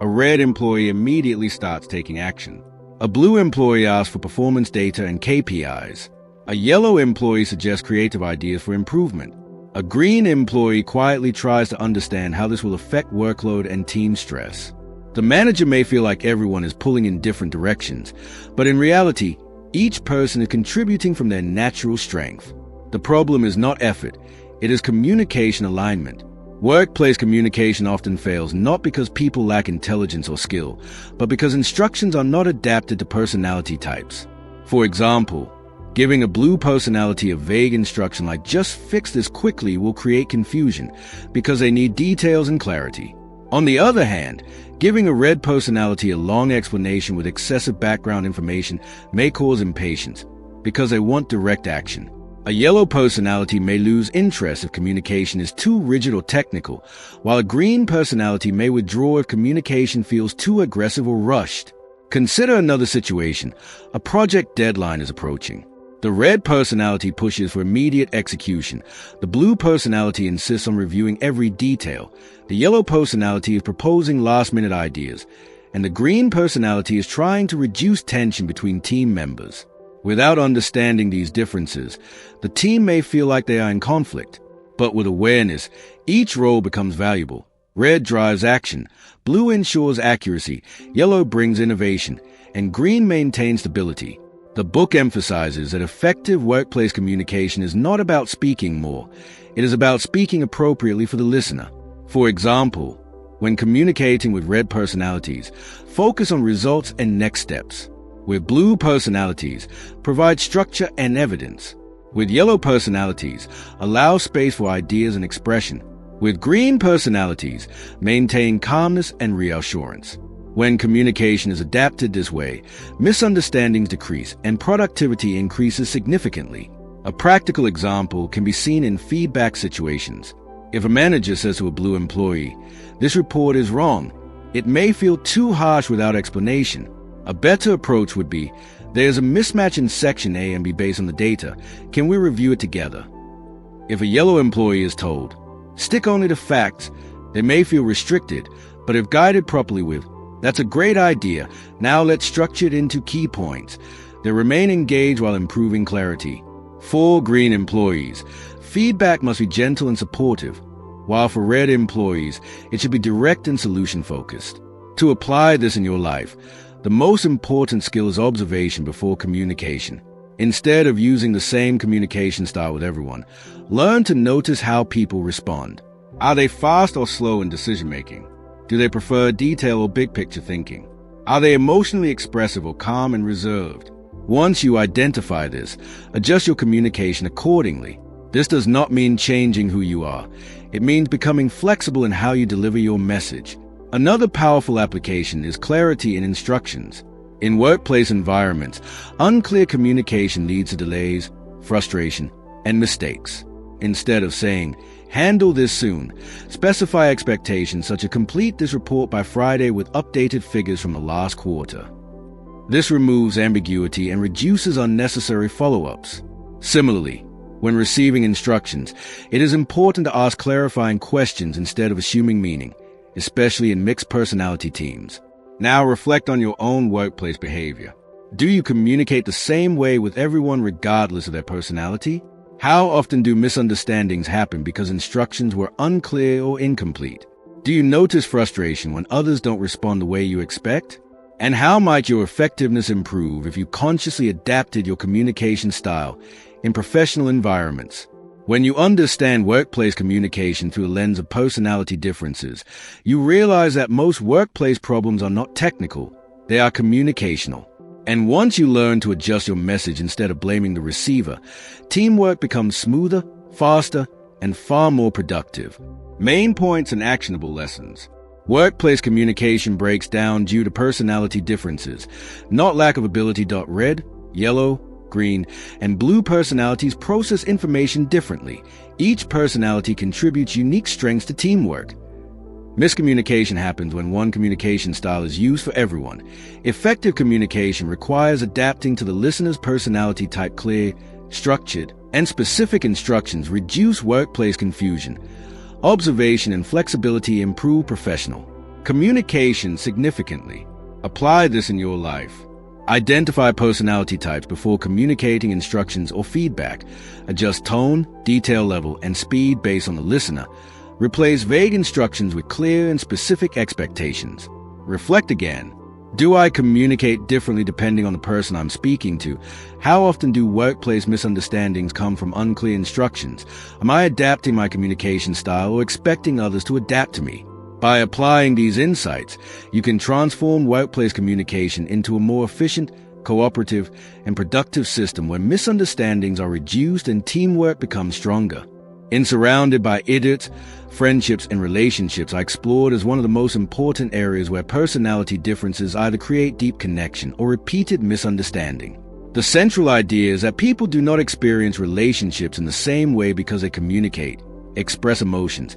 A red employee immediately starts taking action. A blue employee asks for performance data and KPIs. A yellow employee suggests creative ideas for improvement. A green employee quietly tries to understand how this will affect workload and team stress. The manager may feel like everyone is pulling in different directions, but in reality, each person is contributing from their natural strength. The problem is not effort, it is communication alignment. Workplace communication often fails not because people lack intelligence or skill, but because instructions are not adapted to personality types. For example, giving a blue personality a vague instruction like "just fix this quickly" will create confusion because they need details and clarity. On the other hand, giving a red personality a long explanation with excessive background information may cause impatience because they want direct action. A yellow personality may lose interest if communication is too rigid or technical, while a green personality may withdraw if communication feels too aggressive or rushed. Consider another situation. A project deadline is approaching. The red personality pushes for immediate execution. The blue personality insists on reviewing every detail. The yellow personality is proposing last-minute ideas. And the green personality is trying to reduce tension between team members. Without understanding these differences, the team may feel like they are in conflict. But with awareness, each role becomes valuable. Red drives action, blue ensures accuracy, yellow brings innovation, and green maintains stability. The book emphasizes that effective workplace communication is not about speaking more. It is about speaking appropriately for the listener. For example, when communicating with red personalities, focus on results and next steps. With blue personalities, provide structure and evidence. With yellow personalities, allow space for ideas and expression. With green personalities, maintain calmness and reassurance. When communication is adapted this way, misunderstandings decrease and productivity increases significantly. A practical example can be seen in feedback situations. If a manager says to a blue employee, "This report is wrong," it may feel too harsh without explanation. A better approach would be, "There's a mismatch in section A and B based on the data. Can we review it together?" If a yellow employee is told, "Stick only to facts," they may feel restricted, but if guided properly with, "That's a great idea, now let's structure it into key points," they remain engaged while improving clarity. For green employees, feedback must be gentle and supportive, while for red employees, it should be direct and solution-focused. To apply this in your life, the most important skill is observation before communication. Instead of using the same communication style with everyone, learn to notice how people respond. Are they fast or slow in decision-making? Do they prefer detail or big-picture thinking? Are they emotionally expressive or calm and reserved? Once you identify this, adjust your communication accordingly. This does not mean changing who you are. It means becoming flexible in how you deliver your message. Another powerful application is clarity in instructions. In workplace environments, unclear communication leads to delays, frustration, and mistakes. Instead of saying, "Handle this soon," specify expectations such as "Complete this report by Friday with updated figures from the last quarter." This removes ambiguity and reduces unnecessary follow-ups. Similarly, when receiving instructions, it is important to ask clarifying questions instead of assuming meaning, especially in mixed personality teams. Now reflect on your own workplace behavior. Do you communicate the same way with everyone regardless of their personality? How often do misunderstandings happen because instructions were unclear or incomplete? Do you notice frustration when others don't respond the way you expect? And how might your effectiveness improve if you consciously adapted your communication style in professional environments? When you understand workplace communication through a lens of personality differences, you realize that most workplace problems are not technical, they are communicational. And once you learn to adjust your message instead of blaming the receiver, teamwork becomes smoother, faster, and far more productive. Main points and actionable lessons. Workplace communication breaks down due to personality differences, not lack of ability. Red, yellow, green, and blue personalities process information differently. Each personality contributes unique strengths to teamwork. Miscommunication happens when one communication style is used for everyone. Effective communication requires adapting to the listener's personality type. Clear, structured, and specific instructions reduce workplace confusion. Observation and flexibility improve professional communication significantly. Apply this in your life. Identify personality types before communicating instructions or feedback. Adjust tone, detail level, and speed based on the listener. Replace vague instructions with clear and specific expectations. Reflect again. Do I communicate differently depending on the person I'm speaking to? How often do workplace misunderstandings come from unclear instructions? Am I adapting my communication style or expecting others to adapt to me? By applying these insights, you can transform workplace communication into a more efficient, cooperative, and productive system where misunderstandings are reduced and teamwork becomes stronger. In Surrounded by Idiots, Friendships and Relationships, I explored as one of the most important areas where personality differences either create deep connection or repeated misunderstanding. The central idea is that people do not experience relationships in the same way because they communicate, express emotions,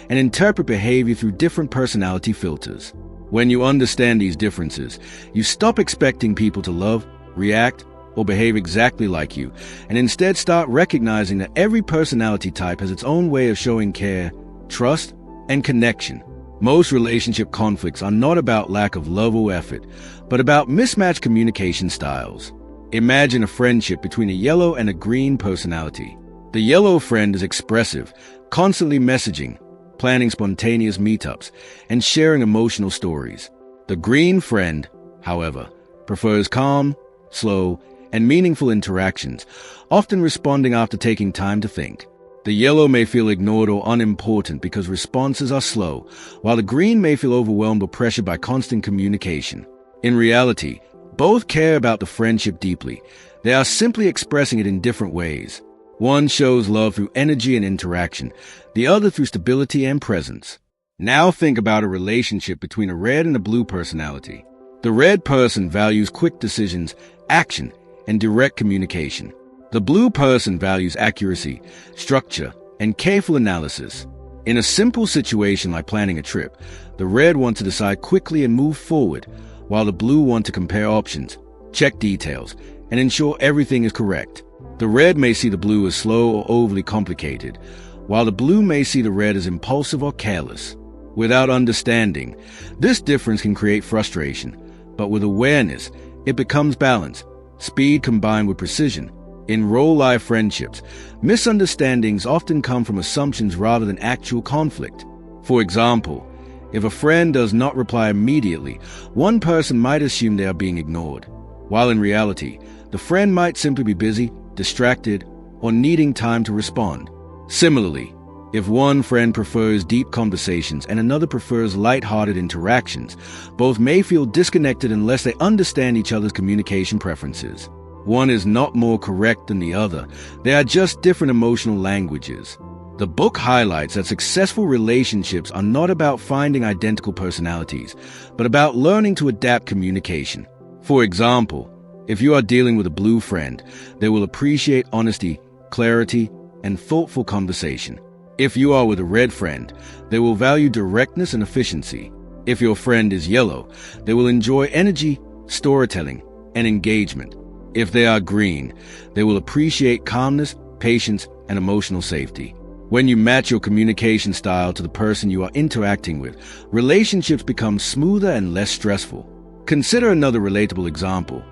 and interpret behavior through different personality filters. When you understand these differences, you stop expecting people to love, react, or behave exactly like you, and instead start recognizing that every personality type has its own way of showing care, trust, and connection. Most relationship conflicts are not about lack of love or effort, but about mismatched communication styles. Imagine a friendship between a yellow and a green personality. The yellow friend is expressive, constantly messaging, planning spontaneous meetups, and sharing emotional stories. The green friend, however, prefers calm, slow, and meaningful interactions, often responding after taking time to think. The yellow may feel ignored or unimportant because responses are slow, while the green may feel overwhelmed or pressured by constant communication. In reality, both care about the friendship deeply. They are simply expressing it in different ways. One shows love through energy and interaction, the other through stability and presence. Now think about a relationship between a red and a blue personality. The red person values quick decisions, action, and direct communication. The blue person values accuracy, structure, and careful analysis. In a simple situation like planning a trip, the red want to decide quickly and move forward, while the blue want to compare options, check details, and ensure everything is correct. The red may see the blue as slow or overly complicated, while the blue may see the red as impulsive or careless. Without understanding, this difference can create frustration, but with awareness, it becomes balance, speed combined with precision. In real-life friendships, misunderstandings often come from assumptions rather than actual conflict. For example, if a friend does not reply immediately, one person might assume they are being ignored, while in reality, the friend might simply be busy, distracted, or needing time to respond. Similarly, if one friend prefers deep conversations and another prefers light-hearted interactions, both may feel disconnected unless they understand each other's communication preferences. One is not more correct than the other. They are just different emotional languages. The book highlights that successful relationships are not about finding identical personalities, but about learning to adapt communication. For example, if you are dealing with a blue friend, they will appreciate honesty, clarity, and thoughtful conversation. If you are with a red friend, they will value directness and efficiency. If your friend is yellow, they will enjoy energy, storytelling, and engagement. If they are green, they will appreciate calmness, patience, and emotional safety. When you match your communication style to the person you are interacting with, relationships become smoother and less stressful. Consider another relatable example: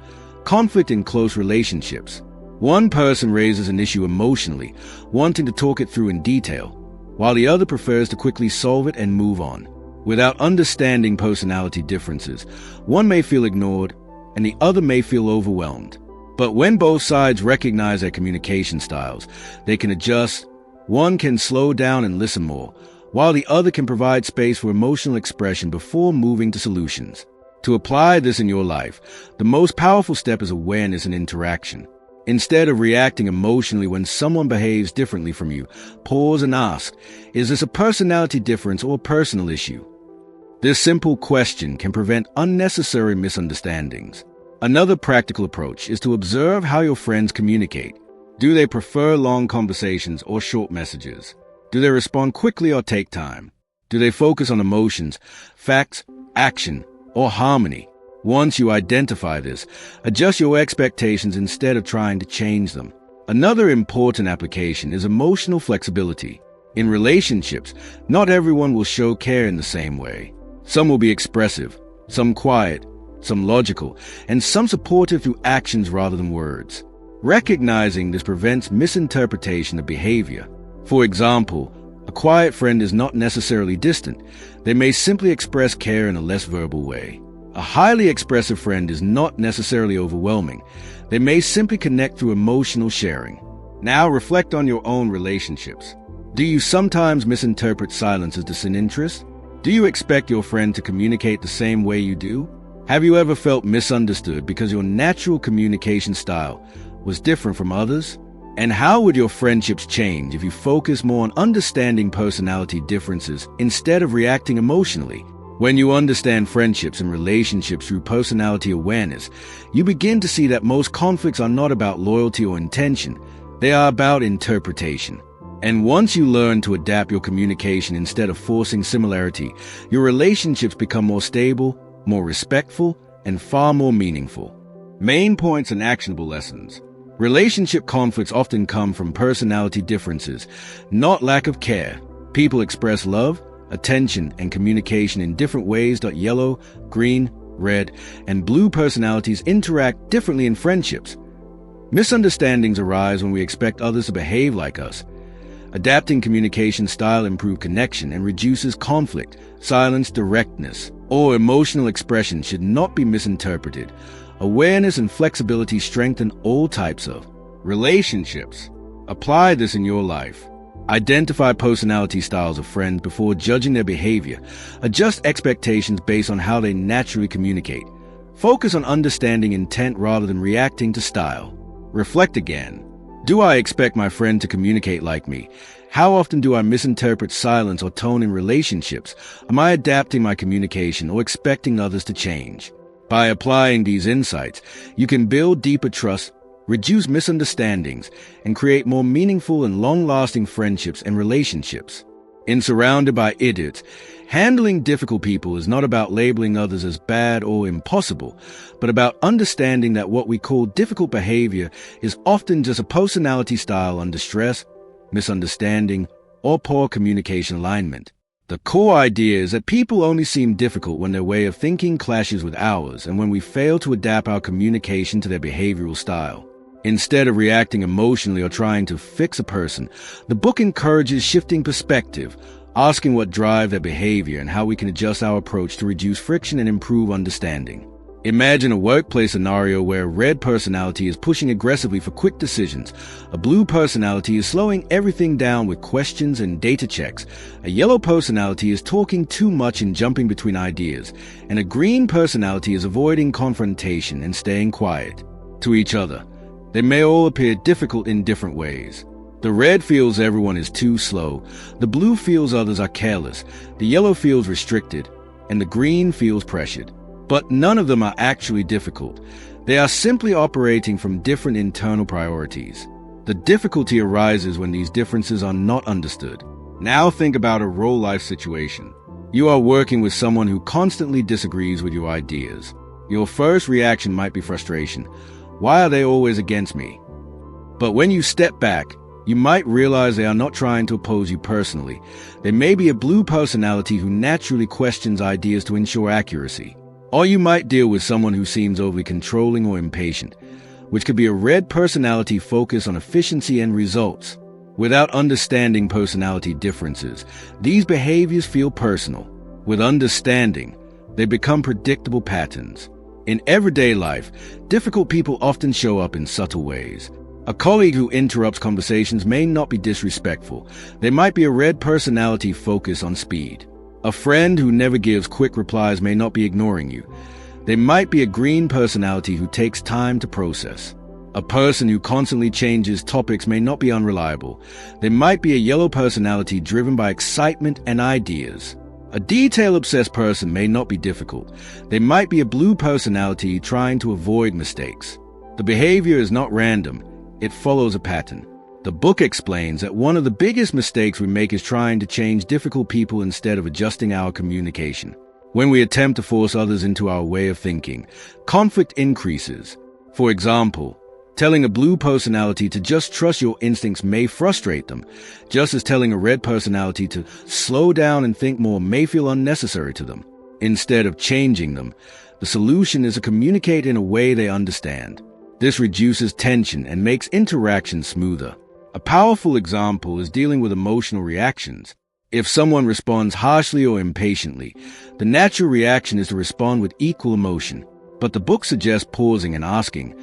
conflict in close relationships. One person raises an issue emotionally, wanting to talk it through in detail, while the other prefers to quickly solve it and move on. Without understanding personality differences, one may feel ignored, and the other may feel overwhelmed. But when both sides recognize their communication styles, they can adjust. One can slow down and listen more, while the other can provide space for emotional expression before moving to solutions. To apply this in your life, the most powerful step is awareness and interaction. Instead of reacting emotionally when someone behaves differently from you, pause and ask, is this a personality difference or a personal issue? This simple question can prevent unnecessary misunderstandings. Another practical approach is to observe how your friends communicate. Do they prefer long conversations or short messages? Do they respond quickly or take time? Do they focus on emotions, facts, action, or harmony? Once you identify this, adjust your expectations instead of trying to change them. Another important application is emotional flexibility. In relationships, not everyone will show care in the same way. Some will be expressive, some quiet, some logical, and some supportive through actions rather than words. Recognizing this prevents misinterpretation of behavior. For example, a quiet friend is not necessarily distant. They may simply express care in a less verbal way. A highly expressive friend is not necessarily overwhelming. They may simply connect through emotional sharing. Now reflect on your own relationships. Do you sometimes misinterpret silence as disinterest? Do you expect your friend to communicate the same way you do? Have you ever felt misunderstood because your natural communication style was different from others? And how would your friendships change if you focus more on understanding personality differences instead of reacting emotionally? When you understand friendships and relationships through personality awareness, you begin to see that most conflicts are not about loyalty or intention. They are about interpretation. And once you learn to adapt your communication instead of forcing similarity, your relationships become more stable, more respectful, and far more meaningful. Main points and actionable lessons. Relationship conflicts often come from personality differences, not lack of care. People express love, attention, and communication in different ways. Yellow, green, red, and blue personalities interact differently in friendships. Misunderstandings arise when we expect others to behave like us. Adapting communication style improves connection and reduces conflict. Silence, directness, or emotional expression should not be misinterpreted. Awareness and flexibility strengthen all types of relationships. Apply this in your life. Identify personality styles of friends before judging their behavior. Adjust expectations based on how they naturally communicate. Focus on understanding intent rather than reacting to style. Reflect again. Do I expect my friend to communicate like me? How often do I misinterpret silence or tone in relationships? Am I adapting my communication or expecting others to change? By applying these insights, you can build deeper trust, reduce misunderstandings, and create more meaningful and long-lasting friendships and relationships. In Surrounded by Idiots, handling difficult people is not about labeling others as bad or impossible, but about understanding that what we call difficult behavior is often just a personality style under stress, misunderstanding, or poor communication alignment. The core idea is that people only seem difficult when their way of thinking clashes with ours and when we fail to adapt our communication to their behavioral style. Instead of reacting emotionally or trying to fix a person, the book encourages shifting perspective, asking what drives their behavior and how we can adjust our approach to reduce friction and improve understanding. Imagine a workplace scenario where a red personality is pushing aggressively for quick decisions, a blue personality is slowing everything down with questions and data checks, a yellow personality is talking too much and jumping between ideas, and a green personality is avoiding confrontation and staying quiet. To each other, they may all appear difficult in different ways. The red feels everyone is too slow, the blue feels others are careless, the yellow feels restricted, and the green feels pressured. But none of them are actually difficult. They are simply operating from different internal priorities. The difficulty arises when these differences are not understood. Now think about a real-life situation. You are working with someone who constantly disagrees with your ideas. Your first reaction might be frustration. Why are they always against me? But when you step back, you might realize they are not trying to oppose you personally. They may be a blue personality who naturally questions ideas to ensure accuracy. Or you might deal with someone who seems overly controlling or impatient, which could be a red personality focused on efficiency and results. Without understanding personality differences, these behaviors feel personal. With understanding, they become predictable patterns. In everyday life, difficult people often show up in subtle ways. A colleague who interrupts conversations may not be disrespectful. They might be a red personality focused on speed. A friend who never gives quick replies may not be ignoring you. They might be a green personality who takes time to process. A person who constantly changes topics may not be unreliable. They might be a yellow personality driven by excitement and ideas. A detail-obsessed person may not be difficult. They might be a blue personality trying to avoid mistakes. The behavior is not random. It follows a pattern. The book explains that one of the biggest mistakes we make is trying to change difficult people instead of adjusting our communication. When we attempt to force others into our way of thinking, conflict increases. For example, telling a blue personality to just trust your instincts may frustrate them, just as telling a red personality to slow down and think more may feel unnecessary to them. Instead of changing them, the solution is to communicate in a way they understand. This reduces tension and makes interactions smoother. A powerful example is dealing with emotional reactions. If someone responds harshly or impatiently, the natural reaction is to respond with equal emotion. But the book suggests pausing and asking,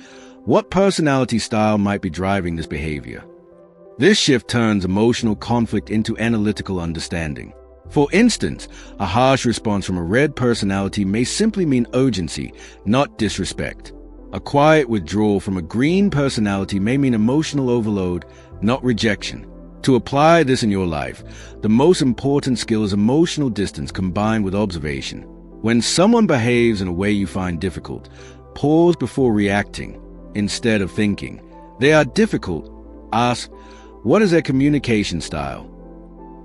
what personality style might be driving this behavior? This shift turns emotional conflict into analytical understanding. For instance, a harsh response from a red personality may simply mean urgency, not disrespect. A quiet withdrawal from a green personality may mean emotional overload, not rejection. To apply this in your life, the most important skill is emotional distance combined with observation. When someone behaves in a way you find difficult, pause before reacting. Instead of thinking, they are difficult, ask, what is their communication style?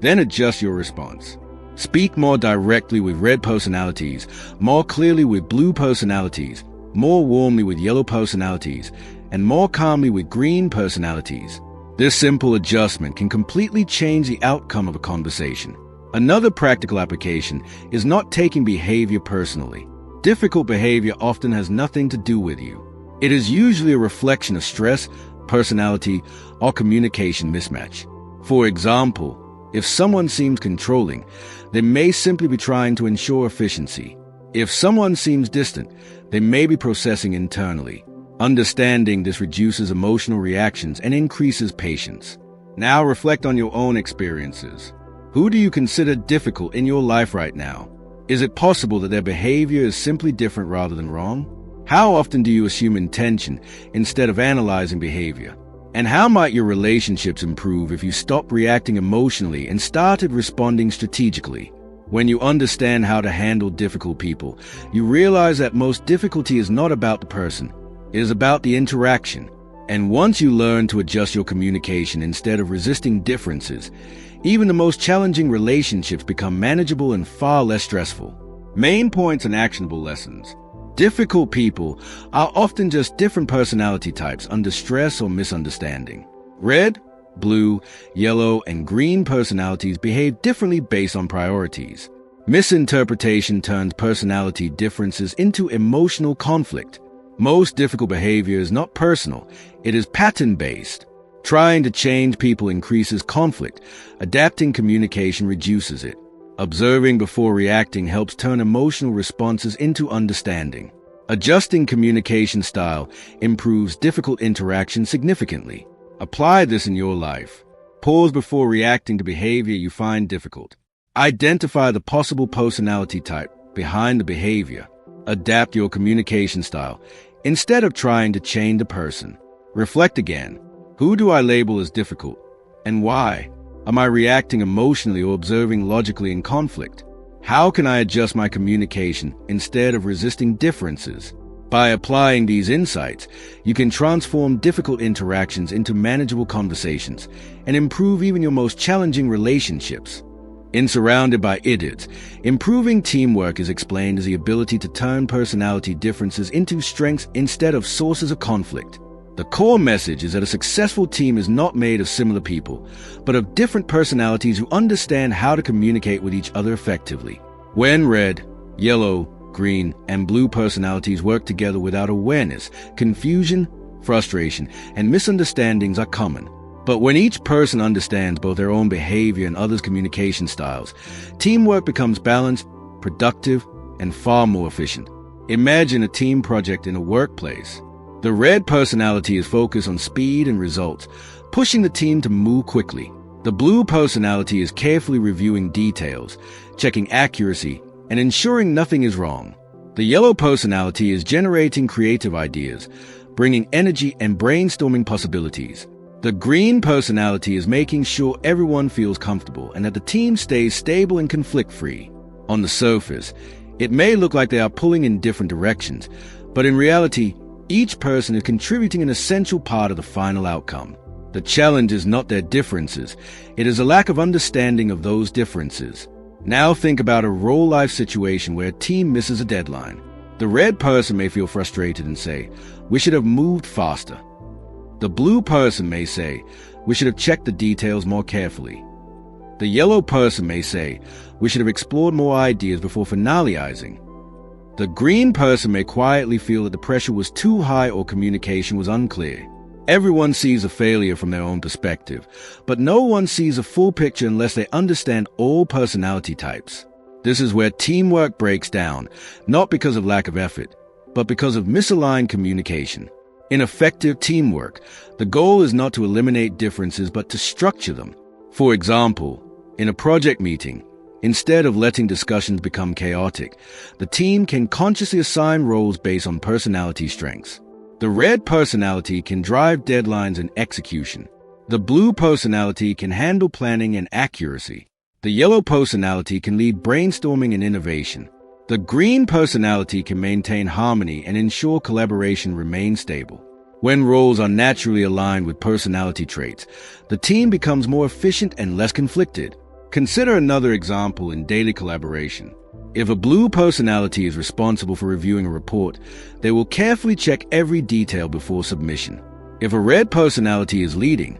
Then adjust your response. Speak more directly with red personalities, more clearly with blue personalities, more warmly with yellow personalities, and more calmly with green personalities. This simple adjustment can completely change the outcome of a conversation. Another practical application is not taking behavior personally. Difficult behavior often has nothing to do with you. It is usually a reflection of stress, personality, or communication mismatch. For example, if someone seems controlling, they may simply be trying to ensure efficiency. If someone seems distant, they may be processing internally. Understanding this reduces emotional reactions and increases patience. Now reflect on your own experiences. Who do you consider difficult in your life right now? Is it possible that their behavior is simply different rather than wrong? How often do you assume intention instead of analyzing behavior? And how might your relationships improve if you stopped reacting emotionally and started responding strategically? When you understand how to handle difficult people, you realize that most difficulty is not about the person. It is about the interaction. And once you learn to adjust your communication instead of resisting differences, even the most challenging relationships become manageable and far less stressful. Main points and actionable lessons. Difficult people are often just different personality types under stress or misunderstanding. Red, blue, yellow, and green personalities behave differently based on priorities. Misinterpretation turns personality differences into emotional conflict. Most difficult behavior is not personal, it is pattern-based. Trying to change people increases conflict. Adapting communication reduces it. Observing before reacting helps turn emotional responses into understanding. Adjusting communication style improves difficult interaction significantly. Apply this in your life. Pause before reacting to behavior you find difficult. Identify the possible personality type behind the behavior. Adapt your communication style instead of trying to change the person. Reflect again. Who do I label as difficult, and why? Am I reacting emotionally or observing logically in conflict? How can I adjust my communication instead of resisting differences? By applying these insights, you can transform difficult interactions into manageable conversations and improve even your most challenging relationships. In Surrounded by Idiots, improving teamwork is explained as the ability to turn personality differences into strengths instead of sources of conflict. The core message is that a successful team is not made of similar people, but of different personalities who understand how to communicate with each other effectively. When red, yellow, green, and blue personalities work together without awareness, confusion, frustration, and misunderstandings are common. But when each person understands both their own behavior and others' communication styles, teamwork becomes balanced, productive, and far more efficient. Imagine a team project in a workplace. The red personality is focused on speed and results, pushing the team to move quickly. The blue personality is carefully reviewing details, checking accuracy, and ensuring nothing is wrong. The yellow personality is generating creative ideas, bringing energy and brainstorming possibilities. The green personality is making sure everyone feels comfortable and that the team stays stable and conflict-free. On the surface, it may look like they are pulling in different directions, but in reality, each person is contributing an essential part of the final outcome. The challenge is not their differences, it is a lack of understanding of those differences. Now think about a real-life situation where a team misses a deadline. The red person may feel frustrated and say, "We should have moved faster." The blue person may say, "We should have checked the details more carefully." The yellow person may say, "We should have explored more ideas before finalizing." The green person may quietly feel that the pressure was too high or communication was unclear. Everyone sees a failure from their own perspective, but no one sees a full picture unless they understand all personality types. This is where teamwork breaks down, not because of lack of effort, but because of misaligned communication. In effective teamwork, the goal is not to eliminate differences but to structure them. For example, in a project meeting, instead of letting discussions become chaotic, the team can consciously assign roles based on personality strengths. The red personality can drive deadlines and execution. The blue personality can handle planning and accuracy. The yellow personality can lead brainstorming and innovation. The green personality can maintain harmony and ensure collaboration remains stable. When roles are naturally aligned with personality traits, the team becomes more efficient and less conflicted. Consider another example in daily collaboration. If a blue personality is responsible for reviewing a report, they will carefully check every detail before submission. If a red personality is leading,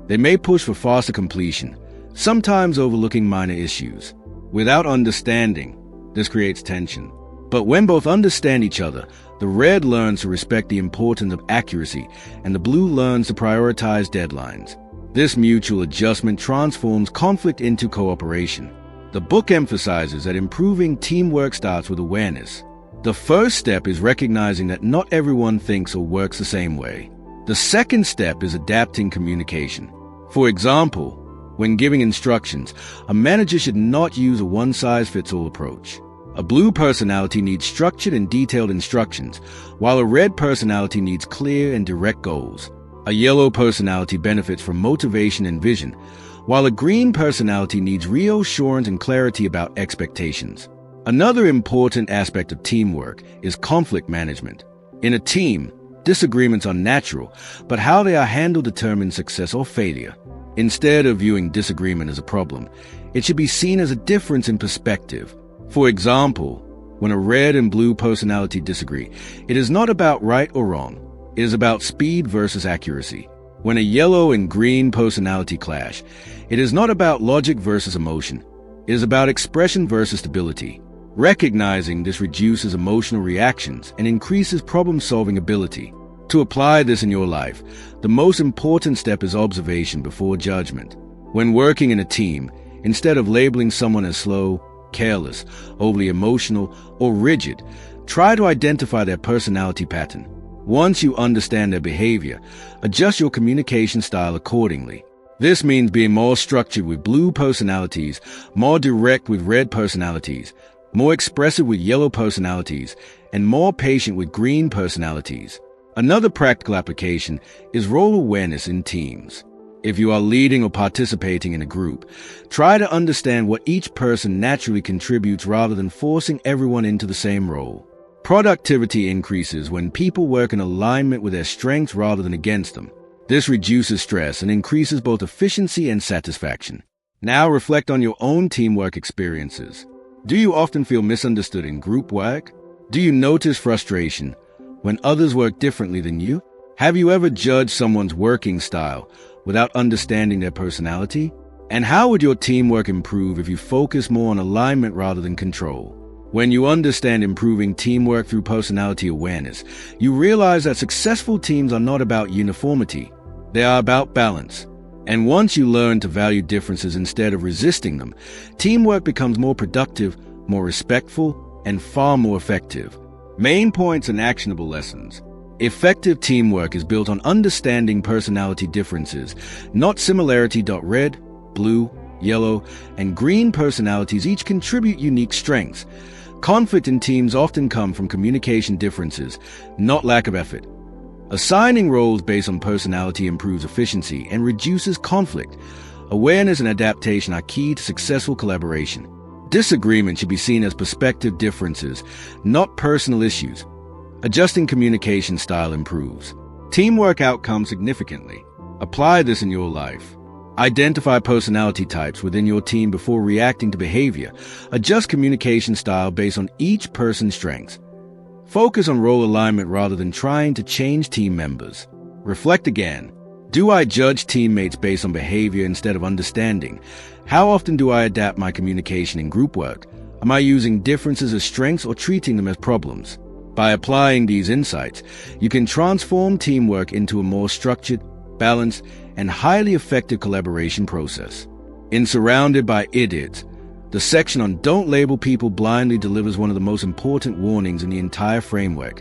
they may push for faster completion, sometimes overlooking minor issues. Without understanding, this creates tension. But when both understand each other, the red learns to respect the importance of accuracy, and the blue learns to prioritize deadlines. This mutual adjustment transforms conflict into cooperation. The book emphasizes that improving teamwork starts with awareness. The first step is recognizing that not everyone thinks or works the same way. The second step is adapting communication. For example, when giving instructions, a manager should not use a one-size-fits-all approach. A blue personality needs structured and detailed instructions, while a red personality needs clear and direct goals. A yellow personality benefits from motivation and vision, while a green personality needs reassurance and clarity about expectations. Another important aspect of teamwork is conflict management. In a team, Disagreements are natural, but how they are handled determines success or failure. Instead of viewing disagreement as a problem, it should be seen as a difference in perspective. For example, when a red and blue personality disagree, it is not about right or wrong. It is about speed versus accuracy. When a yellow and green personality clash, it is not about logic versus emotion. It is about expression versus stability. Recognizing this reduces emotional reactions and increases problem-solving ability. To apply this in your life, the most important step is observation before judgment. When working in a team, instead of labeling someone as slow, careless, overly emotional, or rigid, try to identify their personality pattern. Once you understand their behavior, adjust your communication style accordingly. This means being more structured with blue personalities, more direct with red personalities, more expressive with yellow personalities, and more patient with green personalities. Another practical application is role awareness in teams. If you are leading or participating in a group, try to understand what each person naturally contributes rather than forcing everyone into the same role. Productivity increases when people work in alignment with their strengths rather than against them. This reduces stress and increases both efficiency and satisfaction. Now reflect on your own teamwork experiences. Do you often feel misunderstood in group work? Do you notice frustration when others work differently than you? Have you ever judged someone's working style without understanding their personality? And how would your teamwork improve if you focus more on alignment rather than control? When you understand improving teamwork through personality awareness, you realize that successful teams are not about uniformity. They are about balance. And once you learn to value differences instead of resisting them, teamwork becomes more productive, more respectful, and far more effective. Main points and actionable lessons. Effective teamwork is built on understanding personality differences, not similarity. Red, blue, yellow, and green personalities each contribute unique strengths. Conflict in teams often come from communication differences, not lack of effort. Assigning roles based on personality improves efficiency and reduces conflict. Awareness and adaptation are key to successful collaboration. Disagreement should be seen as perspective differences, not personal issues. Adjusting communication style improves teamwork outcomes significantly. Apply this in your life. Identify personality types within your team before reacting to behavior. Adjust communication style based on each person's strengths. Focus on role alignment rather than trying to change team members. Reflect again. Do I judge teammates based on behavior instead of understanding? How often do I adapt my communication in group work? Am I using differences as strengths or treating them as problems? By applying these insights, you can transform teamwork into a more structured, balanced, and highly effective collaboration process. In Surrounded by Idiots, the section on Don't Label People Blindly delivers one of the most important warnings in the entire framework.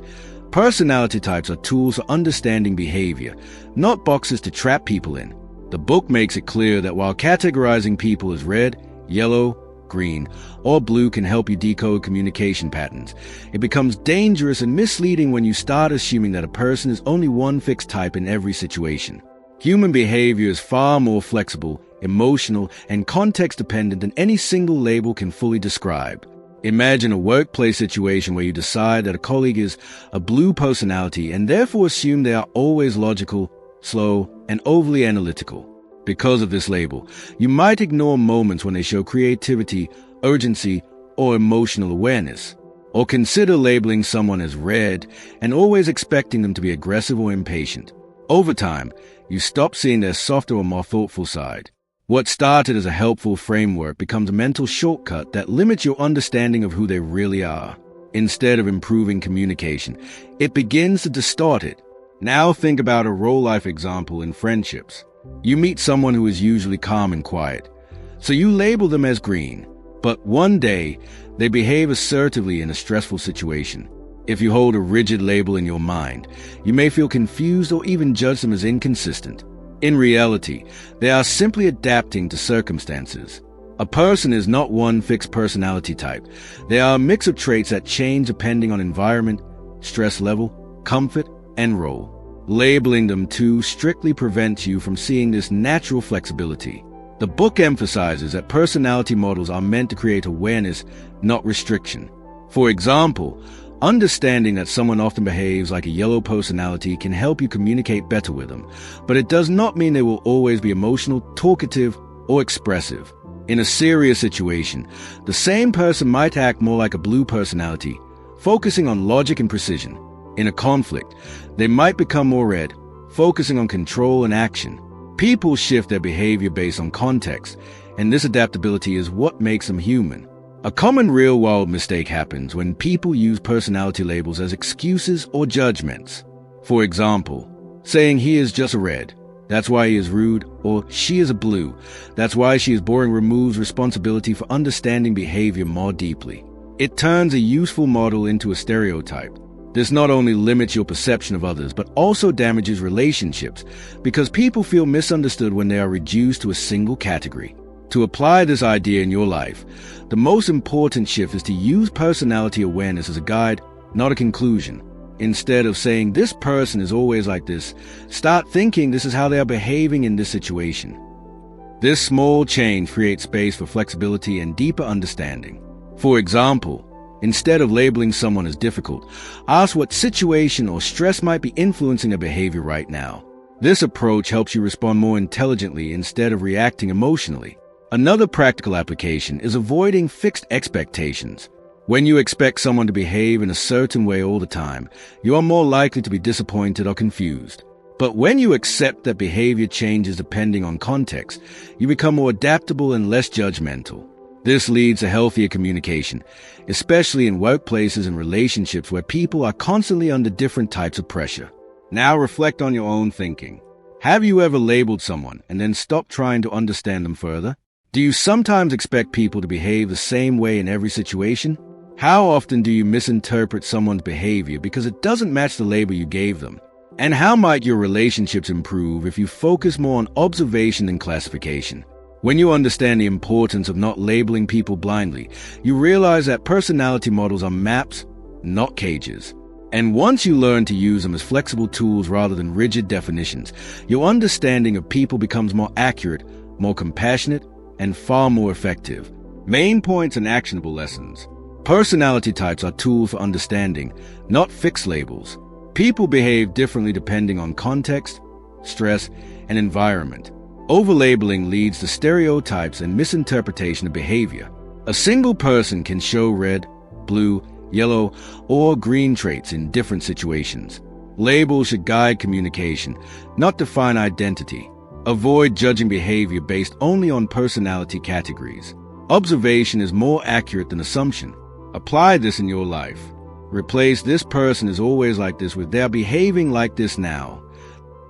Personality types are tools for understanding behavior, not boxes to trap people in. The book makes it clear that while categorizing people as red, yellow, green, or blue can help you decode communication patterns, it becomes dangerous and misleading when you start assuming that a person is only one fixed type in every situation. Human behavior is far more flexible, emotional, and context-dependent than any single label can fully describe. Imagine a workplace situation where you decide that a colleague is a blue personality and therefore assume they are always logical, slow, and overly analytical. Because of this label, you might ignore moments when they show creativity, urgency, or emotional awareness. Or consider labeling someone as red and always expecting them to be aggressive or impatient. Over time, you stop seeing their softer or more thoughtful side. What started as a helpful framework becomes a mental shortcut that limits your understanding of who they really are. Instead of improving communication, it begins to distort it. Now think about a real-life example in friendships. You meet someone who is usually calm and quiet, so you label them as green. But one day, they behave assertively in a stressful situation. If you hold a rigid label in your mind, you may feel confused or even judge them as inconsistent. In reality, they are simply adapting to circumstances. A person is not one fixed personality type. They are a mix of traits that change depending on environment, stress level, comfort, and role. Labeling them too strictly prevents you from seeing this natural flexibility. The book emphasizes that personality models are meant to create awareness, not restriction. For example, Understanding that someone often behaves like a yellow personality can help you communicate better with them, but it does not mean they will always be emotional, talkative, or expressive. In a serious situation, the same person might act more like a blue personality, focusing on logic and precision. In a conflict, they might become more red, focusing on control and action. People shift their behavior based on context, and this adaptability is what makes them human. A common real-world mistake happens when people use personality labels as excuses or judgments. For example, saying he is just a red, that's why he is rude, or she is a blue, that's why she is boring removes responsibility for understanding behavior more deeply. It turns a useful model into a stereotype. This not only limits your perception of others, but also damages relationships because people feel misunderstood when they are reduced to a single category. To apply this idea in your life, the most important shift is to use personality awareness as a guide, not a conclusion. Instead of saying, this person is always like this, start thinking this is how they are behaving in this situation. This small change creates space for flexibility and deeper understanding. For example, instead of labeling someone as difficult, ask what situation or stress might be influencing their behavior right now. This approach helps you respond more intelligently instead of reacting emotionally. Another practical application is avoiding fixed expectations. When you expect someone to behave in a certain way all the time, you are more likely to be disappointed or confused. But when you accept that behavior changes depending on context, you become more adaptable and less judgmental. This leads to healthier communication, especially in workplaces and relationships where people are constantly under different types of pressure. Now reflect on your own thinking. Have you ever labeled someone and then stopped trying to understand them further? Do you sometimes expect people to behave the same way in every situation? How often do you misinterpret someone's behavior because it doesn't match the label you gave them? And how might your relationships improve if you focus more on observation than classification? When you understand the importance of not labeling people blindly, you realize that personality models are maps, not cages. And once you learn to use them as flexible tools rather than rigid definitions, your understanding of people becomes more accurate, more compassionate, and far more effective. Main points and actionable lessons. Personality types are tools for understanding, not fixed labels. People behave differently depending on context, stress, and environment. Overlabeling leads to stereotypes and misinterpretation of behavior. A single person can show red, blue, yellow, or green traits in different situations. Labels should guide communication, not define identity. Avoid judging behavior based only on personality categories. Observation is more accurate than assumption. Apply this in your life. Replace "this person is always like this" with "they're behaving like this now."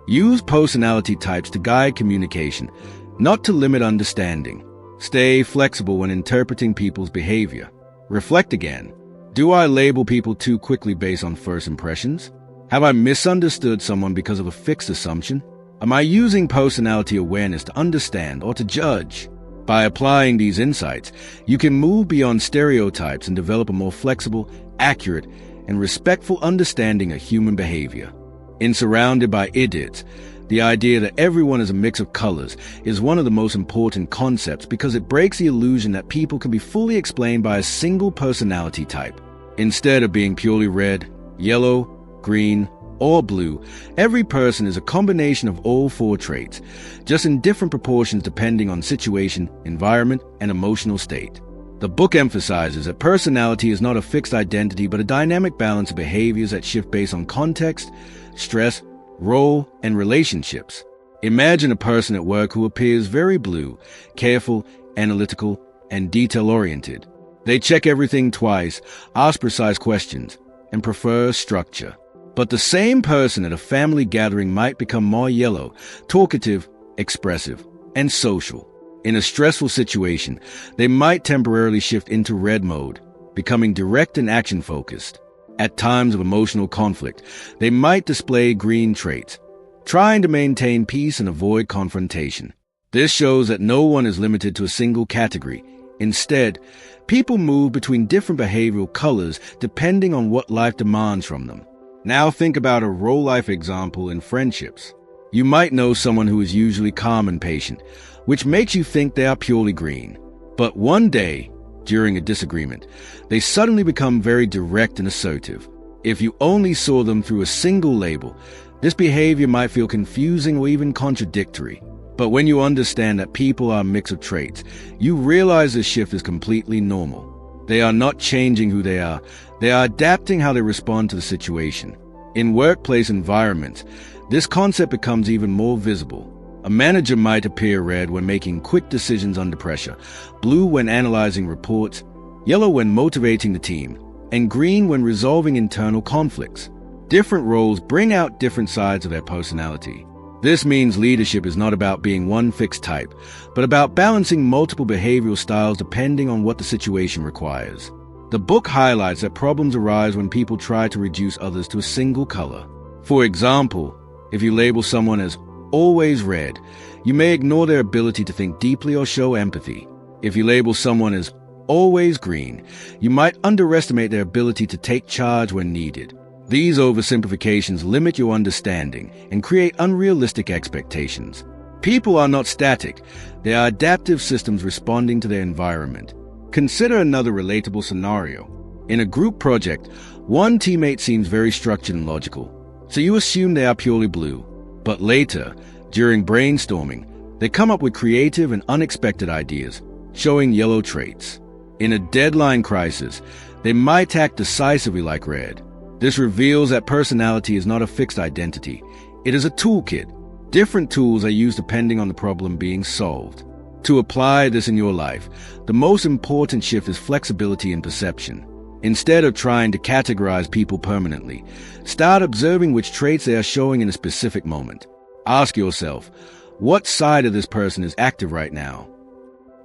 Use personality types to guide communication, not to limit understanding. Stay flexible when interpreting people's behavior. Reflect again. Do I label people too quickly based on first impressions? Have I misunderstood someone because of a fixed assumption? Am I using personality awareness to understand or to judge? By applying these insights, you can move beyond stereotypes and develop a more flexible, accurate, and respectful understanding of human behavior. In Surrounded by Idiots, the idea that everyone is a mix of colors is one of the most important concepts because it breaks the illusion that people can be fully explained by a single personality type. Instead of being purely red, yellow, green, or blue, every person is a combination of all four traits, just in different proportions depending on situation, environment, and emotional state. The book emphasizes that personality is not a fixed identity but a dynamic balance of behaviors that shift based on context, stress, role, and relationships. Imagine a person at work who appears very blue, careful, analytical, and detail-oriented. They check everything twice, ask precise questions, and prefer structure. But the same person at a family gathering might become more yellow, talkative, expressive, and social. In a stressful situation, they might temporarily shift into red mode, becoming direct and action-focused. At times of emotional conflict, they might display green traits, trying to maintain peace and avoid confrontation. This shows that no one is limited to a single category. Instead, people move between different behavioral colors depending on what life demands from them. Now think about a real-life example in friendships. You might know someone who is usually calm and patient, which makes you think they are purely green. But one day, during a disagreement, they suddenly become very direct and assertive. If you only saw them through a single label, this behavior might feel confusing or even contradictory. But when you understand that people are a mix of traits, you realize this shift is completely normal. They are not changing who they are adapting how they respond to the situation. In workplace environments, this concept becomes even more visible. A manager might appear red when making quick decisions under pressure, blue when analyzing reports, yellow when motivating the team, and green when resolving internal conflicts. Different roles bring out different sides of their personality. This means leadership is not about being one fixed type, but about balancing multiple behavioral styles depending on what the situation requires. The book highlights that problems arise when people try to reduce others to a single color. For example, if you label someone as always red, you may ignore their ability to think deeply or show empathy. If you label someone as always green, you might underestimate their ability to take charge when needed. These oversimplifications limit your understanding and create unrealistic expectations. People are not static. They are adaptive systems responding to their environment. Consider another relatable scenario. In a group project, one teammate seems very structured and logical, so you assume they are purely blue. But later, during brainstorming, they come up with creative and unexpected ideas, showing yellow traits. In a deadline crisis, they might act decisively like red. This reveals that personality is not a fixed identity. It is a toolkit. Different tools are used depending on the problem being solved. To apply this in your life, the most important shift is flexibility in perception. Instead of trying to categorize people permanently, start observing which traits they are showing in a specific moment. Ask yourself, what side of this person is active right now?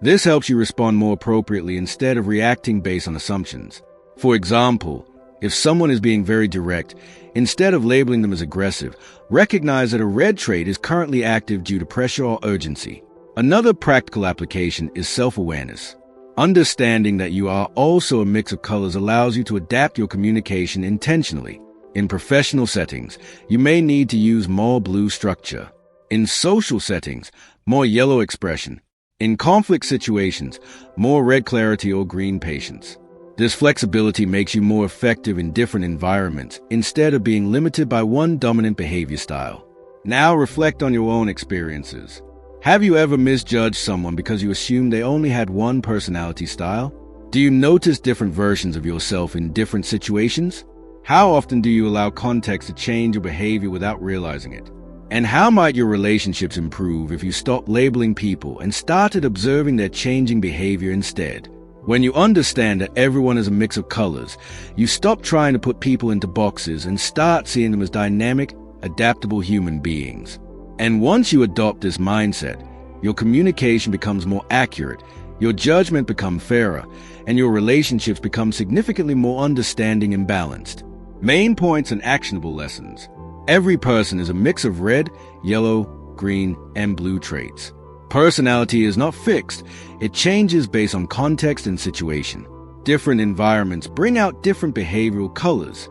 This helps you respond more appropriately instead of reacting based on assumptions. For example, if someone is being very direct, instead of labeling them as aggressive, recognize that a red trait is currently active due to pressure or urgency. Another practical application is self-awareness. Understanding that you are also a mix of colors allows you to adapt your communication intentionally. In professional settings, you may need to use more blue structure. In social settings, more yellow expression. In conflict situations, more red clarity or green patience. This flexibility makes you more effective in different environments instead of being limited by one dominant behavior style. Now reflect on your own experiences. Have you ever misjudged someone because you assumed they only had one personality style? Do you notice different versions of yourself in different situations? How often do you allow context to change your behavior without realizing it? And how might your relationships improve if you stopped labeling people and started observing their changing behavior instead? When you understand that everyone is a mix of colors, you stop trying to put people into boxes and start seeing them as dynamic, adaptable human beings. And once you adopt this mindset, your communication becomes more accurate, your judgment becomes fairer, and your relationships become significantly more understanding and balanced. Main points and actionable lessons. Every person is a mix of red, yellow, green, and blue traits. Personality is not fixed. It changes based on context and situation. Different environments bring out different behavioral colors.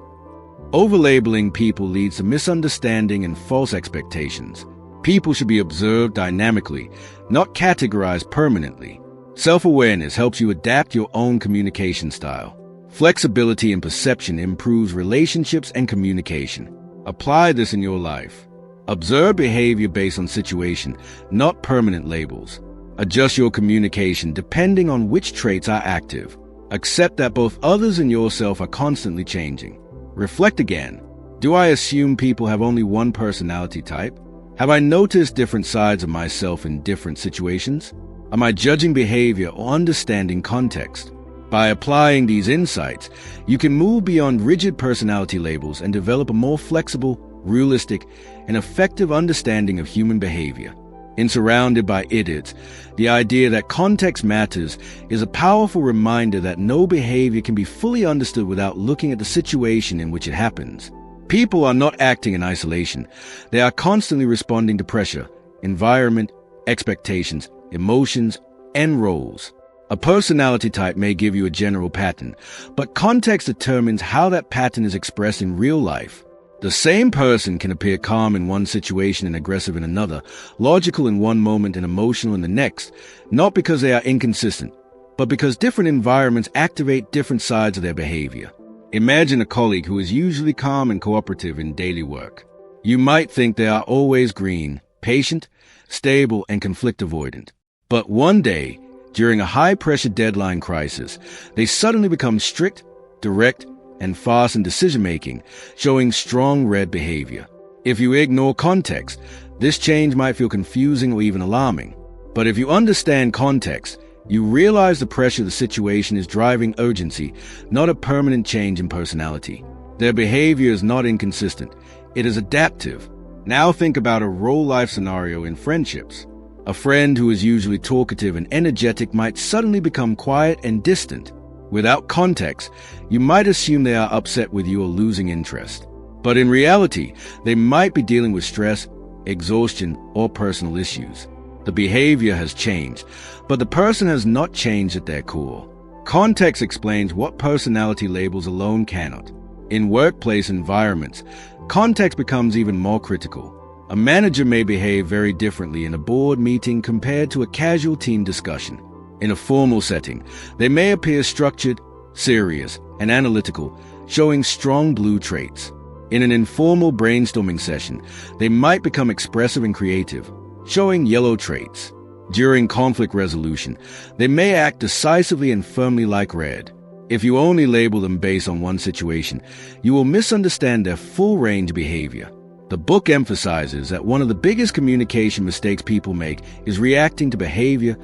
Overlabeling people leads to misunderstanding and false expectations. People should be observed dynamically, not categorized permanently. Self-awareness helps you adapt your own communication style. Flexibility in perception improves relationships and communication. Apply this in your life. Observe behavior based on situation, not permanent labels. Adjust your communication depending on which traits are active. Accept that both others and yourself are constantly changing. Reflect again. Do I assume people have only one personality type? Have I noticed different sides of myself in different situations? Am I judging behavior or understanding context? By applying these insights, you can move beyond rigid personality labels and develop a more flexible, realistic, and effective understanding of human behavior. In Surrounded by Idiots, the idea that context matters is a powerful reminder that no behavior can be fully understood without looking at the situation in which it happens. People are not acting in isolation. They are constantly responding to pressure, environment, expectations, emotions, and roles. A personality type may give you a general pattern, but context determines how that pattern is expressed in real life. The same person can appear calm in one situation and aggressive in another, logical in one moment and emotional in the next, not because they are inconsistent, but because different environments activate different sides of their behavior. Imagine a colleague who is usually calm and cooperative in daily work. You might think they are always green, patient, stable, and conflict avoidant. But one day, during a high-pressure deadline crisis, they suddenly become strict, direct, and fast in decision-making, showing strong red behavior. If you ignore context, this change might feel confusing or even alarming. But if you understand context, you realize the pressure of the situation is driving urgency, not a permanent change in personality. Their behavior is not inconsistent. It is adaptive. Now think about a real-life scenario in friendships. A friend who is usually talkative and energetic might suddenly become quiet and distant. Without context, you might assume they are upset with you or losing interest. But in reality, they might be dealing with stress, exhaustion, or personal issues. The behavior has changed, but the person has not changed at their core. Context explains what personality labels alone cannot. In workplace environments, context becomes even more critical. A manager may behave very differently in a board meeting compared to a casual team discussion. In a formal setting, they may appear structured, serious, and analytical, showing strong blue traits. In an informal brainstorming session, they might become expressive and creative, showing yellow traits. During conflict resolution, they may act decisively and firmly like red. If you only label them based on one situation, you will misunderstand their full range of behavior. The book emphasizes that one of the biggest communication mistakes people make is reacting to behavior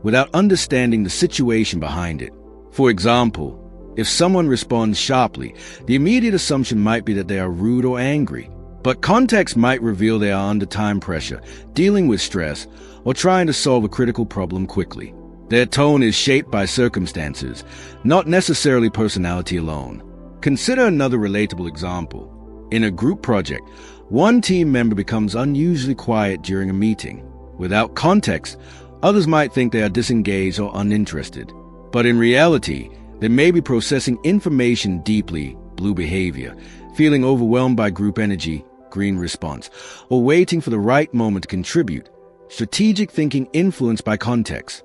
without understanding the situation behind it. For example, if someone responds sharply, the immediate assumption might be that they are rude or angry. But context might reveal they are under time pressure, dealing with stress, or trying to solve a critical problem quickly. Their tone is shaped by circumstances, not necessarily personality alone. Consider another relatable example. In a group project, one team member becomes unusually quiet during a meeting. Without context, others might think they are disengaged or uninterested. But in reality, they may be processing information deeply, blue behavior, feeling overwhelmed by group energy, green response, or waiting for the right moment to contribute, strategic thinking influenced by context.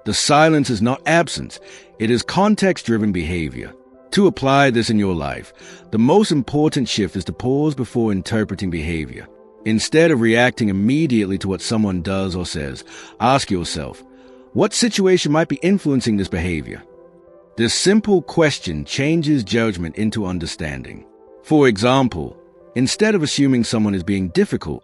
The silence is not absence, it is context-driven behavior. To apply this in your life, the most important shift is to pause before interpreting behavior. Instead of reacting immediately to what someone does or says, ask yourself, what situation might be influencing this behavior? This simple question changes judgment into understanding. For example, instead of assuming someone is being difficult,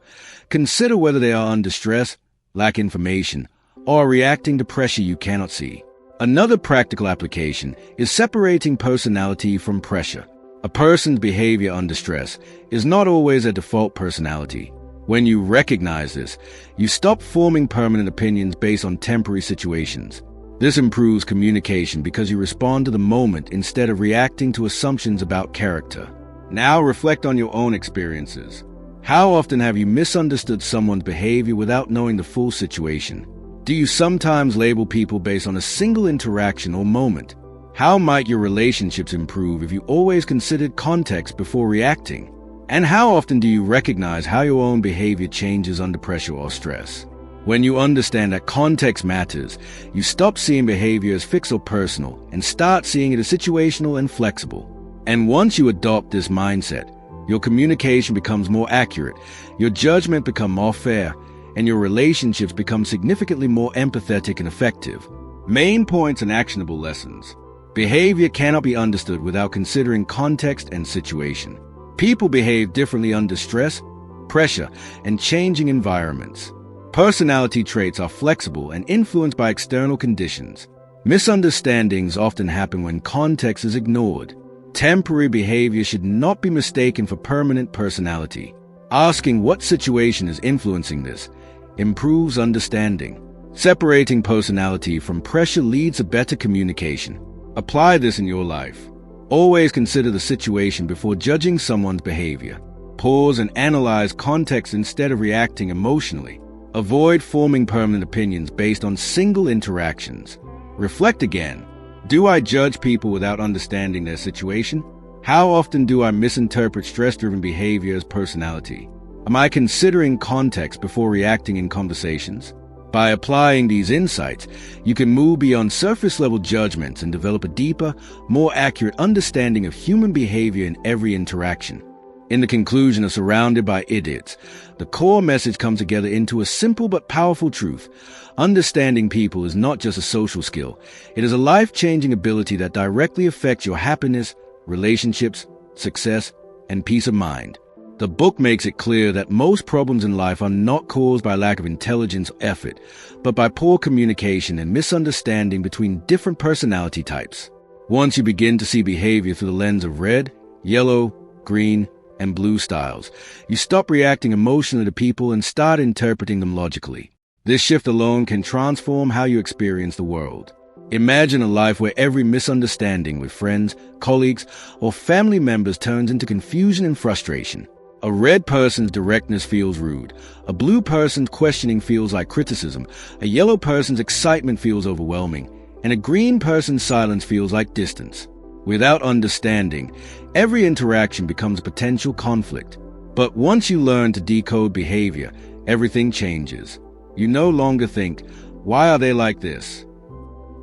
consider whether they are under stress, lack information, or are reacting to pressure you cannot see. Another practical application is separating personality from pressure. A person's behavior under stress is not always a default personality. When you recognize this, you stop forming permanent opinions based on temporary situations. This improves communication because you respond to the moment instead of reacting to assumptions about character. Now reflect on your own experiences. How often have you misunderstood someone's behavior without knowing the full situation? Do you sometimes label people based on a single interaction or moment? How might your relationships improve if you always considered context before reacting? And how often do you recognize how your own behavior changes under pressure or stress? When you understand that context matters, you stop seeing behavior as fixed or personal and start seeing it as situational and flexible. And once you adopt this mindset, your communication becomes more accurate, your judgment becomes more fair, and your relationships become significantly more empathetic and effective. Main points and actionable lessons. Behavior cannot be understood without considering context and situation. People behave differently under stress, pressure, and changing environments. Personality traits are flexible and influenced by external conditions. Misunderstandings often happen when context is ignored. Temporary behavior should not be mistaken for permanent personality. Asking what situation is influencing this improves understanding. Separating personality from pressure leads to better communication. Apply this in your life. Always consider the situation before judging someone's behavior. Pause and analyze context instead of reacting emotionally. Avoid forming permanent opinions based on single interactions. Reflect again. Do I judge people without understanding their situation? How often do I misinterpret stress-driven behavior as personality? Am I considering context before reacting in conversations? By applying these insights, you can move beyond surface-level judgments and develop a deeper, more accurate understanding of human behavior in every interaction. In the conclusion of Surrounded by Idiots, the core message comes together into a simple but powerful truth. Understanding people is not just a social skill. It is a life-changing ability that directly affects your happiness, relationships, success, and peace of mind. The book makes it clear that most problems in life are not caused by lack of intelligence or effort, but by poor communication and misunderstanding between different personality types. Once you begin to see behavior through the lens of red, yellow, green, and blue styles, you stop reacting emotionally to people and start interpreting them logically. This shift alone can transform how you experience the world. Imagine a life where every misunderstanding with friends, colleagues, or family members turns into confusion and frustration. A red person's directness feels rude. A blue person's questioning feels like criticism. A yellow person's excitement feels overwhelming. And a green person's silence feels like distance. Without understanding, every interaction becomes a potential conflict. But once you learn to decode behavior, everything changes. You no longer think, why are they like this?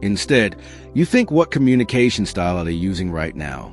Instead, you think, what communication style are they using right now?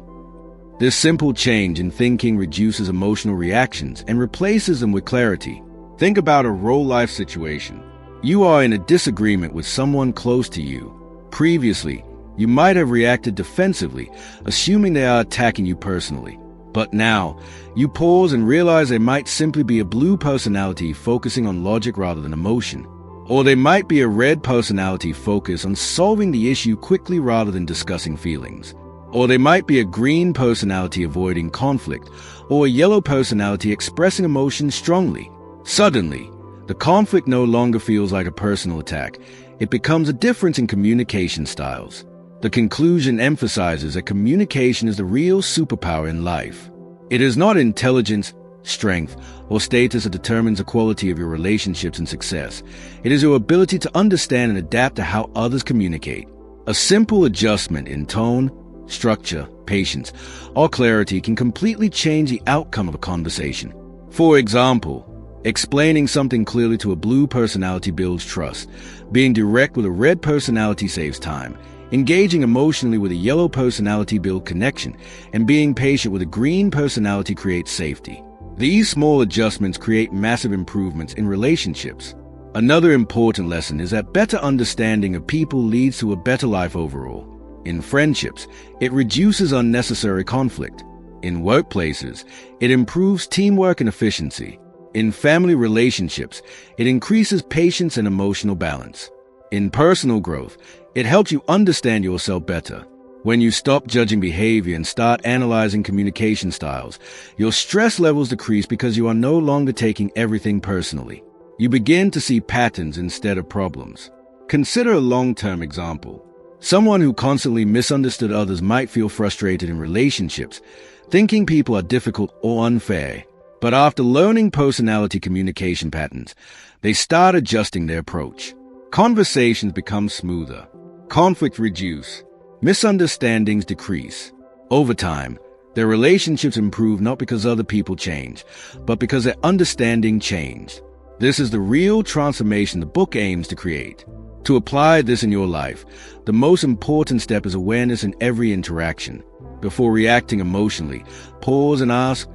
This simple change in thinking reduces emotional reactions and replaces them with clarity. Think about a real-life situation. You are in a disagreement with someone close to you. Previously, you might have reacted defensively, assuming they are attacking you personally. But now, you pause and realize they might simply be a blue personality focusing on logic rather than emotion. Or they might be a red personality focused on solving the issue quickly rather than discussing feelings. Or they might be a green personality avoiding conflict, or a yellow personality expressing emotions strongly. Suddenly, the conflict no longer feels like a personal attack. It becomes a difference in communication styles. The conclusion emphasizes that communication is the real superpower in life. It is not intelligence, strength, or status that determines the quality of your relationships and success. It is your ability to understand and adapt to how others communicate. A simple adjustment in tone, structure, patience, or clarity can completely change the outcome of a conversation. For example, explaining something clearly to a blue personality builds trust. Being direct with a red personality saves time. Engaging emotionally with a yellow personality builds connection. And being patient with a green personality creates safety. These small adjustments create massive improvements in relationships. Another important lesson is that better understanding of people leads to a better life overall. In friendships, it reduces unnecessary conflict. In workplaces, it improves teamwork and efficiency. In family relationships, it increases patience and emotional balance. In personal growth, it helps you understand yourself better. When you stop judging behavior and start analyzing communication styles, your stress levels decrease because you are no longer taking everything personally. You begin to see patterns instead of problems. Consider a long-term example. Someone who constantly misunderstood others might feel frustrated in relationships, thinking people are difficult or unfair. But after learning personality communication patterns, they start adjusting their approach. Conversations become smoother. Conflict reduce. Misunderstandings decrease. Over time, their relationships improve not because other people change, but because their understanding changed. This is the real transformation the book aims to create. To apply this in your life, the most important step is awareness in every interaction. Before reacting emotionally, pause and ask,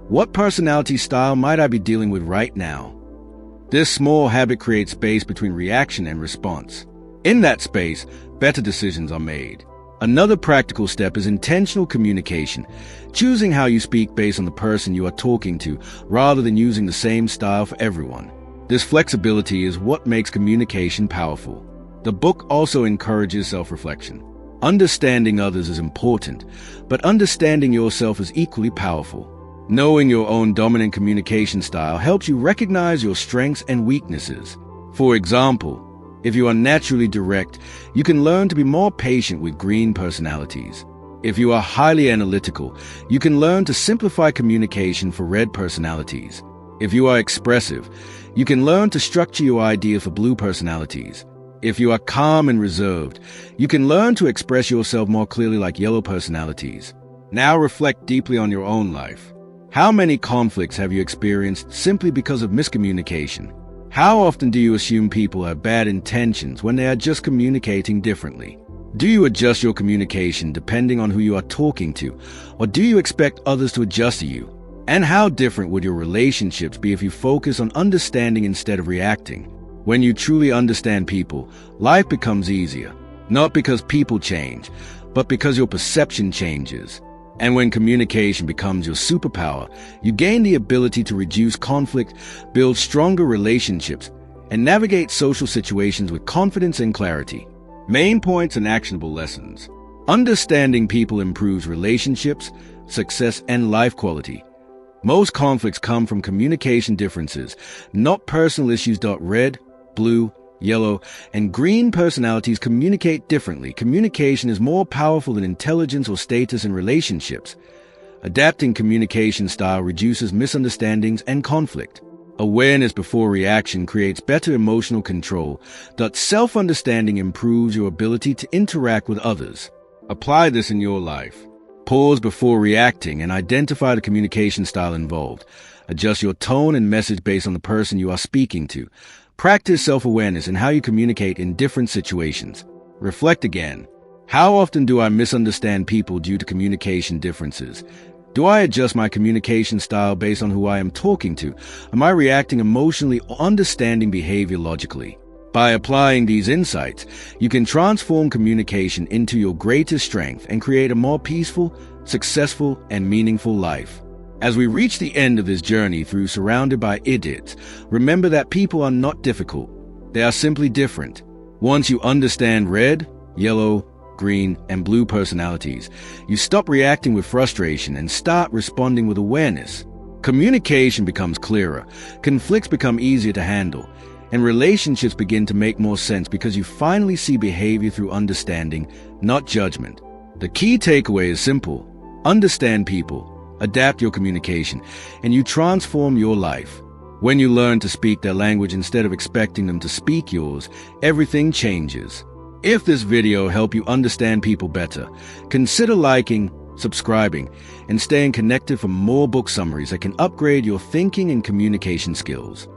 what personality style might I be dealing with right now? This small habit creates space between reaction and response. In that space, better decisions are made. Another practical step is intentional communication, choosing how you speak based on the person you are talking to rather than using the same style for everyone. This flexibility is what makes communication powerful. The book also encourages self-reflection. Understanding others is important, but understanding yourself is equally powerful. Knowing your own dominant communication style helps you recognize your strengths and weaknesses. For example, if you are naturally direct, you can learn to be more patient with green personalities. If you are highly analytical, you can learn to simplify communication for red personalities. If you are expressive, you can learn to structure your idea for blue personalities. If you are calm and reserved, you can learn to express yourself more clearly like yellow personalities. Now reflect deeply on your own life. How many conflicts have you experienced simply because of miscommunication? How often do you assume people have bad intentions when they are just communicating differently? Do you adjust your communication depending on who you are talking to, or do you expect others to adjust to you? And how different would your relationships be if you focus on understanding instead of reacting? When you truly understand people, life becomes easier, not because people change, but because your perception changes. And when communication becomes your superpower, you gain the ability to reduce conflict, build stronger relationships, and navigate social situations with confidence and clarity. Main points and actionable lessons. Understanding people improves relationships, success, and life quality. Most conflicts come from communication differences, not personal issues. Red, blue, yellow, and green personalities communicate differently. Communication is more powerful than intelligence or status in relationships. Adapting communication style reduces misunderstandings and conflict. Awareness before reaction creates better emotional control. Self-understanding improves your ability to interact with others. Apply this in your life. Pause before reacting and identify the communication style involved. Adjust your tone and message based on the person you are speaking to. Practice self-awareness in how you communicate in different situations. Reflect again. How often do I misunderstand people due to communication differences? Do I adjust my communication style based on who I am talking to? Am I reacting emotionally or understanding behavior logically? By applying these insights, you can transform communication into your greatest strength and create a more peaceful, successful, and meaningful life. As we reach the end of this journey through Surrounded by Idiots, remember that people are not difficult. They are simply different. Once you understand red, yellow, green, and blue personalities, you stop reacting with frustration and start responding with awareness. Communication becomes clearer, conflicts become easier to handle, and relationships begin to make more sense because you finally see behavior through understanding, not judgment. The key takeaway is simple. Understand people, adapt your communication, and you transform your life. When you learn to speak their language instead of expecting them to speak yours, everything changes. If this video helped you understand people better, consider liking, subscribing, and staying connected for more book summaries that can upgrade your thinking and communication skills.